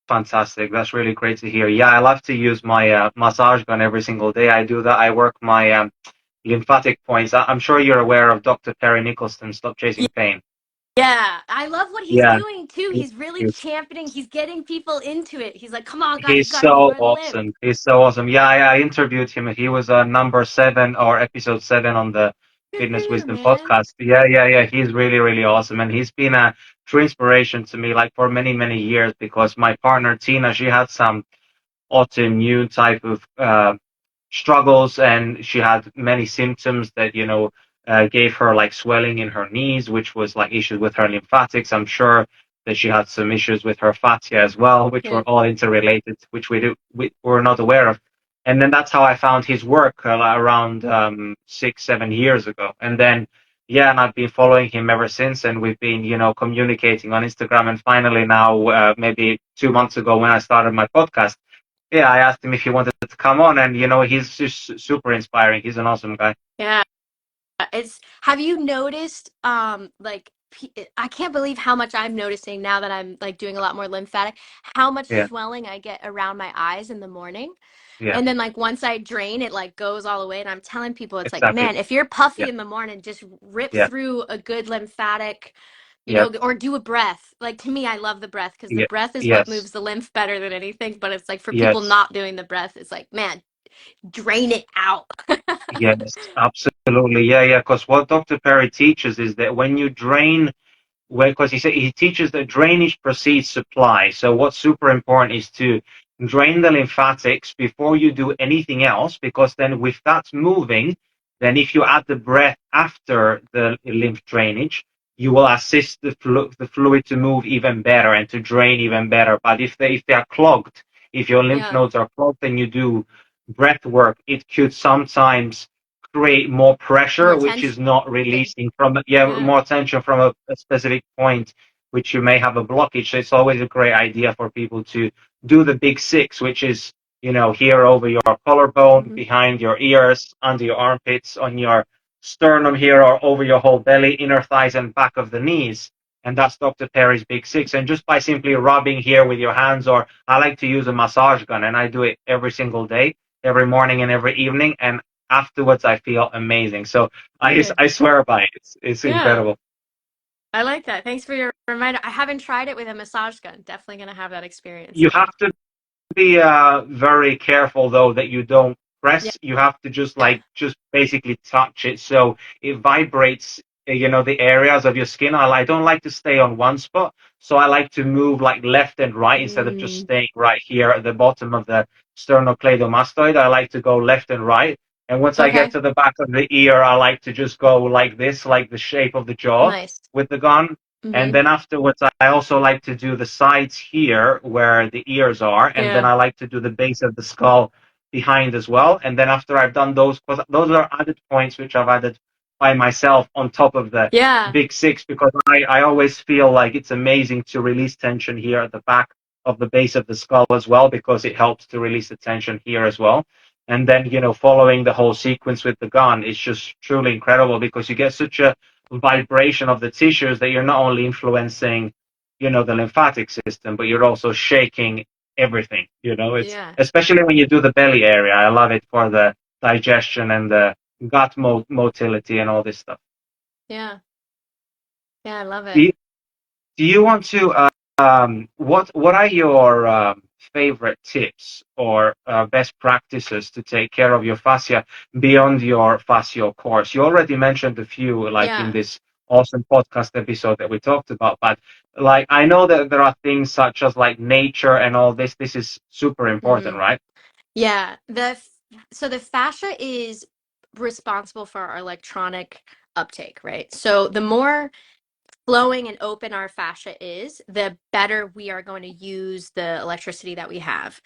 fantastic. That's really great to hear. Yeah, I love to use my massage gun every single day. I do that. I work my lymphatic points. I'm sure you're aware of Dr. Perry Nicholson, Stop Chasing Pain. Yeah, I love what he's Yeah, doing too. he- He's really he's championing, he's getting people into it. He's like, come on, guys, you he's got to do so more lymph. awesome. He's so awesome. Yeah, I interviewed him. He was number 7 or episode 7 on the Good for Fitness you, Wisdom man. podcast. Yeah, yeah, yeah. He's really, really awesome, and he's been a true inspiration to me, like for many, many years. Because my partner Tina, she had some autoimmune type of struggles, and she had many symptoms that gave her like swelling in her knees, which was like issues with her lymphatics. I'm sure that she had some issues with her fascia as well, which were Yeah. all interrelated, which we were not aware of. And then that's how I found his work around 6 7 years ago. And then yeah, and I've been following him ever since, and we've been communicating on Instagram. And finally now, maybe 2 months ago, when I started my podcast, yeah, I asked him if he wanted to come on, and he's just super inspiring. He's an awesome guy. Yeah. It's have you noticed like I can't believe how much I'm noticing now that I'm like doing a lot more lymphatic, how much Yeah, swelling I get around my eyes in the morning. yeah, And then like once I drain it like goes all away and I'm telling people it's like, exactly. man, if you're Yeah, puffy in the morning, just rip yeah, through a good lymphatic, yeah, or do a breath. Like to me, I love the breath because the yeah, breath is what yes, moves the lymph better than anything. But it's like for people yes, not doing the breath, it's like, man, drain it out. yes, absolutely. Yeah, yeah. Because what Dr. Perry teaches is that when you drain, well, because he teaches that drainage precedes supply. So what's super important is to drain the lymphatics before you do anything else, because then if that's moving, then if you add the breath after the lymph drainage, you will assist the fluid to move even better and to drain even better. But if they are clogged, if your lymph Yeah, nodes are clogged and you do breath work, it could sometimes create more pressure, more which tension. is not releasing from, yeah, Yeah, more tension from a specific point, which you may have a blockage. So it's always a great idea for people to do the big six, which is, here over your collarbone, hmm, behind your ears, under your armpits, on your sternum here, or over your whole belly, inner thighs, and back of the knees. And that's Dr. Perry's big six. And just by simply rubbing here with your hands, or I like to use a massage gun, and I do it every single day, every morning and every evening. And afterwards I feel amazing. So I good. I swear by it. It's Yeah, incredible. I like that. Thanks for your reminder. I haven't tried it with a massage gun. Definitely gonna have that experience You though. have to be very careful though that you don't Yeah. press. You have to just basically touch it so it vibrates. The areas of your skin. I don't like to stay on one spot, so I like to move like left and right instead of just Mm, staying right here at the bottom of the sternocleidomastoid. I like to go left and right. And once I get okay. to the back of the ear, I like to just go like this, like the shape of the jaw Nice. with the gun. And Hmm. then afterwards, I also like to do the sides here where the ears are. And then Yeah. I like to do the base of the skull behind as well. And then after I've done those, because those are added points which I've added by myself on top of the Yeah. big six, because I always feel like it's amazing to release tension here at the back of the base of the skull as well, because it helps to release the tension here as well. And then, following the whole sequence with the gun is just truly incredible, because you get such a vibration of the tissues that you're not only influencing, the lymphatic system, but you're also shaking everything. It's Yeah. especially when you do the belly area. I love it for the digestion and the gut motility and all this stuff. Yeah. Yeah. I love Do it. you, do you want to? What are your favorite tips or best practices to take care of your fascia beyond your fascial course? You already mentioned a few, like in Yeah. this awesome podcast episode that we talked about, but like I know that there are things such as like nature and all this. This is super important, Mm. right? Yeah. So the fascia is responsible for our electronic uptake, right? So the more flowing and open our fascia is, the better we are going to use the electricity that we have.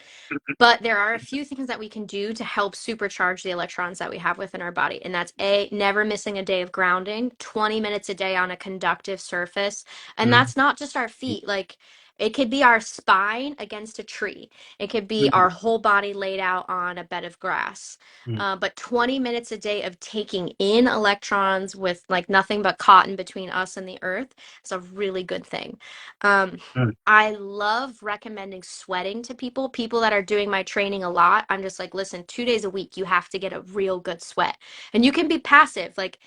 But there are a few things that we can do to help supercharge the electrons that we have within our body. And that's A, never missing a day of grounding, 20 minutes a day on a conductive surface. And Mm, that's not just our feet. Like it could be our spine against a tree. It could be mm, our whole body laid out on a bed of grass. mm, But 20 minutes a day of taking in electrons with like nothing but cotton between us and the earth is a really good thing. Um, mm. I love recommending sweating to people, people that are doing my training a lot. I'm just like, listen, 2 days a week, you have to get a real good sweat. And you can be passive. Like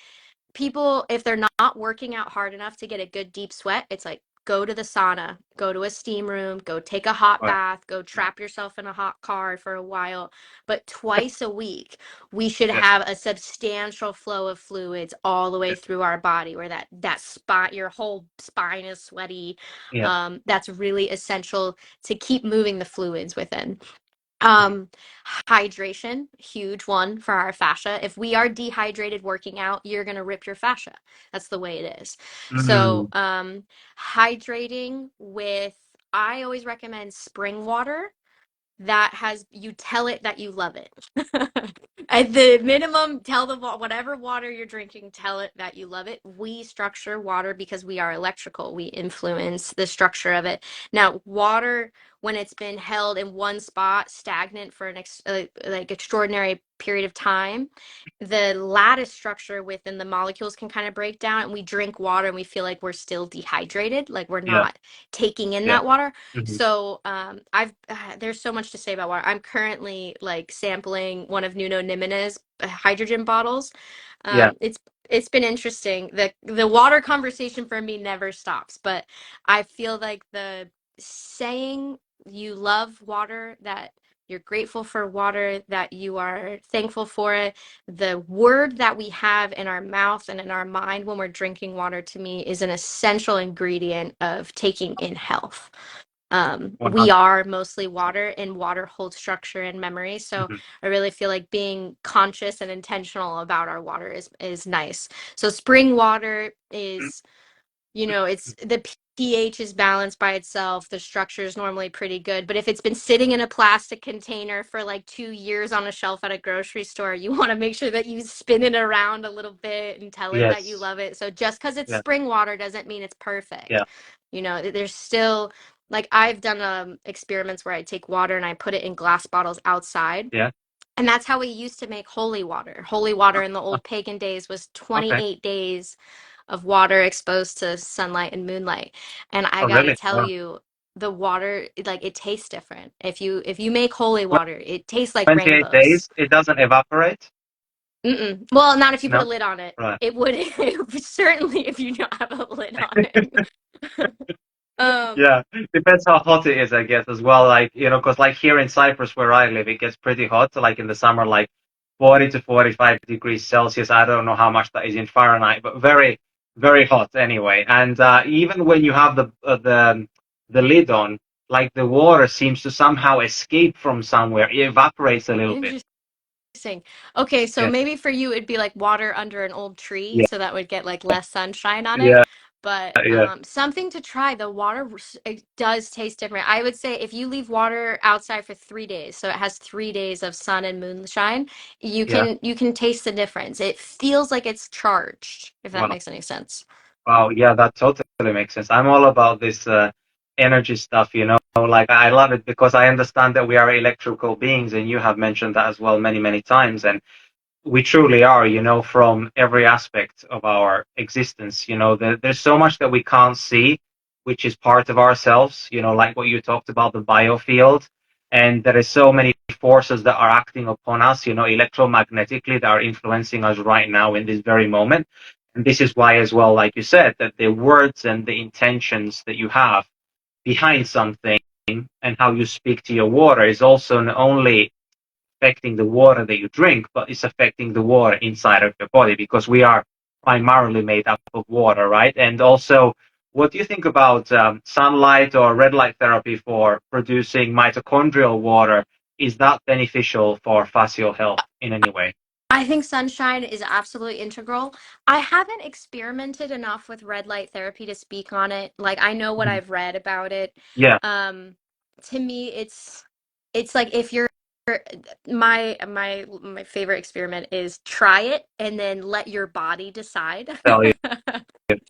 people, if they're not working out hard enough to get a good deep sweat, it's like go to the sauna, go to a steam room, go take a hot Right. bath, go trap yourself in a hot car for a while. But twice a week, we should Yeah, have a substantial flow of fluids all the way yeah, through our body where that spot, your whole spine is sweaty. yeah, That's really essential to keep moving the fluids within. mm, Um, Hydration, huge one for our fascia. If we are dehydrated working out, you're going to rip your fascia. That's the way it is. So, mm, hydrating with, I always recommend spring water that has, you tell it that you love it. At the minimum, tell the whatever water you're drinking, tell it that you love it. We structure water because we are electrical. We influence the structure of it. Now, water, when it's been held in one spot, stagnant for an like extraordinary period of time, the lattice structure within the molecules can kind of break down, and we drink water and we feel like we're still dehydrated, like we're yeah, not taking in yeah, that water. mhm, So I've there's so much to say about water. I'm currently like sampling one of Nuno Nimene's hydrogen bottles. yeah, It's been interesting. The water conversation for me never stops, but I feel like the saying you love water, that you're grateful for water, that you are thankful for it, the word that we have in our mouth and in our mind when we're drinking water, to me is an essential ingredient of taking in health. We 100%. are mostly water, and water holds structure and memory. So Mhm, I really feel like being conscious and intentional about our water is nice. So spring water mm, is, it's the pH is balanced by itself. The structure is normally pretty good. But if it's been sitting in a plastic container for like 2 years on a shelf at a grocery store, you want to make sure that you spin it around a little bit and tell it that you yes, love it. So just because it's yeah, spring water doesn't mean it's perfect. yeah, There's still, like, I've done experiments where I take water and I put it in glass bottles outside. yeah. And that's how we used to make holy water. Holy water in the Uh, old pagan days was okay. 28 days of water exposed to sunlight and moonlight. And I Oh, gotta really? tell Wow. you, the water, like, it tastes different. If you make holy water, it tastes like 28 rainbows. days, it doesn't evaporate? Mm-mm. Well, not if you put a No? lid on it. Right. It would, it would certainly if you don't have a lid on it. Um, Yeah, depends how hot it is, I guess, as well. Like, because like here in Cyprus where I live, it gets pretty hot. Like in the summer, like 40 to 45 degrees Celsius. I don't know how much that is in Fahrenheit, but very, very hot anyway. And even when you have the lid on, like the water seems to somehow escape from somewhere. It evaporates a little bit. Interesting. Okay, so Yeah, maybe for you it'd be like water under an old tree, yeah, so that would get like less sunshine on it. yeah, But yeah, something to try. The water, it does taste different. I would say if you leave water outside for 3 days, so it has 3 days of sun and moonshine, you yeah. can you can taste the difference. It feels like it's charged, if that Wow. makes any sense. Wow, yeah, that totally makes sense. I'm all about this energy stuff. Like I love it because I understand that we are electrical beings, and you have mentioned that as well many, many times. And we truly are, from every aspect of our existence. There's so much that we can't see, which is part of ourselves, like what you talked about, the biofield. And there is so many forces that are acting upon us, electromagnetically, that are influencing us right now in this very moment. And this is why, as well, like you said, that the words and the intentions that you have behind something and how you speak to your water is also not only affecting the water that you drink, but it's affecting the water inside of your body because we are primarily made up of water, right? And also, what do you think about sunlight or red light therapy for producing mitochondrial water? Is that beneficial for fascial health in any way? I think sunshine is absolutely integral. I haven't experimented enough with red light therapy to speak on it. Like I know what Mhm. I've read about it. Yeah, Um, to me, it's like if you're my favorite experiment is try it and then let your body decide. tell you.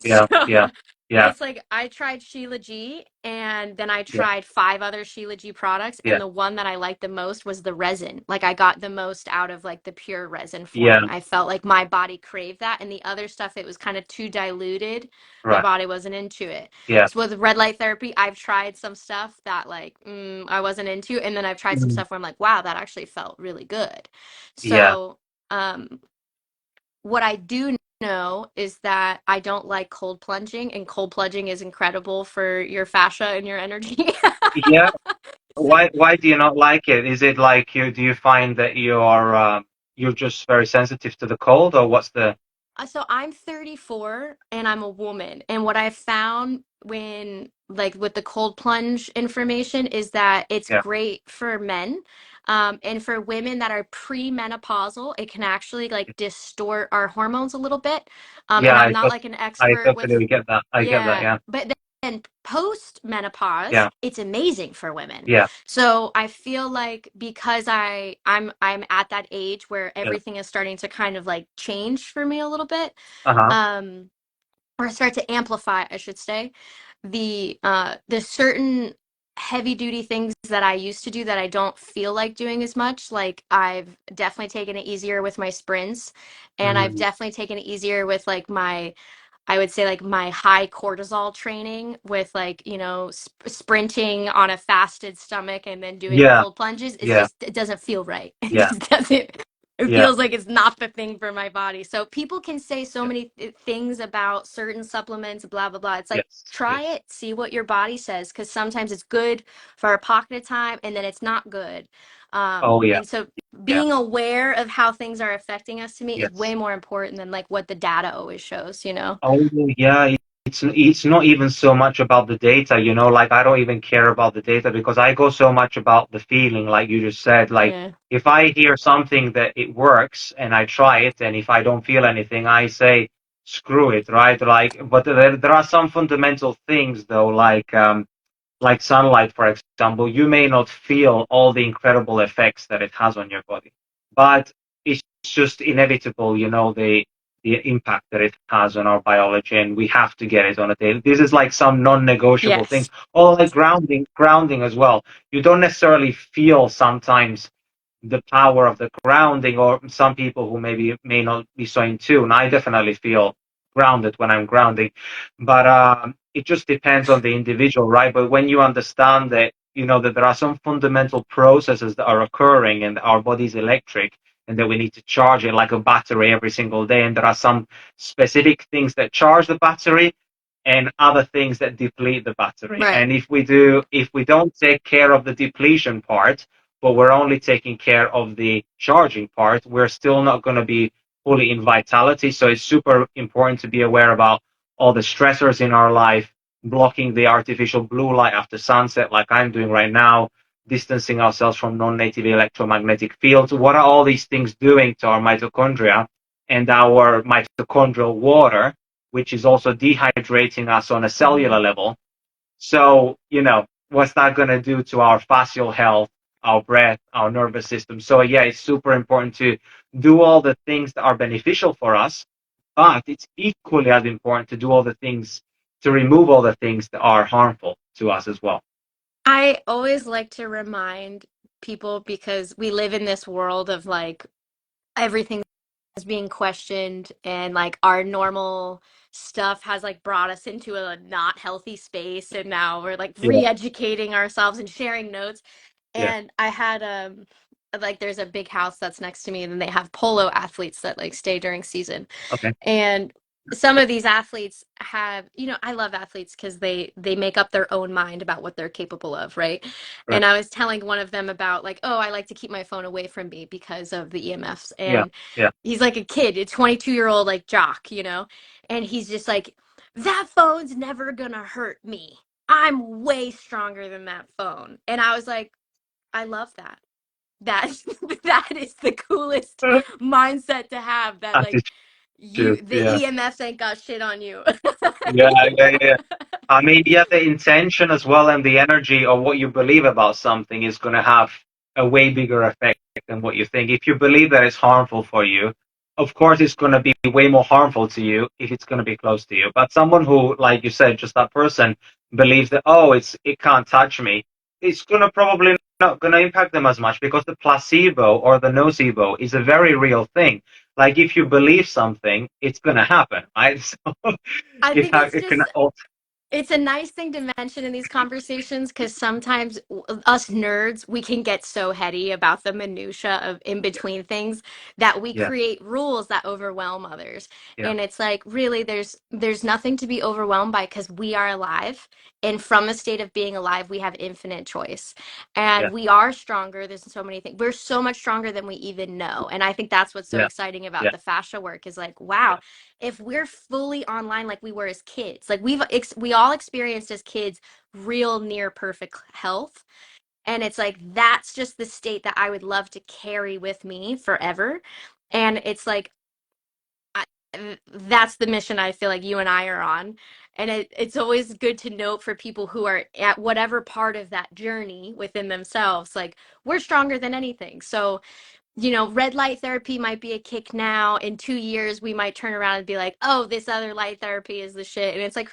So Yeah, yeah, yeah, it's like I tried Sheila G and then I yeah, tried five other Sheila G products yeah, and the one that I liked the most was the resin. Like I got the most out of like the pure resin yeah. form. I felt like my body craved that and the other stuff it was kind of too diluted. My Right. body wasn't into it. Yeah. So with red light therapy, I've tried some stuff that like I wasn't into and then I've tried some Mm. stuff where I'm like, wow, that actually felt really good. Yeah. So what I do know is that I don't like cold plunging, and cold plunging is incredible for your fascia and your energy. Yeah. Why do you not like it? Is it like you do you find that you're just very sensitive to the cold, or what's the? So I'm 34 and I'm a woman. And what I've found when like with the cold plunge information is that it's Yeah. great for men. And for women that are premenopausal, it can actually like distort our hormones a little bit. Yeah, And I'm not like an I expert with, totally get that. I get that. yeah, Yeah. but then post menopause, Yeah. it's amazing for women. Yeah. So I feel like because I'm at that age where Yeah. everything is starting to kind of like change for me a little bit, Uh-huh. um, or start to amplify, I should say, the certain heavy duty things that I used to do that I don't feel like doing as much. Like I've definitely taken it easier with my sprints, and I've Mm. definitely taken it easier with like my I would say like my high cortisol training with like, sprinting on a fasted stomach and then doing Yeah. cold plunges is Yeah. just, it doesn't feel right. It Yeah. just doesn't, it Yeah. feels like it's not the thing for my body. So people can say so many things about certain supplements, blah, blah, blah. It's like, Yes. try Yes. it, see what your body says, because sometimes it's good for a pocket of time and then it's not good. Oh yeah. And so Yeah. being aware of how things are affecting us to me is way Yes. more important than like what the data always shows, you know? Oh yeah, it's not even so much about the data, like I don't even care about the data because I go so much about the feeling, like you just said. Like Yeah. if I hear something that it works and I try it, and if I don't feel anything, I say screw it, right? Like, but there are some fundamental things though, like sunlight, for example, you may not feel all the incredible effects that it has on your body, but it's just inevitable, the impact that it has on our biology, and we have to get it on a daily. This is like some non-negotiable things. Yes. Or like grounding as well. You don't necessarily feel sometimes the power of the grounding, or some people who maybe may not be so in tune. I definitely feel grounded when I'm grounding, but it just depends on the individual, right? But when you understand that, that there are some fundamental processes that are occurring and our body's electric, and that we need to charge it like a battery every single day, and there are some specific things that charge the battery and other things that deplete the battery. Right. And if we don't take care of the depletion part, but we're only taking care of the charging part, we're still not going to be fully in vitality. So it's super important to be aware about all the stressors in our life, blocking the artificial blue light after sunset, like I'm doing right now, distancing ourselves from non-native electromagnetic fields. What are all these things doing to our mitochondria and our mitochondrial water, which is also dehydrating us on a Hmm. cellular level? So, what's that going to do to our fascial health, our breath, our nervous system? So, yeah, it's super important to do all the things that are beneficial for us, but it's equally as important to do all the things to remove all the things that are harmful to us as well. I always like to remind people because we live in this world of like everything is being questioned and like our normal stuff has like brought us into a not healthy space and now we're like Yeah, re-educating ourselves and sharing notes. yeah, And I had like there's a big house that's next to me and then they have polo athletes that like stay during season. okay, And some of these athletes have, I love athletes because they make up their own mind about what they're capable of, right? right, And I was telling one of them about like, oh, I like to keep my phone away from me because of the EMFs. yeah, And yeah, he's like a kid, a 22-year-old like jock, and he's just like, that phone's never gonna hurt me. I'm way stronger than that phone. And I was like, I love that. that that is the coolest mindset to have, that like Attitude, the yeah. EMFs ain't got shit on you. Yeah, yeah, yeah. I mean, yeah, the intention as well and the energy of what you believe about something is going to have a way bigger effect than what you think. If you believe that it's harmful for you, of course, it's going to be way more harmful to you if it's going to be close to you. But someone who, like you said, just that person believes that, oh, it can't touch me, it's going to probably not going to impact them as much because the placebo or the nocebo is a very real thing. Like if you believe something, it's going to happen, right? So I think it's it can just, it's a nice thing to mention in these conversations, because sometimes us nerds, we can get so heady about the minutia of in between things that we yeah, create rules that overwhelm others. yeah, And it's like, really, there's nothing to be overwhelmed by, because we are alive. And from a state of being alive, we have infinite choice. yeah, And we are stronger. There's so many things. We're so much stronger than we even know. And I think that's what's so yeah, exciting about yeah, the fascia work, is like, wow, yeah, if we're fully online like we were as kids, like we all experienced as kids real near perfect health, and it's like that's just the state that I would love to carry with me forever. And it's like I, that's the mission I feel like you and I are on. And it's always good to note for people who are at whatever part of that journey within themselves, like we're stronger than anything. So red light therapy might be a kick now. In 2 years, we might turn around and be like, oh, this other light therapy is the shit. And it's like,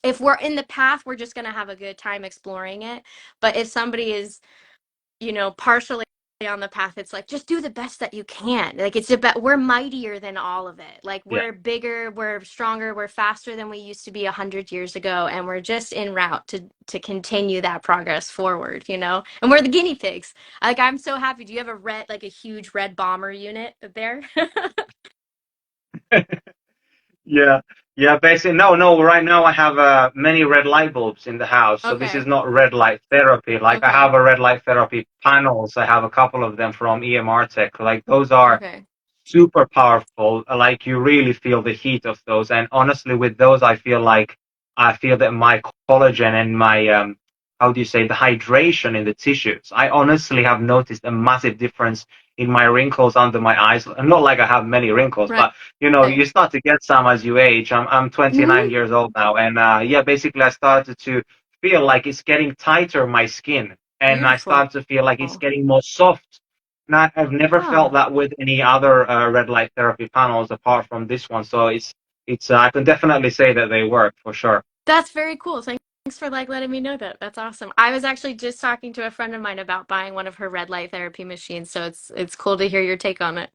if we're in the path, we're just going to have a good time exploring it. But if somebody is, partially on the path, it's like, just do the best that you can. Like, it's about, we're mightier than all of it. Like, yeah. we're bigger, we're stronger, we're faster than we used to be 100 years ago. And we're just en route to continue that progress forward. And we're the guinea pigs. Like, I'm so happy. Do you have like a huge red bomber unit there? Yeah, yeah. Basically, no, no. Right now, I have many red light bulbs in the house, so this is Okay. not red light therapy. Like I Okay. have a red light therapy panels. I have a couple of them from EMR Tech. Like those are Okay. super powerful. Like you really feel the heat of those. And honestly, with those, I feel that my collagen and my how do you say, the hydration in the tissues. I honestly have noticed a massive difference in my wrinkles under my eyes. And not like I have many wrinkles, Right. but you start to get some as you age. I'm 29 Hmm. years old now, and yeah, basically I started to feel like it's getting tighter my skin, and I Beautiful. start to feel like it's getting more soft. Now, I've never felt Oh, that with any other red light therapy panels apart from this one. So it's I can definitely say that they work for sure. that's very cool. Thanks for like letting me know that. That's awesome. I was actually just talking to a friend of mine about buying one of her red light therapy machines, so it's cool to hear your take on it.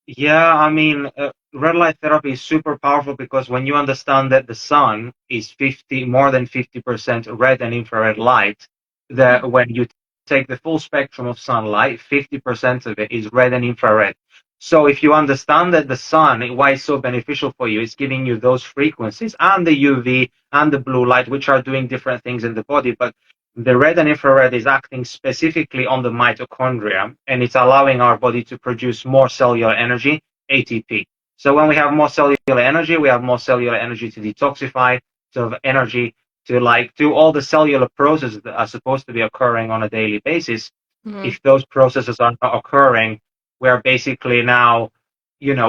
Yeah, I mean, red light therapy is super powerful because when you understand that the sun is more than 50% red and infrared light, Hmm. that when you take the full spectrum of sunlight, 50% of it is red and infrared. So if you understand that the sun, why it's so beneficial for you, it's giving you those frequencies and the UV and the blue light, which are doing different things in the body, but the red and infrared is acting specifically on the mitochondria, and it's allowing our body to produce more cellular energy, ATP. So when we have more cellular energy, we have more cellular energy to detoxify, to have energy to like do all the cellular processes that are supposed to be occurring on a daily basis. Hmm. If those processes are not occurring, we're basically now,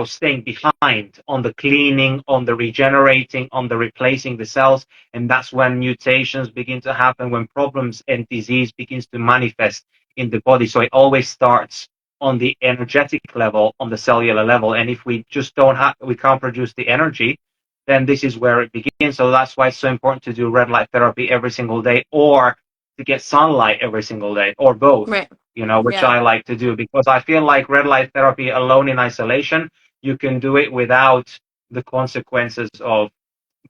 staying behind on the cleaning, on the regenerating, on the replacing the cells. And that's when mutations begin to happen, when problems and disease begins to manifest in the body. So it always starts on the energetic level, on the cellular level. And if we just we can't produce the energy, then this is where it begins. So that's why it's so important to do red light therapy every single day, or to get sunlight every single day, or both, Right. which Yeah. I like to do because I feel like red light therapy alone in isolation, you can do it without the consequences of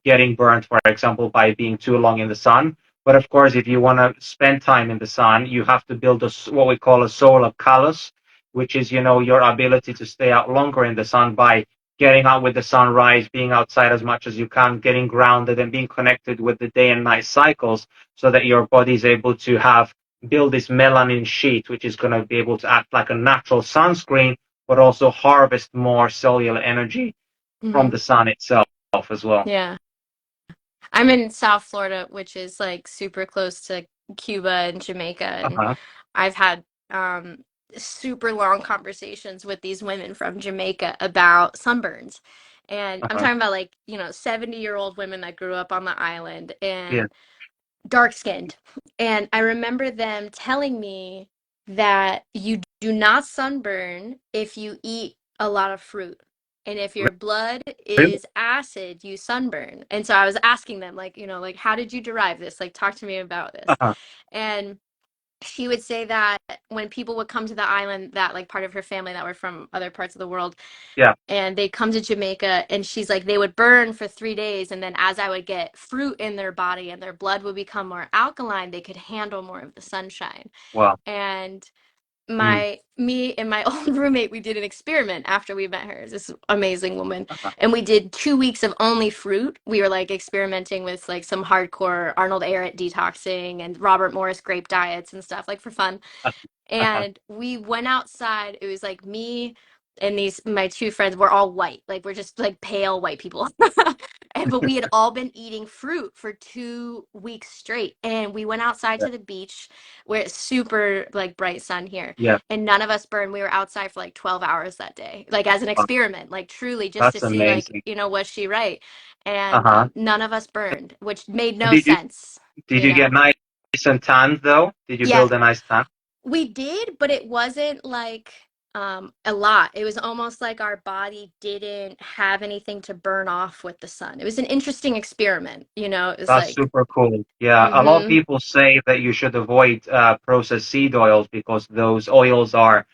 getting burnt, for example, by being too long in the sun. But of course, if you want to spend time in the sun, you have to build what we call a solar callus, which is, your ability to stay out longer in the sun by getting out with the sunrise, being outside as much as you can, getting grounded and being connected with the day and night cycles so that your body is able to build this melanin sheet, which is going to be able to act like a natural sunscreen, but also harvest more cellular energy from Hmm. the sun itself as well. Yeah. I'm in South Florida, which is like super close to Cuba and Jamaica, and Uh-huh. I've had um super long conversations with these women from Jamaica about sunburns. And I'm Uh-huh. talking about like, 70-year-old women that grew up on the island Yeah. and dark skinned. And I remember them telling me that you do not sunburn if you eat a lot of fruit. And if your blood Really? is acid, you sunburn. And so I was asking them, like, like, how did you derive this? Like, talk to me about this. Uh-huh. And she would say that when people would come to the island, that like part of her family that were from other parts of the world, Yeah. and they'd come to Jamaica, and she's like, they would burn for 3 days, and then as I would get fruit in their body and their blood would become more alkaline, they could handle more of the sunshine. Wow. And Mm. me and my old roommate, we did an experiment after we met her, this amazing woman, Uh-huh. and we did 2 weeks of only fruit. We were like experimenting with like some hardcore Arnold Ehret detoxing and Robert Morris grape diets and stuff, like for fun. Uh-huh. And we went outside. It was like me and these my two friends were all white, like we're just like pale white people. And but we had all been eating fruit for 2 weeks straight, and we went outside Yeah. to the beach where it's super like bright sun here, Yeah. and none of us burned. We were outside for like 12 hours that day, like as an Wow. experiment, like truly just to That's see, like, amazing. was she right? And Uh-huh. none of us burned, which made no Did you sense, did you you get know nice and tanned though? Did you yeah. build a nice tan? We did, but it wasn't like a lot. It was almost like our body didn't have anything to burn off with the sun. It was an interesting experiment, It was That's like, super cool. Yeah, a lot of mm-hmm. people say that you should avoid processed seed oils because those oils are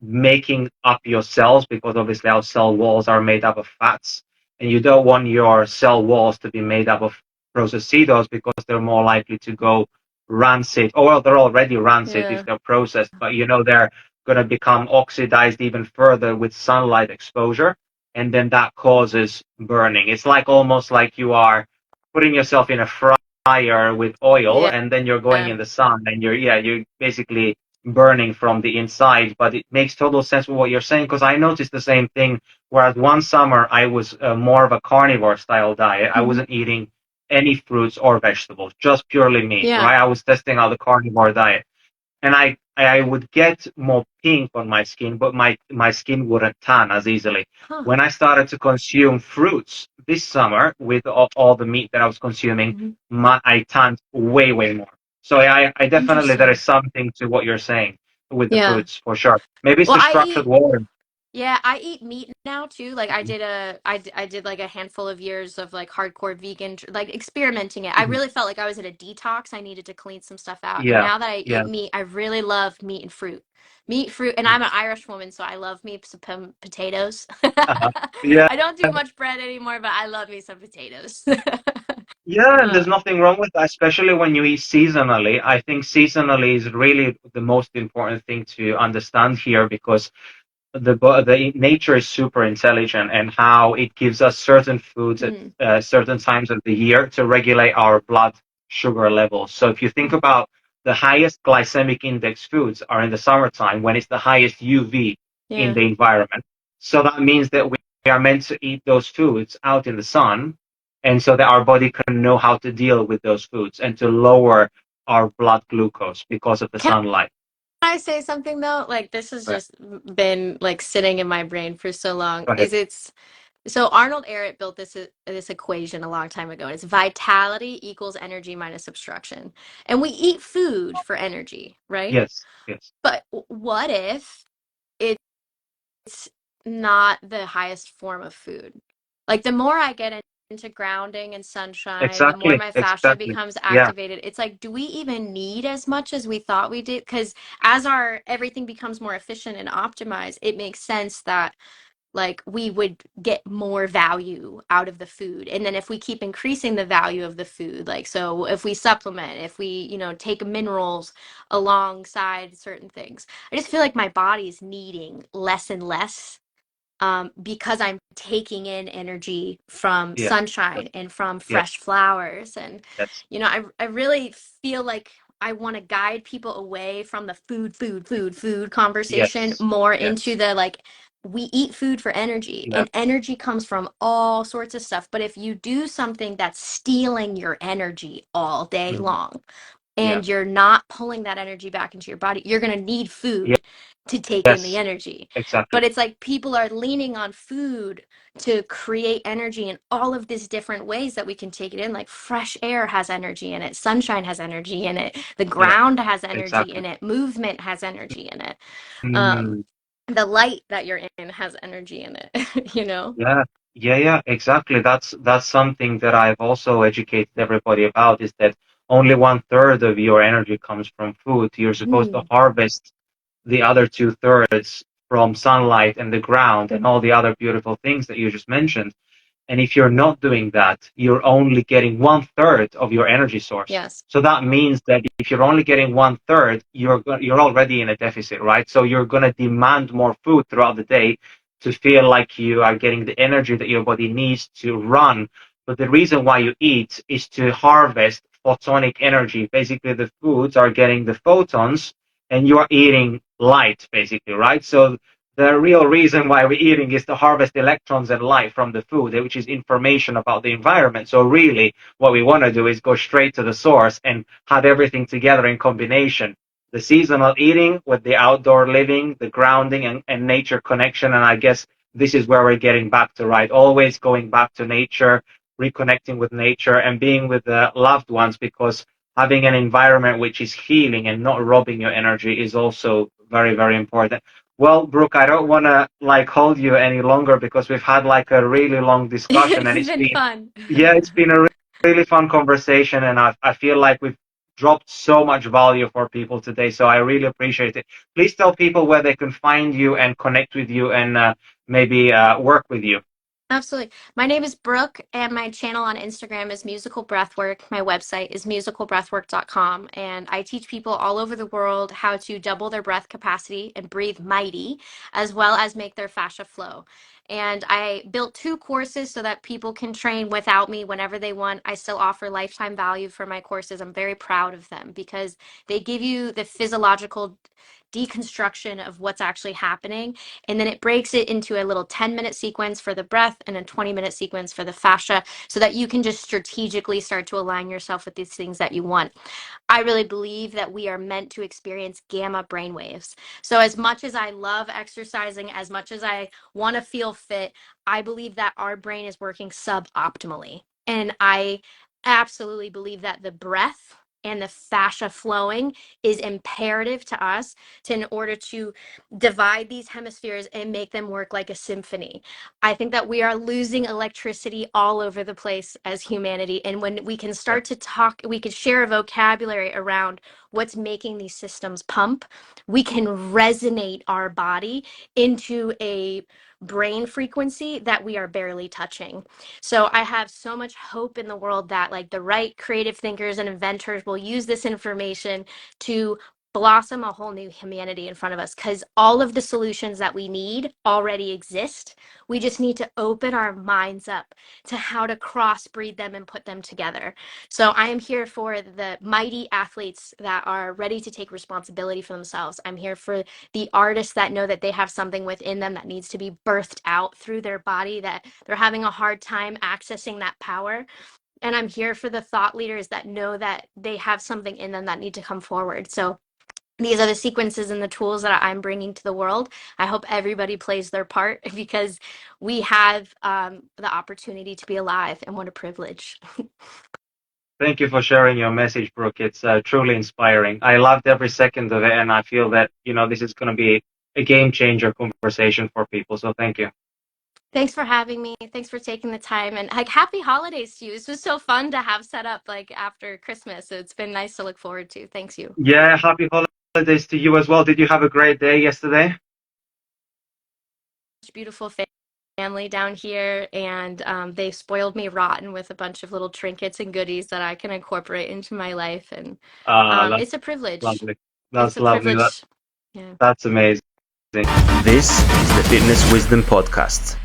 making up your cells because obviously our cell walls are made up of fats, and you don't want your cell walls to be made up of processed seed oils because they're more likely to go rancid. Or well, they're already rancid if Yeah. they're processed, but they're going to become oxidized even further with sunlight exposure, and then that causes burning. It's like almost like you are putting yourself in a fryer with oil, Yeah. and then you're going in the sun, and you're basically burning from the inside. But it makes total sense with what you're saying because I noticed the same thing. Whereas one summer I was more of a carnivore style diet. I Hmm. wasn't eating any fruits or vegetables, just purely meat, Yeah. right? I was testing out the carnivore diet, and I would get more pink on my skin, but my skin wouldn't tan as easily. Huh. When I started to consume fruits this summer with all the meat that I was consuming, Hmm. I tanned way more. So I definitely there is Interesting. something to what you're saying with the Yeah. fruits for sure. Maybe it's Well, the structured water. I eat meat now too. Like I did like a handful of years of like hardcore vegan, like experimenting it. I Mhm. really felt like I was in a detox. I needed to clean some stuff out. And Yeah, now that I yeah, eat meat, I really love meat and fruit. Meat, fruit, and mm, I'm an Irish woman, so I love me some potatoes. uh-huh. Yeah, I don't do much bread anymore, but I love me some potatoes. yeah, and there's Uh, nothing wrong with that, especially when you eat seasonally. I think seasonally is really the most important thing to understand here because the nature is super intelligent and how it gives us certain foods at mm, certain times of the year to regulate our blood sugar levels. So if you think mm, about the highest glycemic index foods are in the summertime when it's the highest UV in yeah. the environment. So that means that we are meant to eat those foods out in the sun, and so that our body can know how to deal with those foods and to lower our blood glucose because of the Can sunlight. I say something though? Like this has Go just been like sitting in my brain for so long. ahead. Is it's So Arnold Ehret built this equation a long time ago. It's vitality equals energy minus obstruction. And we eat food for energy, right? Yes, yes, But what if it's not the highest form of food? Like the more I get into grounding and sunshine, the more exactly, my fascia exactly. becomes Yeah. activated. It's like, do we even need as much as we thought we did? Because as our everything becomes more efficient and optimized, it makes sense that like we would get more value out of the food. And then if we keep increasing the value of the food, like so if we supplement, if we take minerals alongside certain things, I just feel like my body's needing less and less, because I'm taking in energy from Yeah. sunshine and from Yeah. fresh flowers. And, Yes. I really feel like I want to guide people away from the food conversation Yes. more into Yes. the like, we eat food for energy, Yeah. and energy comes from all sorts of stuff. But if you do something that's stealing your energy all day Mhm. long Yeah. and you're not pulling that energy back into your body, you're going to need Yeah. food. to take in the Yes, energy. exactly. But it's like people are leaning on food to create energy in all of these different ways that we can take it in. Like fresh air has energy in it, sunshine has energy in it, the Yeah, ground has energy exactly. in it, movement has energy in it. Um, Mm, the light that you're in has energy in it, you know? yeah, yeah, exactly. That's something that I've also educated everybody about, is that only 1/3 of your energy comes from food. You're supposed to Mm, harvest the other 2/3 from sunlight and the ground and all the other beautiful things that you just mentioned. And if you're not doing that, you're only getting 1/3 of your energy source. yes. So that means that if you're only getting 1/3, you're already in a deficit, right? So you're going to demand more food throughout the day to feel like you are getting the energy that your body needs to run. But the reason why you eat is to harvest photonic energy. Basically, the foods are getting the photons and you're eating light, basically, right? So the real reason why we're eating is to harvest electrons and light from the food, which is information about the environment. So really, what we want to do is go straight to the source and have everything together in combination. The seasonal eating with the outdoor living, the grounding and nature connection. And I guess this is where we're getting back to, right? Always going back to nature, reconnecting with nature and being with the loved ones, because having an environment which is healing and not robbing your energy is also very, very important. Well, Brooke, I don't want to like hold you any longer because we've had like a really long discussion and It's been fun. yeah, it's been a really fun conversation and I feel like we've dropped so much value for people today. So I really appreciate it. Please tell people where they can find you and connect with you and maybe work with you. Absolutely. My name is Brooke, and my channel on Instagram is Musical Breathwork. My website is musicalbreathwork.com, and I teach people all over the world how to double their breath capacity and breathe mighty, as well as make their fascia flow. And I built 2 courses so that people can train without me whenever they want. I still offer lifetime value for my courses. I'm very proud of them because they give you the physiological deconstruction of what's actually happening, and then it breaks it into a little 10-minute sequence for the breath and a 20-minute sequence for the fascia, so that you can just strategically start to align yourself with these things that you want. I really believe that we are meant to experience gamma brainwaves. So, as much as I love exercising, as much as I want to feel fit, I believe that our brain is working suboptimally. And I absolutely believe that the breath and the fascia flowing is imperative to us to, in order to divide these hemispheres and make them work like a symphony. I think that we are losing electricity all over the place as humanity. And when we can Yeah, start to talk, we could share a vocabulary around what's making these systems pump, we can resonate our body into a brain frequency that we are barely touching. So I have so much hope in the world that like the right creative thinkers and inventors will use this information to blossom a whole new humanity in front of us, because all of the solutions that we need already exist. We just need to open our minds up to how to crossbreed them and put them together. So I am here for the mighty athletes that are ready to take responsibility for themselves. I'm here for the artists that know that they have something within them that needs to be birthed out through their body, that they're having a hard time accessing that power. And I'm here for the thought leaders that know that they have something in them that need to come forward. So these are the sequences and the tools that I'm bringing to the world. I hope everybody plays their part because we have the opportunity to be alive, and what a privilege. thank you for sharing your message, Brooke. It's truly inspiring. I loved every second of it, and I feel that, this is going to be a game changer conversation for people. So thank you. Thanks for having me. Thanks for taking the time, and like happy holidays to you. This was so fun to have set up like after Christmas. So it's been nice to look forward to. Thanks you. Yeah, happy holidays to you as well. Did you have a great day yesterday? Beautiful family down here, and they spoiled me rotten with a bunch of little trinkets and goodies that I can incorporate into my life, and That's it's a privilege. lovely. It's That's a lovely. privilege. Yeah. That's amazing. This is the Fitness Wisdom Podcast.